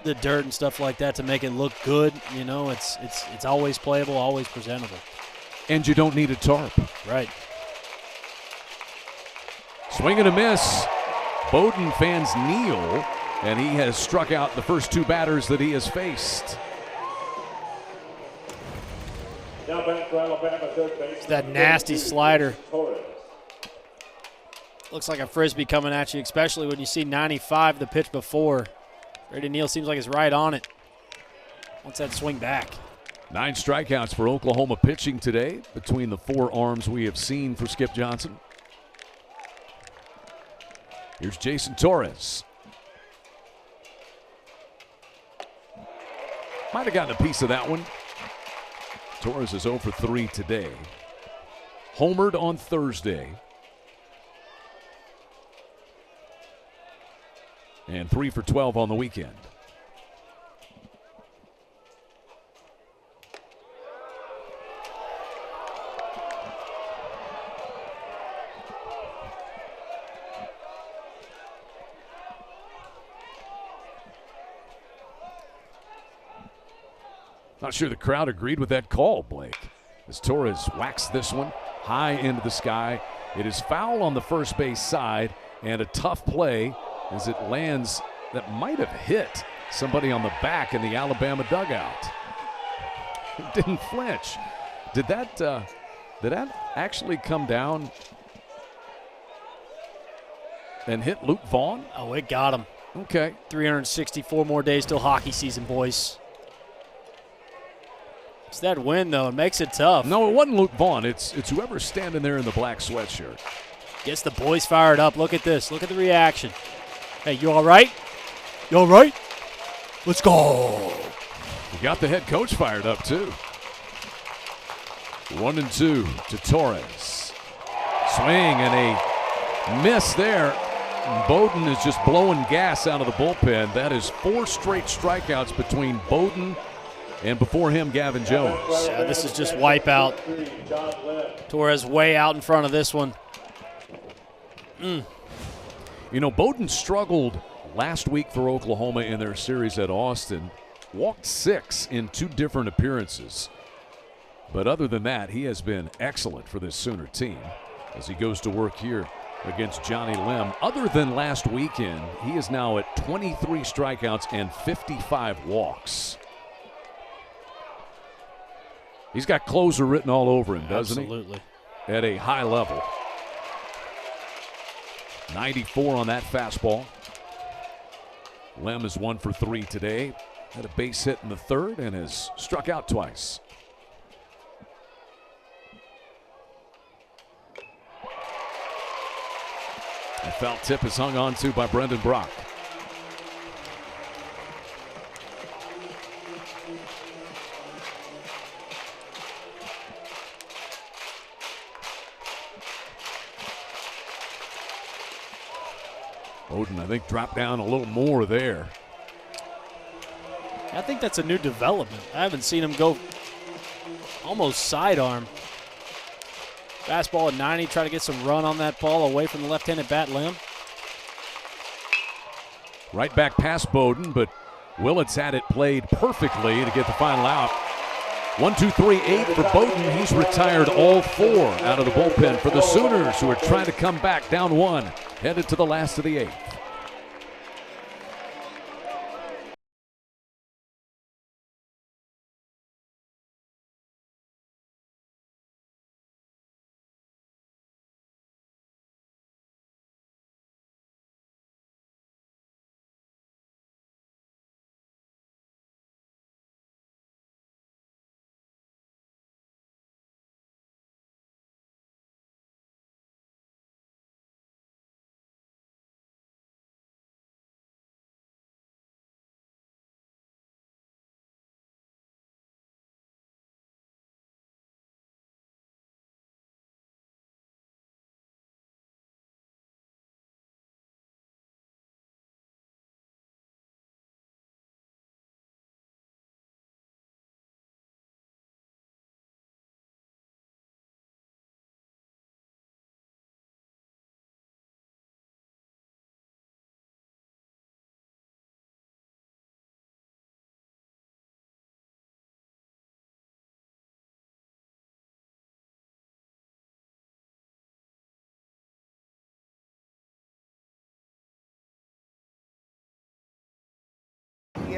dirt and stuff like that to make it look good. You know, it's always playable, always presentable. And you don't need a tarp. Right. Swing and a miss. Bowdoin fans kneel, and he has struck out the first 2 batters that he has faced. Now back for Alabama, third base. It's that nasty slider. Torres. Looks like a frisbee coming at you, especially when you see 95 the pitch before. Brady Neal seems like he's right on it. Wants that swing back. 9 strikeouts for Oklahoma pitching today between the 4 arms we have seen for Skip Johnson. Here's Jason Torres. Might have gotten a piece of that one. Torres is 0 for 3 today. Homered on Thursday. And 3 for 12 on the weekend. Not sure the crowd agreed with that call, Blake. As Torres whacks this one high into the sky. It is foul on the first base side, and a tough play as it lands that might have hit somebody on the back in the Alabama dugout. It didn't flinch. Did that actually come down and hit Luke Vaughn? Oh, it got him. Okay. 364 more days till hockey season, boys. It's that wind, though. It makes it tough. No, it wasn't Luke Vaughn. It's whoever's standing there in the black sweatshirt. Gets the boys fired up. Look at this. Look at the reaction. Hey, you all right? You all right? Let's go. He got the head coach fired up, too. 1-2 to Torres. Swing and a miss there. Bowdoin is just blowing gas out of the bullpen. That is 4 straight strikeouts between Bowdoin and before him, Gavin Jones. Yeah, this is just wipeout. Torres way out in front of this one. You know, Bowdoin struggled last week for Oklahoma in their series at Austin. Walked 6 in 2 different appearances. But other than that, he has been excellent for this Sooner team as he goes to work here against Johnny Lim. Other than last weekend, he is now at 23 strikeouts and 55 walks. He's got closer written all over him, doesn't he? Absolutely. At a high level. 94 on that fastball. Lim is 1 for 3 today. Had a base hit in the 3rd and has struck out twice. A foul tip is hung on to by Brendan Brock. Bowdoin, I think, dropped down a little more there. I think that's a new development. I haven't seen him go almost sidearm. Fastball at 90, try to get some run on that ball away from the left-handed bat Lim. Right back past Bowdoin, but Willits had it played perfectly to get the final out. 1, 2, 3, 8 for Bowdoin. He's retired all 4 out of the bullpen for the Sooners, who are trying to come back down 1, headed to the last of the 8th.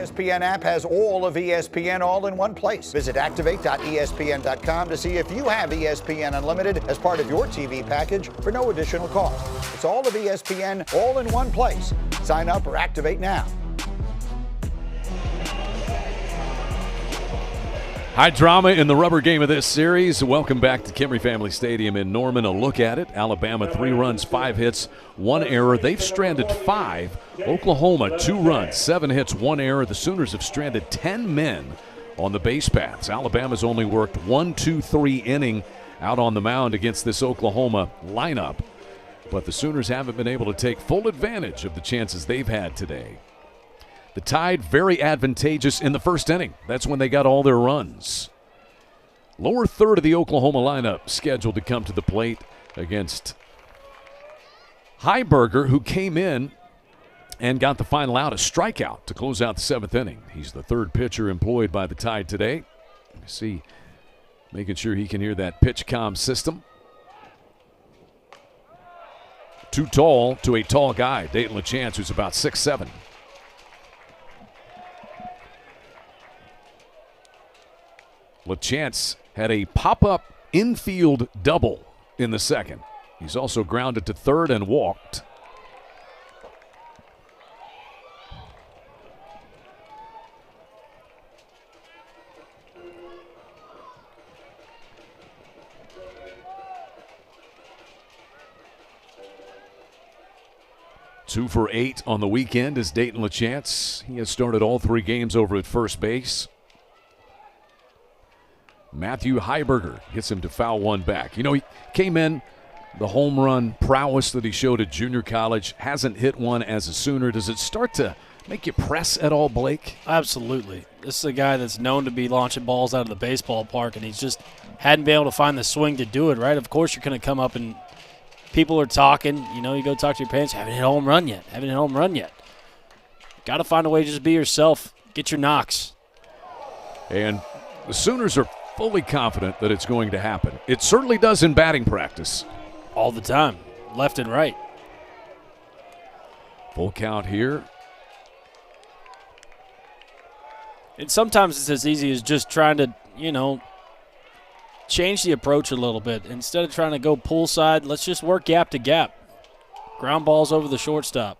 ESPN app has all of ESPN all in one place. Visit activate.espn.com to see if you have ESPN Unlimited as part of your TV package for no additional cost. It's all of ESPN all in one place. Sign up or activate now. High drama in the rubber game of this series. Welcome back to Kimry Family Stadium in Norman. A look at it. Alabama 3 runs, 5 hits, 1 error. They've stranded 5. Oklahoma 2 runs, 7 hits, 1 error. The Sooners have stranded 10 men on the base paths. Alabama's only worked 1, 2, 3 inning out on the mound against this Oklahoma lineup. But the Sooners haven't been able to take full advantage of the chances they've had today. The Tide very advantageous in the first inning. That's when they got all their runs. Lower third of the Oklahoma lineup scheduled to come to the plate against Heiberger, who came in and got the final out, a strikeout to close out the 7th inning. He's the 3rd pitcher employed by the Tide today. You see, making sure he can hear that pitch comm system. Too tall to a tall guy, Dayton LaChance, who's about 6'7". LaChance had a pop-up infield double in the 2nd. He's also grounded to 3rd and walked. Two for 8 on the weekend is Dayton LaChance. He has started all 3 games over at first base. Matthew Heiberger hits him to foul one back. You know, he came in, the home run prowess that he showed at junior college, hasn't hit one as a Sooner. Does it start to make you press at all, Blake? Absolutely. This is a guy that's known to be launching balls out of the baseball park, and he's just hadn't been able to find the swing to do it, right? Of course you're going to come up and people are talking. You know, you go talk to your parents, haven't hit a home run yet. Got to find a way to just be yourself, get your knocks. And the Sooners are fully confident that it's going to happen. It certainly does in batting practice. All the time, left and right. Full count here. And sometimes it's as easy as just trying to, change the approach a little bit. Instead of trying to go pull side, let's just work gap to gap. Ground balls over the shortstop.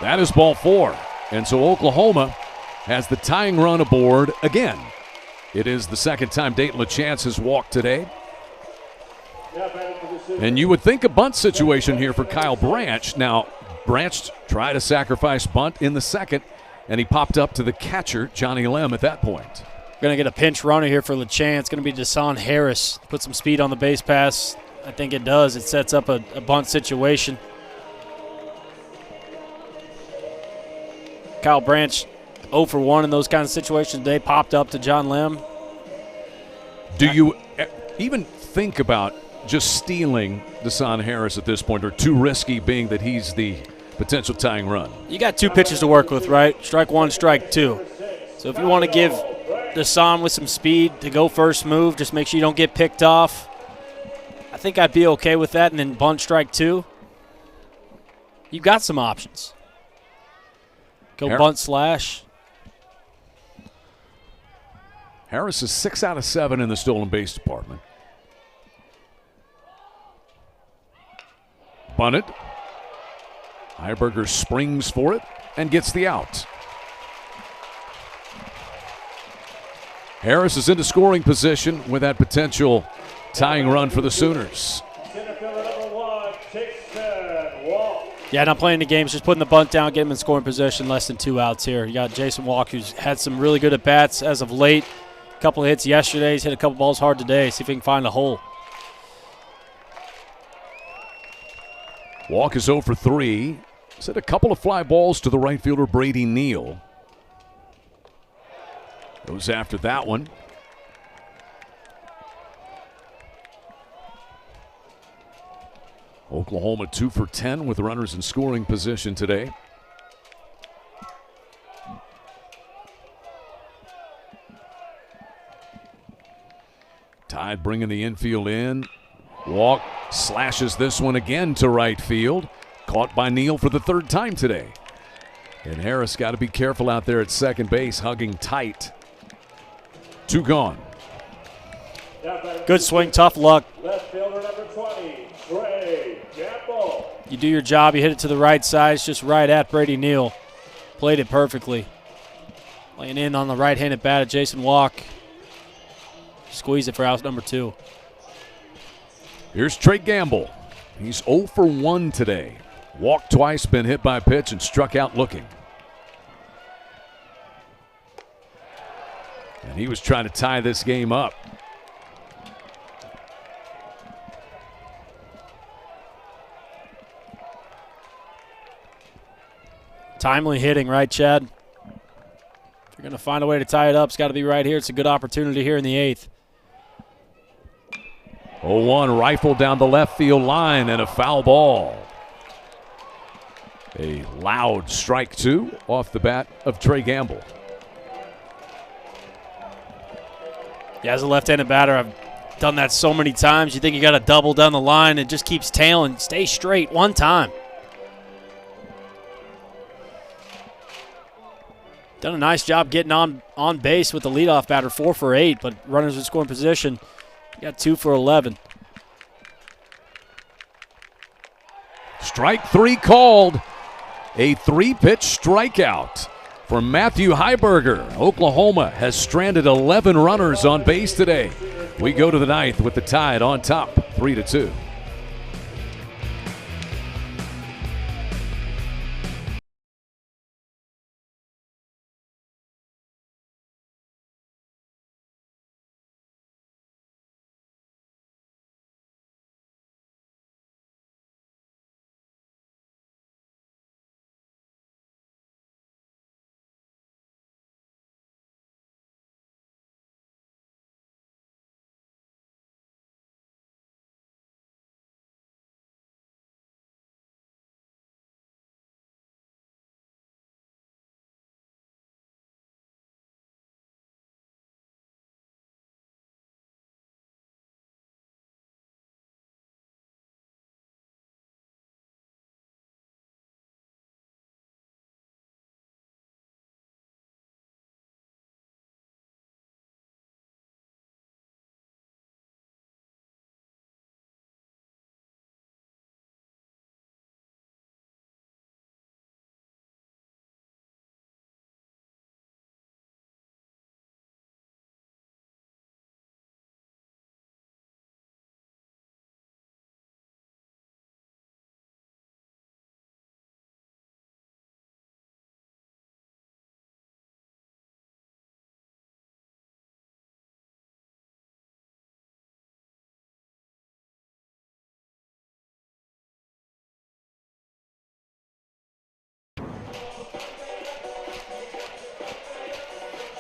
That is ball 4. And so Oklahoma has the tying run aboard again. It is the 2nd time Dayton LaChance has walked today. And you would think a bunt situation here for Kyle Branch. Now, Branch tried a sacrifice bunt in the 2nd, and he popped up to the catcher, Johnny Lem, at that point. Going to get a pinch runner here for LaChance. Going to be Desan Harris. Put some speed on the base pass. I think it does. It sets up a bunt situation. Kyle Branch 0 for 1 in those kinds of situations. They popped up to John Lem. Do you even think about just stealing Desan Harris at this point, or too risky being that he's the potential tying run? You got 2 pitches to work with, right? Strike 1, strike 2. So if you want to give Desan with some speed to go first move, just make sure you don't get picked off. I think I'd be okay with that, and then bunt strike 2. You've got some options. Go bunt slash. Harris is 6 out of 7 in the stolen base department. Bunted. Heiberger springs for it and gets the out. Harris is into scoring position with that potential tying run for the Sooners. Yeah, not playing the games, just putting the bunt down, getting him in scoring position, less than 2 outs here. You got Jason Walk, who's had some really good at-bats as of late. A couple of hits yesterday. He's hit a couple balls hard today. See if he can find a hole. Walk is 0 for 3. He's hit a couple of fly balls to the right fielder, Brady Neal. Goes after that one. Oklahoma 2 for 10 with runners in scoring position today. Tide bringing the infield in. Walk slashes this one again to right field. Caught by Neal for the 3rd time today. And Harris got to be careful out there at second base, hugging tight. 2 gone. Good swing, tough luck. Left fielder number 20, Trey Gamble. You do your job, you hit it to the right side. It's just right at Brady Neal. Played it perfectly. Laying in on the right-handed bat of Jason Walk. Squeeze it for out number 2. Here's Trey Gamble. He's 0 for 1 today. Walked twice, been hit by a pitch, and struck out looking. And he was trying to tie this game up. Timely hitting, right, Chad? If you're going to find a way to tie it up, it's got to be right here. It's a good opportunity here in the 8th. 0-1 rifle down the left field line and a foul ball. A loud strike 2 off the bat of Trey Gamble. Yeah, as a left-handed batter, I've done that so many times. You think you got to double down the line and just keeps tailing. Stay straight one time. Done a nice job getting on base with the leadoff batter, 4 for 8, but runners in scoring position. Got 2 for 11. Strike 3 called. A 3-pitch strikeout for Matthew Heiberger. Oklahoma has stranded 11 runners on base today. We go to the 9th with the Tide on top, 3-2.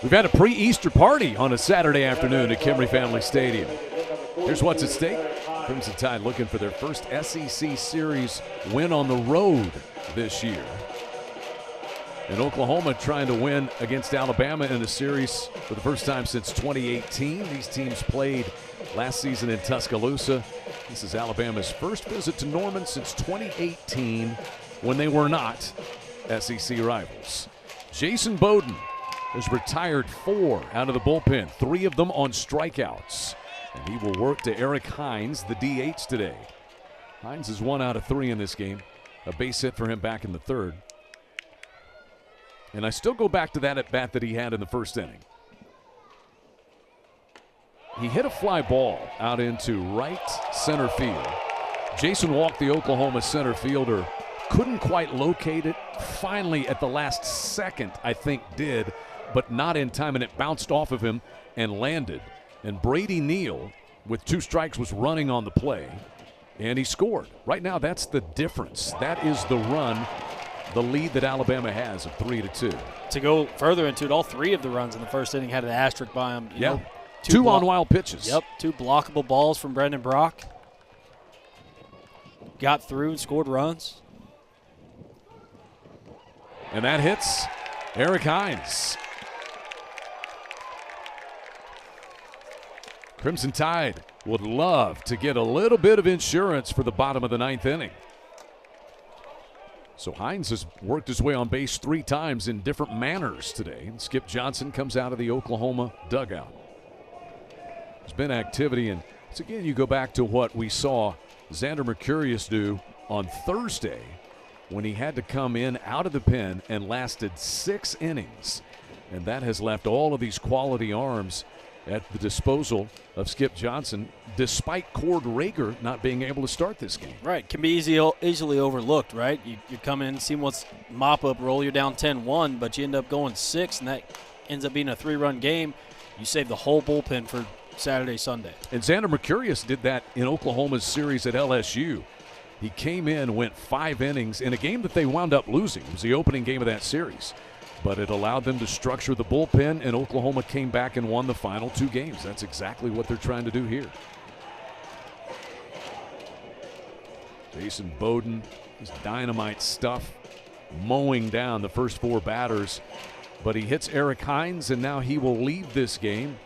We've had a pre-Easter party on a Saturday afternoon at Kimry Family Stadium. Here's what's at stake. Crimson Tide looking for their first SEC Series win on the road this year. And Oklahoma trying to win against Alabama in a series for the first time since 2018. These teams played last season in Tuscaloosa. This is Alabama's first visit to Norman since 2018 when they were not SEC rivals. Jason Bowden has retired 4 out of the bullpen, 3 of them on strikeouts. And he will work to Eric Hines, the DH today. Hines is 1 out of 3 in this game. A base hit for him back in the 3rd. And I still go back to that at bat that he had in the 1st inning. He hit a fly ball out into right center field. Jason Walk, the Oklahoma center fielder, couldn't quite locate it. Finally, at the last second, I think did, but not in time, and it bounced off of him and landed. And Brady Neal, with 2 strikes, was running on the play, and he scored. Right now, that's the difference. That is the run, the lead that Alabama has of 3-2. To go further into it, all 3 of the runs in the 1st inning had an asterisk by them. Yeah, 2 on wild pitches. Yep, 2 blockable balls from Brendan Brock. Got through and scored runs. And that hits Eric Hines. Crimson Tide would love to get a little bit of insurance for the bottom of the 9th inning. So Hines has worked his way on base 3 times in different manners today. And Skip Johnson comes out of the Oklahoma dugout. There's been activity, and again, you go back to what we saw Xander Mercurius do on Thursday when he had to come in out of the pen and lasted 6 innings. And that has left all of these quality arms at the disposal of Skip Johnson, despite Cord Rager not being able to start this game. Right, can be easily overlooked, right? You come in, see what's mop up, roll, you're down 10-1, but you end up going 6, and that ends up being a 3-run game. You save the whole bullpen for Saturday, Sunday. And Xander Mercurius did that in Oklahoma's series at LSU. He came in, went 5 innings in a game that they wound up losing. It was the opening game of that series. But it allowed them to structure the bullpen, and Oklahoma came back and won the final 2 games. That's exactly what they're trying to do here. Jason Bowden, his dynamite stuff, mowing down the first 4 batters. But he hits Eric Hines, and now he will leave this game.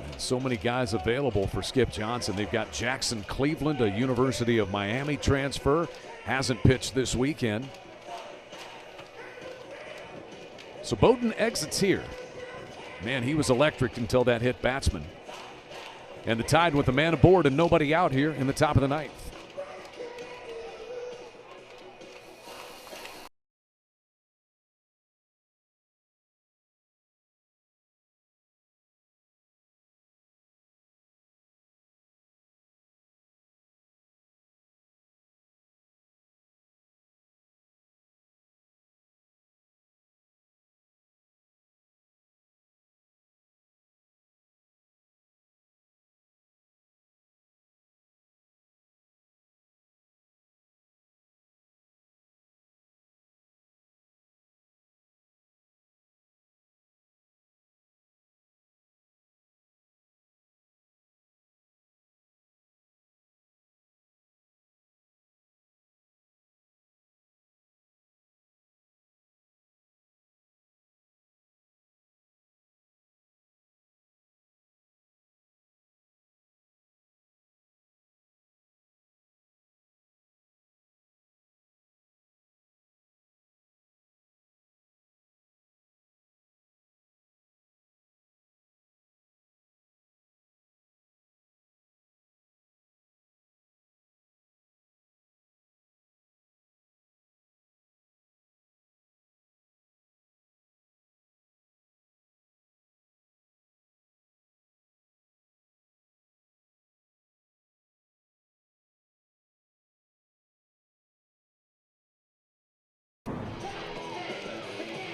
And so many guys available for Skip Johnson. They've got Jackson Cleveland, a University of Miami transfer, hasn't pitched this weekend. So Bowden exits here. Man, he was electric until that hit batsman. And the Tide with a man aboard and nobody out here in the top of the 9th.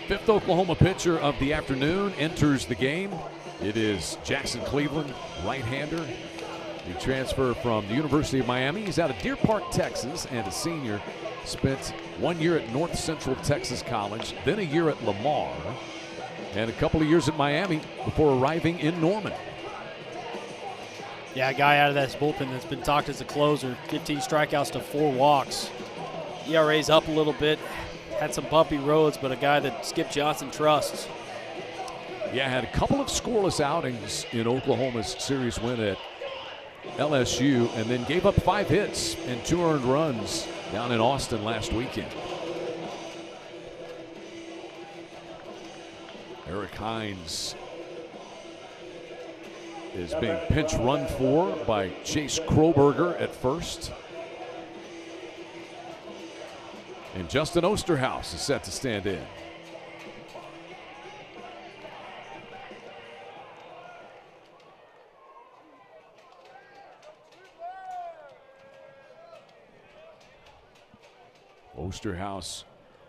Fifth Oklahoma pitcher of the afternoon enters the game. It is Jackson Cleveland, right-hander. He transferred from the University of Miami. He's out of Deer Park, Texas, and a senior. Spent 1 year at North Central Texas College, then a year at Lamar, and a couple of years at Miami before arriving in Norman. Yeah, a guy out of that bullpen that's been talked as a closer. 15 strikeouts to 4 walks. ERA's up a little bit. Had some bumpy roads, but a guy that Skip Johnson trusts. Yeah, had a couple of scoreless outings in Oklahoma's series win at LSU, and then gave up 5 hits and 2 earned runs down in Austin last weekend. Eric Hines is being pinch run for by Chase Kroberger at first. And Justin Osterhaus is set to stand in. Osterhaus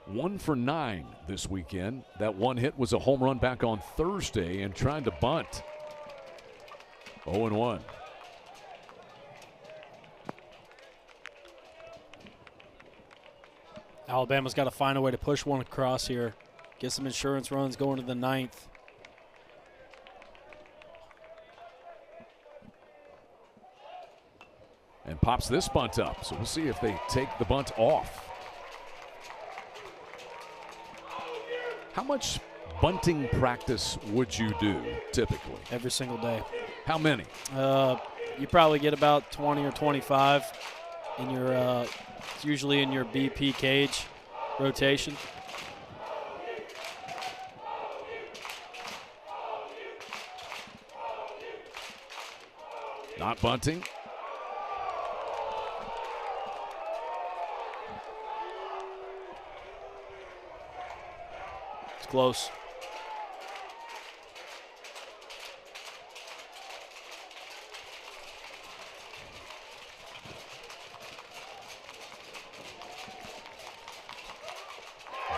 1 for 9 this weekend. That one hit was a home run back on Thursday and trying to bunt. 0-1. Alabama's got to find a way to push one across here. Get some insurance runs going to the 9th. And pops this bunt up. So we'll see if they take the bunt off. How much bunting practice would you do typically? Every single day. How many? You probably get about 20 or 25 in your, it's usually in your BP cage. rotation. Not bunting. It's close.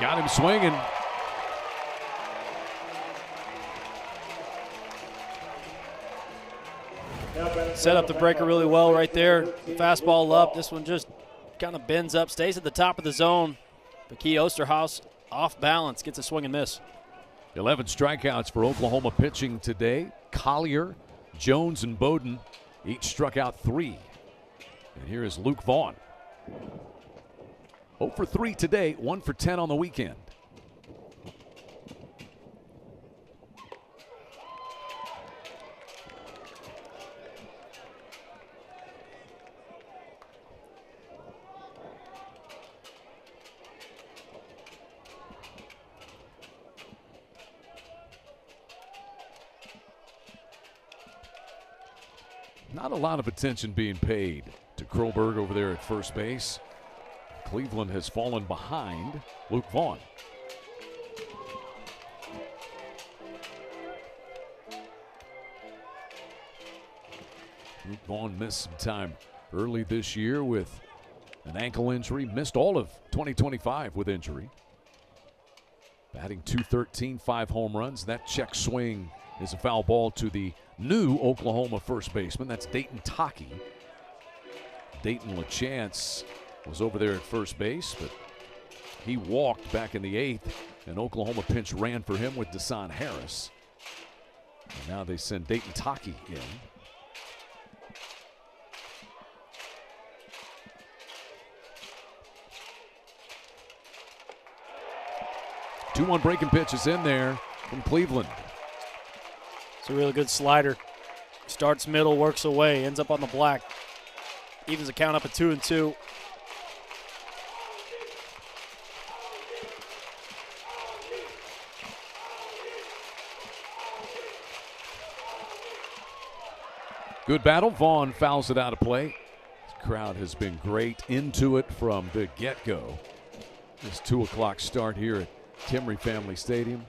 Got him swinging. Set up the breaker really well right there. Fastball up. This one just kind of bends up, stays at the top of the zone. Becky Osterhaus off balance, gets a swing and miss. 11 strikeouts for Oklahoma pitching today. Collier, Jones, and Bowden each struck out 3. And here is Luke Vaughn. 0 for 3 today, 1 for 10 on the weekend. Not a lot of attention being paid to Kroberg over there at first base. Cleveland has fallen behind Luke Vaughn. Luke Vaughn missed some time early this year with an ankle injury, missed all of 2025 with injury. Batting .213, 5 home runs. That check swing is a foul ball to the new Oklahoma first baseman. That's Dayton Taki. Dayton LaChance was over there at first base, but he walked back in the 8th, and Oklahoma pinch ran for him with Desan Harris. And now they send Dayton Taki in. 2-1 breaking pitch is in there from Cleveland. It's a really good slider. Starts middle, works away, ends up on the black. Evens the count up at 2-2. Good battle. Vaughn fouls it out of play. This crowd has been great into it from the get-go. This 2 o'clock start here at Timry Family Stadium.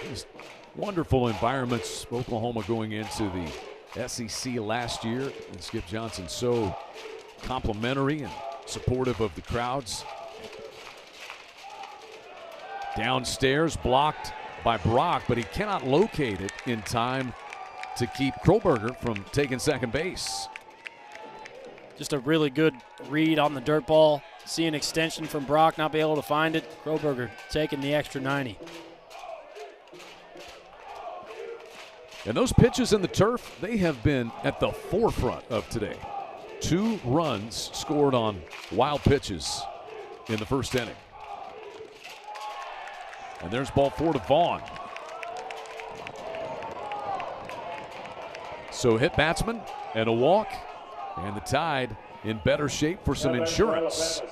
Just wonderful environments. Oklahoma going into the SEC last year, and Skip Johnson so complimentary and supportive of the crowds. Downstairs, blocked by Brock, but he cannot locate it in time to keep Kroberger from taking second base. Just a really good read on the dirt ball. See an extension from Brock, not be able to find it. Kroberger taking the extra 90. And those pitches in the turf, they have been at the forefront of today. 2 runs scored on wild pitches in the first inning. And there's ball 4 to Vaughn. So hit batsman and a walk, and the Tide in better shape for some insurance.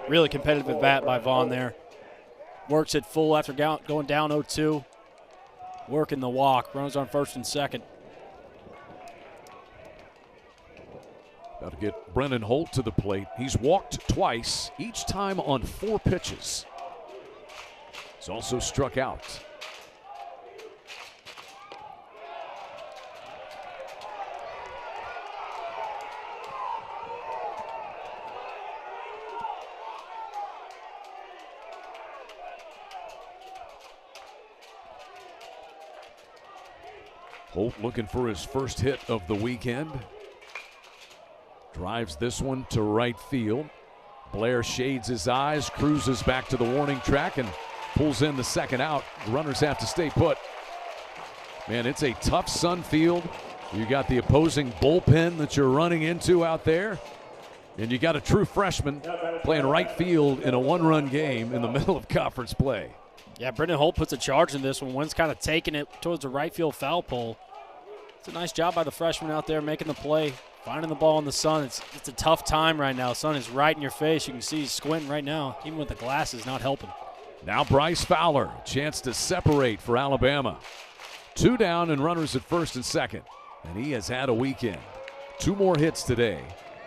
Really competitive at bat by Vaughn there. Works it full after going down 0-2. Working the walk. Runners on first and second. Got to get Brennan Holt to the plate. He's walked twice, each time on 4 pitches. He's also struck out. Holt looking for his first hit of the weekend. Drives this one to right field. Blair shades his eyes, cruises back to the warning track, and pulls in the second out. The runners have to stay put. Man, it's a tough Sun field. You got the opposing bullpen that you're running into out there. And you got a true freshman playing right field in a 1-run game in the middle of conference play. Yeah, Brendan Holt puts a charge in this one. One's kind of taking it towards the right field foul pole. It's a nice job by the freshman out there making the play, finding the ball in the sun. It's a tough time right now. The sun is right in your face. You can see he's squinting right now, even with the glasses not helping. Now Bryce Fowler, chance to separate for Alabama. 2 down and runners at first and second. And he has had a weekend. 2 more hits today.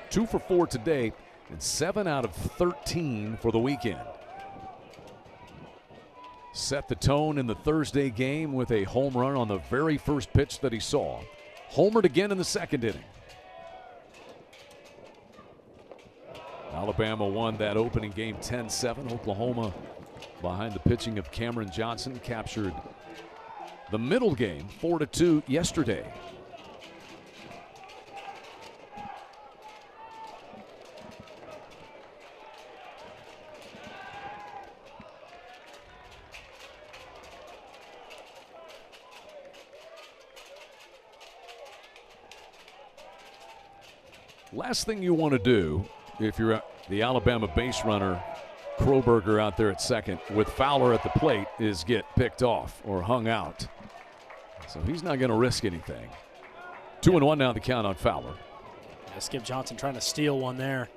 2 for 4 today, and 7 out of 13 for the weekend. Set the tone in the Thursday game with a home run on the very first pitch that he saw. Homered again in the second inning. Alabama won that opening game 10-7. Oklahoma, behind the pitching of Cameron Johnson, captured the middle game 4-2 yesterday. Last thing you want to do if you're the Alabama base runner, Kroberger out there at second with Fowler at the plate, is get picked off or hung out. So he's not going to risk anything. 2-1 now the count on Fowler. Yeah, Skip Johnson trying to steal one there.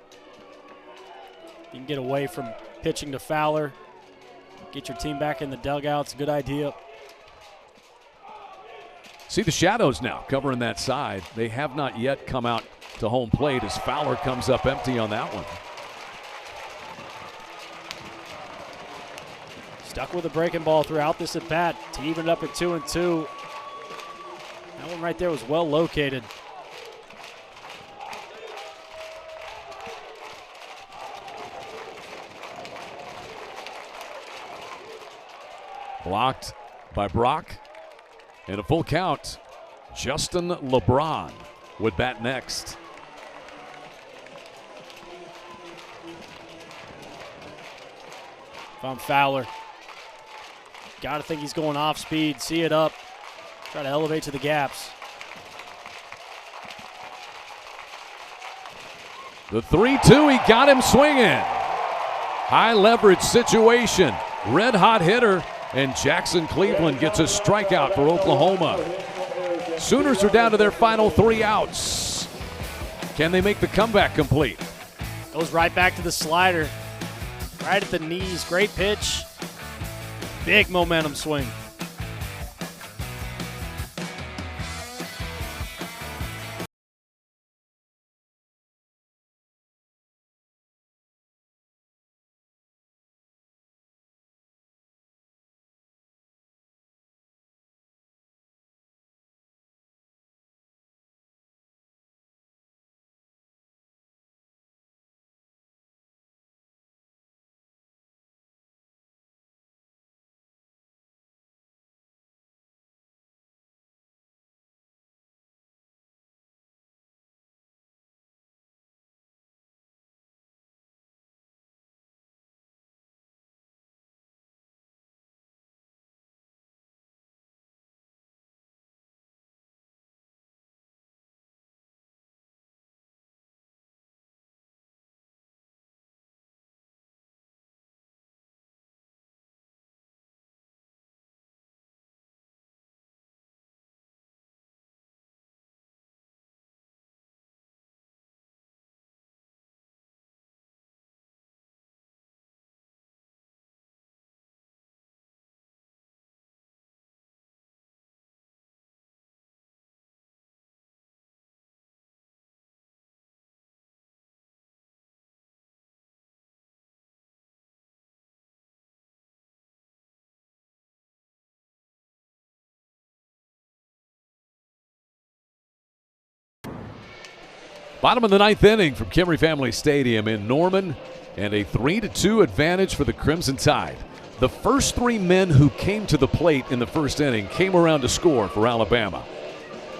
You can get away from pitching to Fowler, get your team back in the dugout. It's a good idea. See the shadows now covering that side. They have not yet come out to home plate as Fowler comes up empty on that one. Stuck with a breaking ball throughout this at bat to even it up at 2-2. That one right there was well located. Blocked by Brock. And a full count. Justin LeBron would bat next. If I'm Fowler, got to think he's going off speed. See it up. Try to elevate to the gaps. The 3-2, he got him swinging. High leverage situation. Red hot hitter. And Jackson Cleveland gets a strikeout for Oklahoma. Sooners are down to their final 3 outs. Can they make the comeback complete? Goes right back to the slider. Right at the knees. Great pitch. Big momentum swing. Bottom of the 9th inning from Kimry Family Stadium in Norman, and a 3-2 advantage for the Crimson Tide. The first 3 men who came to the plate in the first inning came around to score for Alabama.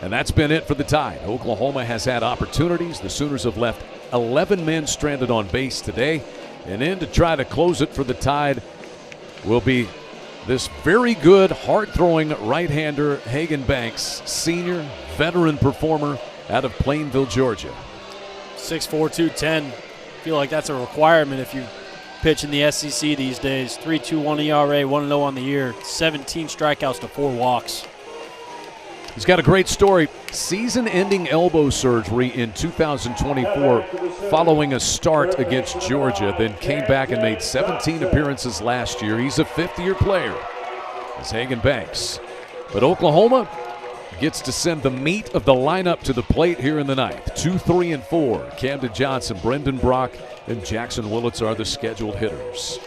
And that's been it for the Tide. Oklahoma has had opportunities. The Sooners have left 11 men stranded on base today. And in to try to close it for the Tide will be this very good, hard-throwing right-hander, Hagan Banks, senior, veteran performer out of Plainville, Georgia. 6'4", 210. Feel like that's a requirement if you pitch in the SEC these days. 3.21 ERA, 1-0 on the year, 17 strikeouts to 4 walks. He's got a great story. Season-ending elbow surgery in 2024 following a start against Georgia, then came back and made 17 appearances last year. He's a fifth-year player. It's Hagan Banks. But Oklahoma gets to send the meat of the lineup to the plate here in the ninth. 2, 3, and 4. Camden Johnson, Brendan Brock, and Jackson Willits are the scheduled hitters.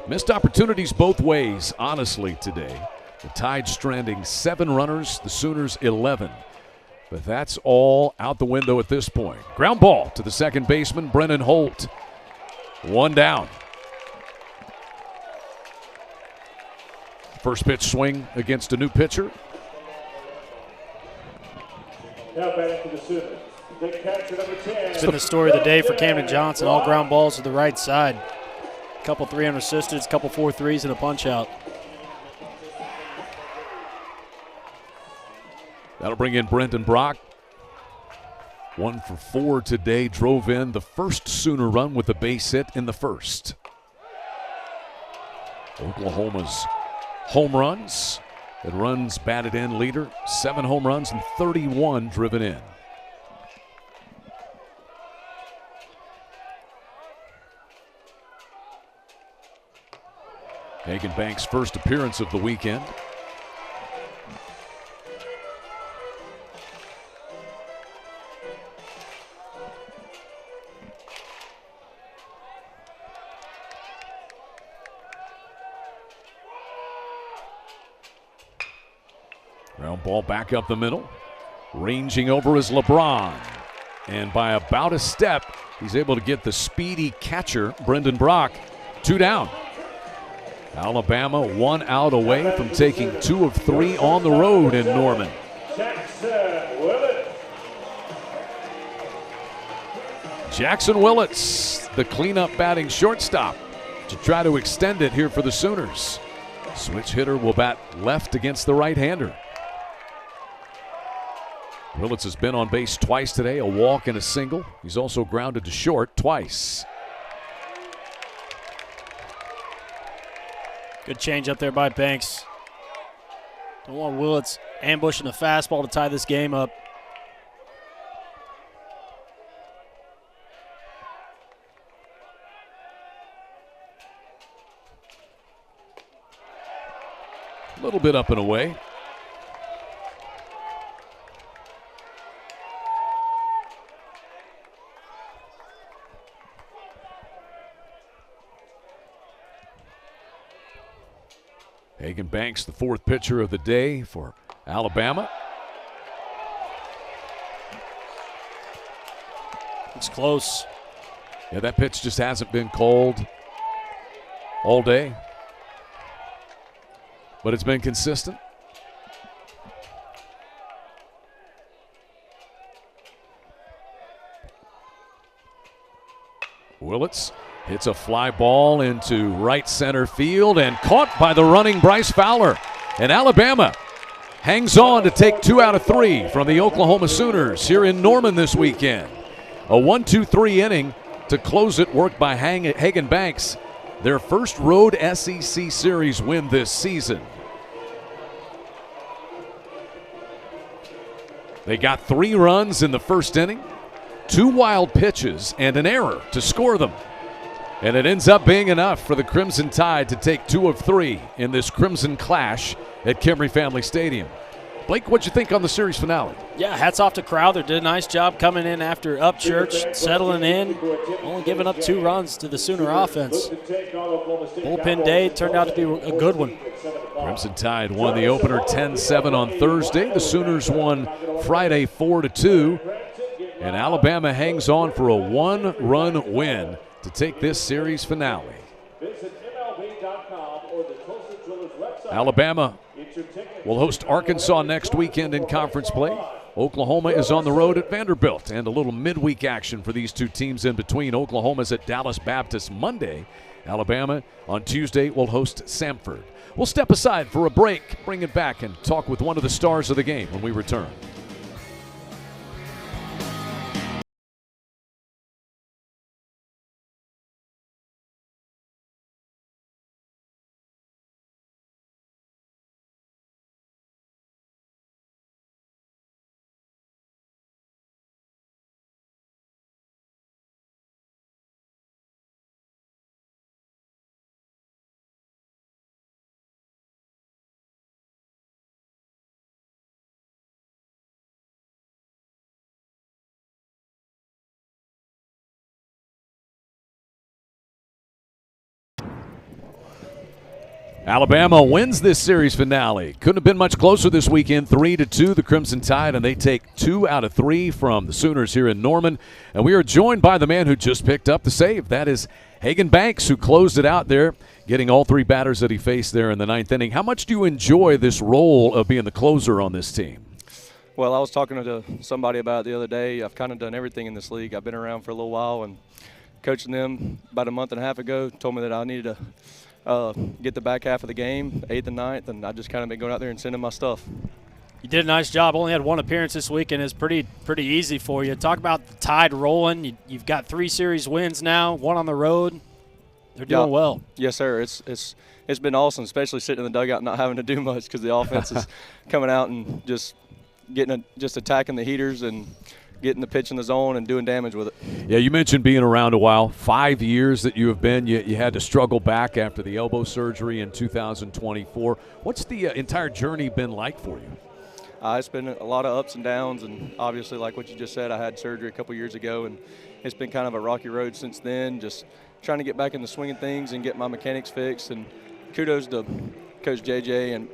Missed opportunities both ways, honestly, today. The Tide stranding 7 runners, the Sooners 11. But that's all out the window at this point. Ground ball to the second baseman, Brennan Holt. 1 down. First pitch swing against a new pitcher. Now batting for the Sooners, the catcher number 10. It's been the story of the day for Camden Johnson. All ground balls to the right side. A couple 3 unassisted, a couple 4-3s, and a punch out. That'll bring in Brendan Brock. 1 for 4 today. Drove in the first Sooner run with a base hit in the first. Oklahoma's home runs and runs batted in leader. 7 home runs and 31 driven in. Hagan Banks' first appearance of the weekend. Ground ball back up the middle. Ranging over is LeBron. And by about a step, he's able to get the speedy catcher, Brendan Brock, 2 down. Alabama 1 out away from taking 2 of 3 on the road in Norman. Jackson Willits, the cleanup batting shortstop, to try to extend it here for the Sooners. Switch hitter will bat left against the right-hander. Willits has been on base twice today, a walk and a single. He's also grounded to short twice. Good change up there by Banks. Don't want Willits ambushing a fastball to tie this game up. A little bit up and away. Hagan Banks, the 4th pitcher of the day for Alabama. It's close. Yeah, that pitch just hasn't been called all day, but it's been consistent. Willits hits a fly ball into right center field and caught by the running Bryce Fowler. And Alabama hangs on to take 2 out of 3 from the Oklahoma Sooners here in Norman this weekend. A 1-2-3 inning to close it, worked by Hagan Banks. Their first road SEC Series win this season. They got 3 runs in the first inning, 2 wild pitches, and an error to score them. And it ends up being enough for the Crimson Tide to take 2 of 3 in this Crimson Clash at Kimry Family Stadium. Blake, what'd you think on the series finale? Yeah, hats off to Crowther. Did a nice job coming in after Upchurch, settling in, only giving up 2 runs to the Sooner offense. Bullpen day turned out to be a good one. Crimson Tide won the opener 10-7 on Thursday. The Sooners won Friday 4-2. And Alabama hangs on for a 1-run win to take this series finale. Alabama will host Arkansas next weekend in conference play. Oklahoma is on the road at Vanderbilt, and a little midweek action for these 2 teams in between. Oklahoma's at Dallas Baptist Monday. Alabama on Tuesday will host Samford. We'll step aside for a break, bring it back, and talk with one of the stars of the game when we return. Alabama wins this series finale. Couldn't have been much closer this weekend. 3-2, the Crimson Tide, and they take 2 out of 3 from the Sooners here in Norman. And we are joined by the man who just picked up the save. That is Hagan Banks, who closed it out there, getting all 3 batters that he faced there in the 9th inning. How much do you enjoy this role of being the closer on this team? Well, I was talking to somebody about it the other day. I've kind of done everything in this league. I've been around for a little while, and coaching them about a month and a half ago told me that I needed to get the back half of the game, 8th and 9th, and I just kind of been going out there and sending my stuff. You did a nice job. Only had 1 appearance this week, and it's pretty easy for you. Talk about the Tide rolling. You've got 3 series wins now, 1 on the road. They're doing well. Yes, sir. It's been awesome, especially sitting in the dugout and not having to do much because the offense is coming out and just attacking the heaters and getting the pitch in the zone and doing damage with it. Yeah, you mentioned being around a while. 5 years that you have been. You had to struggle back after the elbow surgery in 2024. What's the entire journey been like for you? It's been a lot of ups and downs, and obviously, like what you just said, I had surgery a couple years ago, and it's been kind of a rocky road since then, just trying to get back in the swing of things and get my mechanics fixed. And kudos to Coach JJ and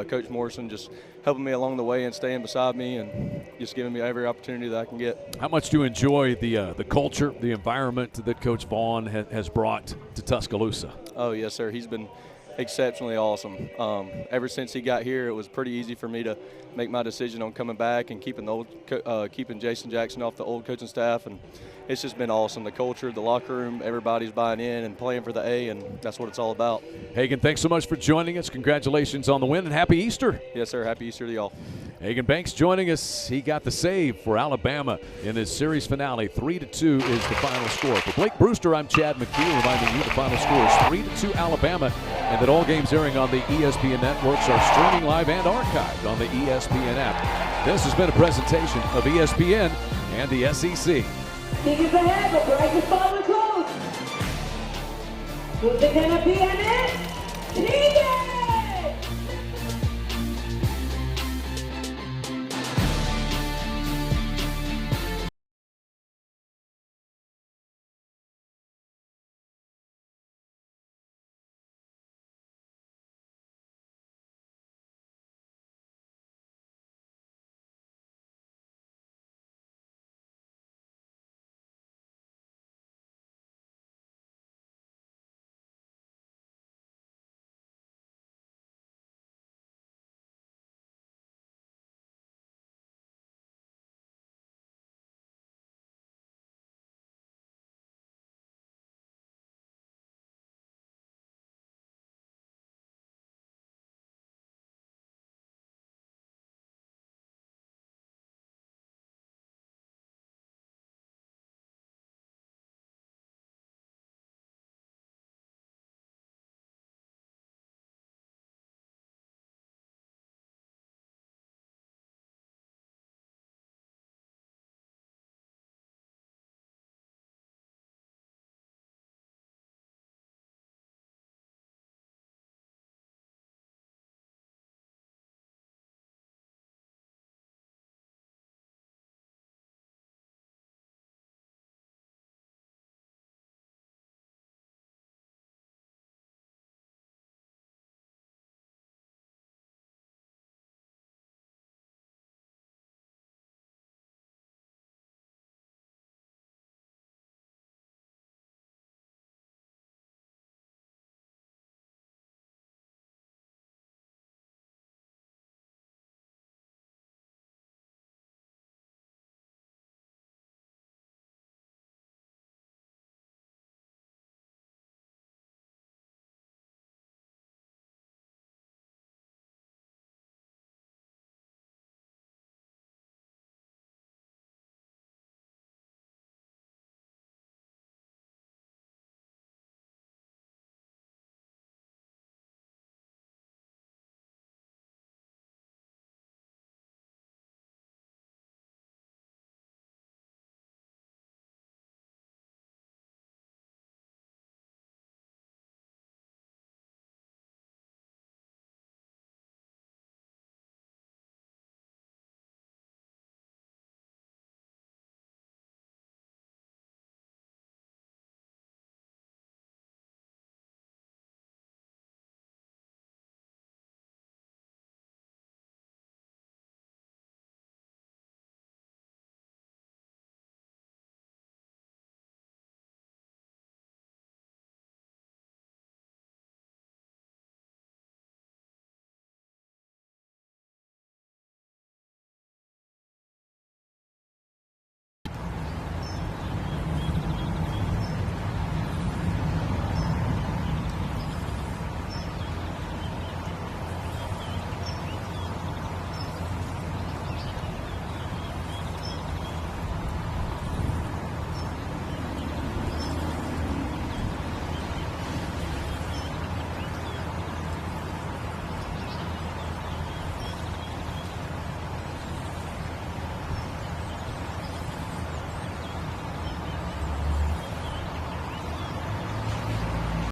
Coach Morrison, just helping me along the way and staying beside me and just giving me every opportunity that I can get. How much do you enjoy the culture, the environment that Coach Vaughn has brought to Tuscaloosa? Oh, yes, sir. He's been exceptionally awesome. Ever since he got here, it was pretty easy for me to make my decision on coming back and keeping Jason Jackson off the old coaching staff, and it's just been awesome. The culture, the locker room, everybody's buying in and playing for the A, and that's what it's all about. Hagan, thanks so much for joining us. Congratulations on the win, and happy Easter. Yes, sir. Happy Easter to y'all. Hagan Banks joining us. He got the save for Alabama in this series finale. 3-2 is the final score. For Blake Brewster, I'm Chad McHugh, reminding you the final score is 3-2 Alabama, and that all games airing on the ESPN networks are streaming live and archived on the ESPN app. This has been a presentation of ESPN and the SEC. Tickets ahead, but brackets following close. With the canopy and